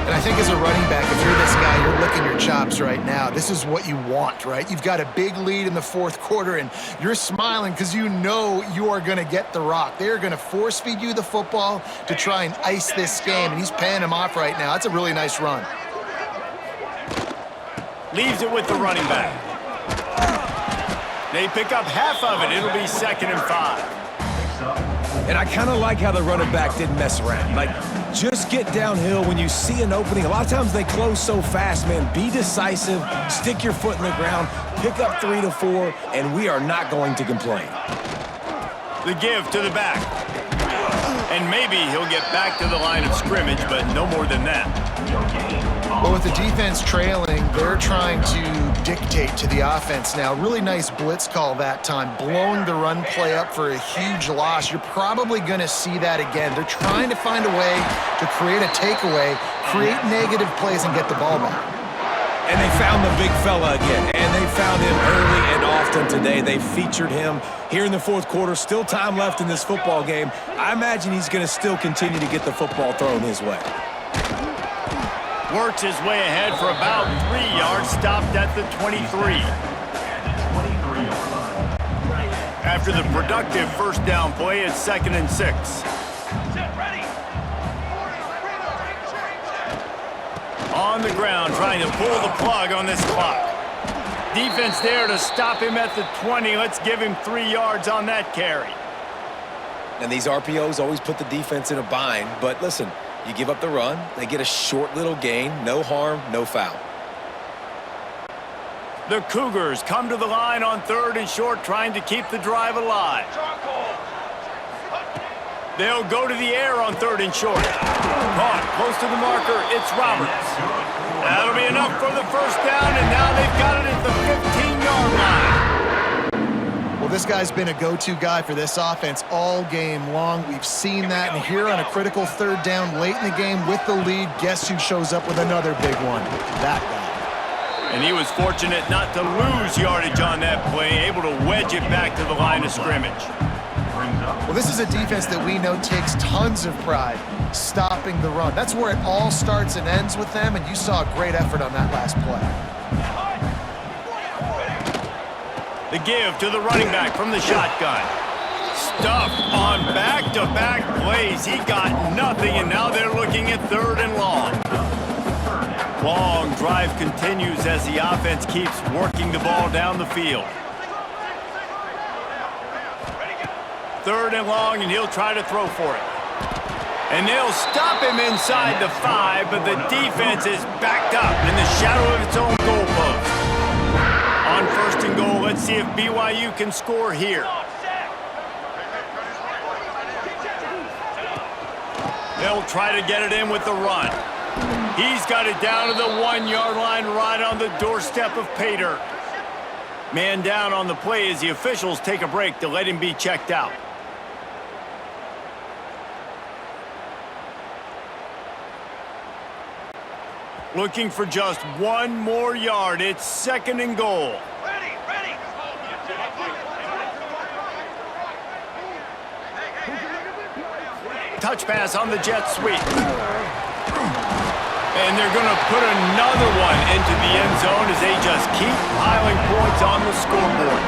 And I think as a running back, if you're this guy, you're licking your chops right now. This is what you want, right? You've got a big lead in the fourth quarter, and you're smiling because you know you are going to get the rock. They're going to force feed you the football to try and ice this game, and he's paying him off right now. That's a really nice run. Leaves it with the running back. They pick up half of it. It'll be 2nd and 5. And I kind of like how the running back didn't mess around. Like, just get downhill when you see an opening. A lot of times they close so fast, man. Be decisive, stick your foot in the ground, pick up 3 to 4, and we are not going to complain. The give to the back. And maybe he'll get back to the line of scrimmage, but no more than that. Well, with the defense trailing, they're trying to dictate to the offense now. Really nice blitz call that time, blowing the run play up for a huge loss. You're probably going to see that again. They're trying to find a way to create a takeaway, create negative plays, and get the ball back. And they found the big fella again, and they found him early and often today. They featured him here in the fourth quarter. Still time left in this football game. I imagine he's going to still continue to get the football thrown his way. Works his way ahead for about 3 yards, stopped at the 23. After the productive first down play, it's 2nd and 6. On the ground, trying to pull the plug on this clock. Defense there to stop him at the 20. Let's give him 3 yards on that carry. And these RPOs always put the defense in a bind. But listen, you give up the run, they get a short little gain. No harm, no foul. The Cougars come to the line on 3rd and short, trying to keep the drive alive. They'll go to the air on 3rd and short. Caught close to the marker, it's Roberts. That'll be enough for the first down, and now they've got it at the 15-yard line. Well, this guy's been a go-to guy for this offense all game long. We've seen that, and here on a critical 3rd down late in the game with the lead, guess who shows up with another big one? That guy. And he was fortunate not to lose yardage on that play, able to wedge it back to the line of scrimmage. Well, this is a defense that we know takes tons of pride stopping the run. That's where it all starts and ends with them, and you saw a great effort on that last play. The give to the running back from the shotgun. Stuffed on back-to-back plays. He got nothing, and now they're looking at 3rd and long. Long drive continues as the offense keeps working the ball down the field. 3rd and long, and he'll try to throw for it. And they'll stop him inside the 5, but the defense is backed up in the shadow of its own goalpost. On 1st and goal, let's see if BYU can score here. They'll try to get it in with the run. He's got it down to the 1-yard line, right on the doorstep of pay dirt. Man down on the play as the officials take a break to let him be checked out. Looking for just 1 more yard. It's 2nd and goal. Ready, ready. Touch pass on the jet sweep. And they're going to put another one into the end zone as they just keep piling points on the scoreboard.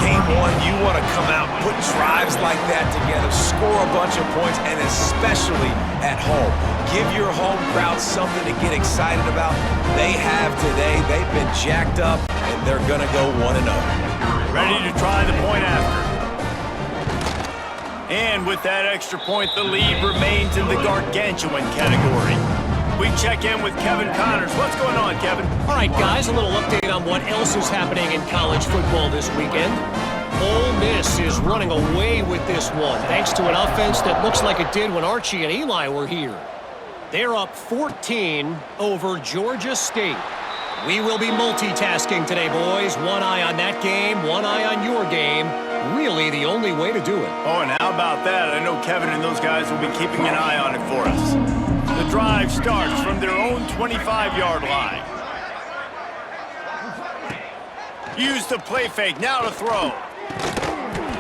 Game 1, you want to come out, put drives like that together, score a bunch of points, and especially at home. Give your home crowd something to get excited about. They have today. They've been jacked up, and they're going to go 1-0. Ready to try the point after. And with that extra point, the lead remains in the gargantuan category. We check in with Kevin Connors. What's going on, Kevin? All right, guys, a little update on what else is happening in college football this weekend. Ole Miss is running away with this one, thanks to an offense that looks like it did when Archie and Eli were here. They're up 14 over Georgia State. We will be multitasking today, boys. One eye on that game, one eye on your game. Really the only way to do it. Oh, and how about that? I know Kevin and those guys will be keeping an eye on it for us. The drive starts from their own 25-yard line. Use the play fake, now to throw.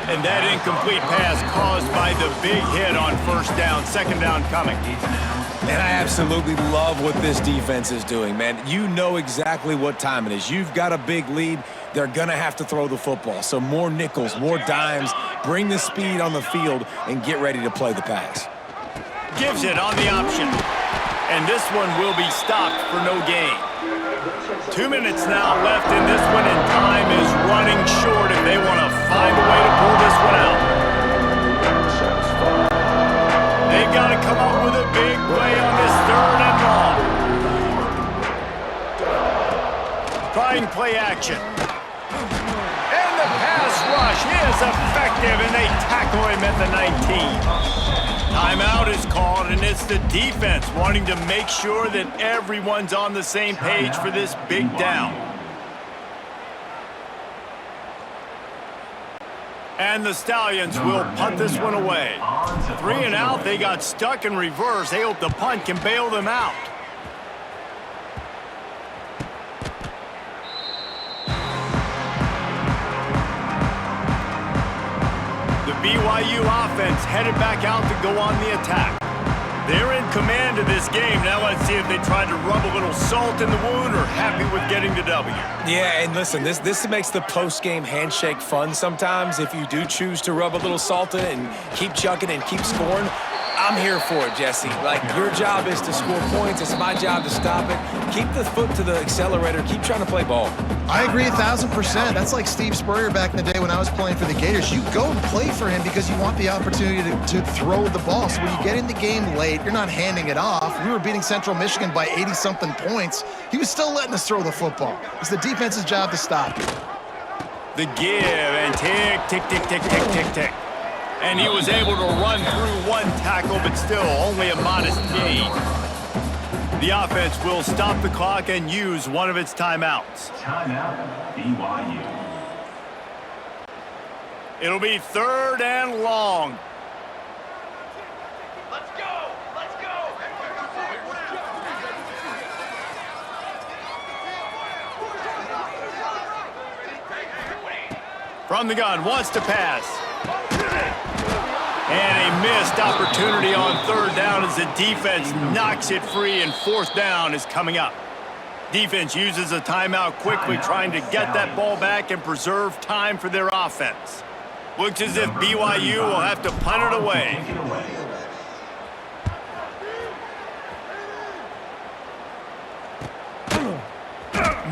And that incomplete pass caused by the big hit on 1st down, 2nd down coming. And I absolutely love what this defense is doing, man. You know exactly what time it is. You've got a big lead. They're going to have to throw the football. So more nickels, more dimes, bring the speed on the field, and get ready to play the pass. Gives it on the option. And this one will be stopped for no gain. 2 minutes now left in this one, and time is running short if they want to find a way to pull this one out. They've got to come up with a big play on this 3rd and long. Trying play action. And the pass rush is effective, and they tackle him at the 19. Timeout is called, and it's the defense wanting to make sure that everyone's on the same page for this big down. And the Stallions will punt this one away. 3 and out, they got stuck in reverse. They hope the punt can bail them out. The BYU offense headed back out to go on the attack. They're in command of this game. Now let's see if they tried to rub a little salt in the wound or happy with getting the W. Yeah, and listen, this makes the post-game handshake fun sometimes. If you do choose to rub a little salt in it and keep chucking and keep scoring, I'm here for it, Jesse. Like, your job is to score points. It's my job to stop it. Keep the foot to the accelerator. Keep trying to play ball. I agree 1,000%. That's like Steve Spurrier back in the day when I was playing for the Gators. You go and play for him because you want the opportunity to throw the ball. So when you get in the game late, you're not handing it off. We were beating Central Michigan by 80-something points. He was still letting us throw the football. It's the defense's job to stop. The give and tick, tick, tick, tick, tick, tick, tick. And he was able to run through one tackle, but still only a modest gain. The offense will stop the clock and use one of its timeouts. Timeout, BYU. It'll be 3rd and long. Let's go! Let's go! From the gun, wants to pass. And a missed opportunity on 3rd down as the defense knocks it free, and 4th down is coming up. Defense uses a timeout quickly, trying to get that ball back and preserve time for their offense. Looks as if BYU will have to punt it away.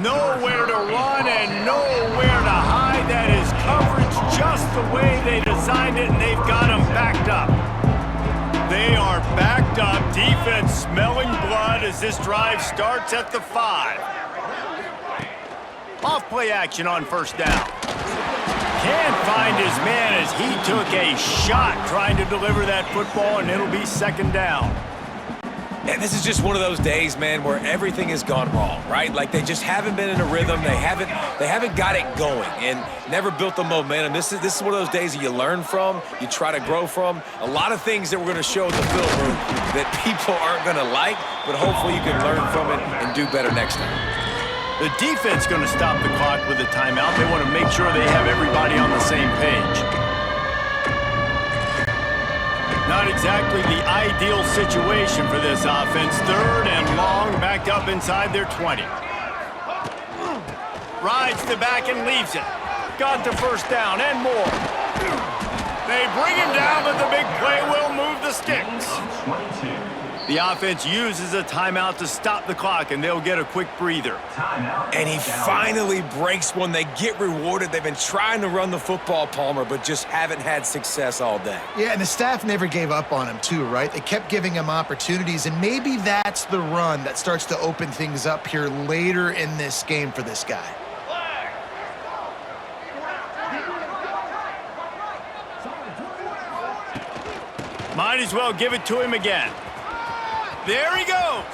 Nowhere to run and nowhere to hide. That is coverage just the way they designed it, and they've got them backed up. They are backed up. Defense smelling blood as this drive starts at the 5. Off play action on 1st down. Can't find his man as he took a shot trying to deliver that football, and it'll be 2nd down. And this is just one of those days, man, where everything has gone wrong, right? Like, they just haven't been in a rhythm. They haven't got it going and never built the momentum. This is one of those days that you learn from, you try to grow from. A lot of things that we're going to show in the film room that people aren't going to like, but hopefully you can learn from it and do better next time. The defense going to stop the clock with a timeout. They want to make sure they have everybody on the same page. Not exactly the ideal situation for this offense. 3rd and long, backed up inside their 20. Rides the back and leaves it. Got the 1st down and more. They bring him down, but the big play will move the sticks. 22. The offense uses a timeout to stop the clock, and they'll get a quick breather. Timeout. And he finally breaks one. They get rewarded. They've been trying to run the football, Palmer, but just haven't had success all day. Yeah, and the staff never gave up on him too, right? They kept giving him opportunities, and maybe that's the run that starts to open things up here later in this game for this guy. Might as well give it to him again. There he goes.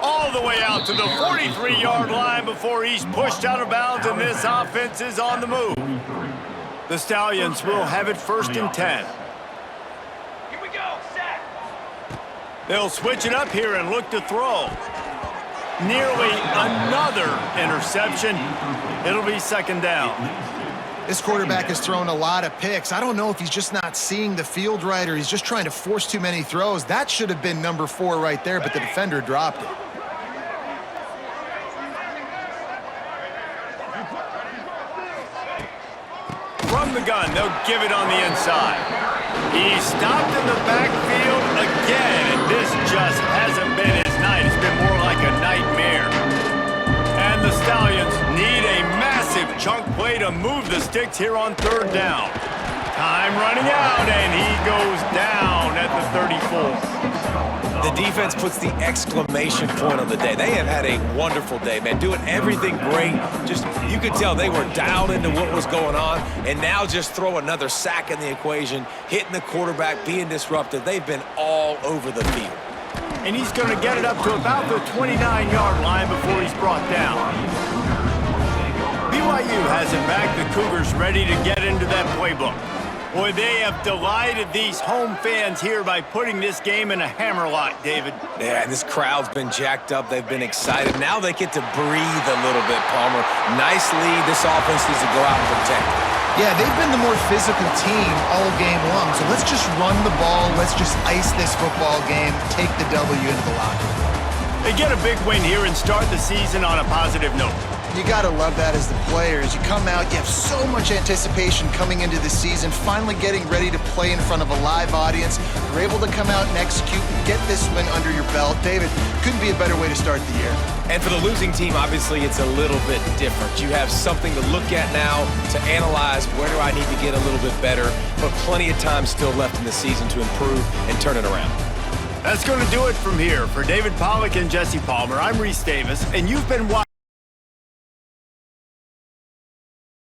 All the way out to the 43-yard line before he's pushed out of bounds, and this offense is on the move. The Stallions will have it 1st and 10. Here we go, set. They'll switch it up here and look to throw. Nearly another interception. It'll be 2nd down. This quarterback has thrown a lot of picks. I don't know if he's just not seeing the field right or he's just trying to force too many throws. That should have been number 4 right there, but the defender dropped it. From the gun, they'll give it on the inside. He's stopped in the backfield again, and this just hasn't been his night. It's been more like a nightmare. And the Stallions need a massive chunk play to move the sticks here on 3rd down. Time running out, and he goes down at the 34. The defense puts the exclamation point on the day. They have had a wonderful day, man, doing everything great. Just, you could tell they were dialed into what was going on, and now just throw another sack in the equation, hitting the quarterback, being disruptive. They've been all over the field. And he's going to get it up to about the 29-yard line before he's brought down. BYU has it back. The Cougars ready to get into that playbook. Boy, they have delighted these home fans here by putting this game in a hammerlock, David. Yeah, and this crowd's been jacked up. They've been excited. Now they get to breathe a little bit, Palmer. Nice lead. This offense needs to go out and protect it. Yeah, they've been the more physical team all game long. So let's just run the ball. Let's just ice this football game, take the W into the locker room. They get a big win here and start the season on a positive note. You got to love that as the players. You come out, you have so much anticipation coming into the season, finally getting ready to play in front of a live audience. You're able to come out and execute and get this win under your belt. David, couldn't be a better way to start the year. And for the losing team, obviously, it's a little bit different. You have something to look at now to analyze where do I need to get a little bit better, but plenty of time still left in the season to improve and turn it around. That's going to do it from here. For David Pollack and Jesse Palmer, I'm Reese Davis, and you've been watching.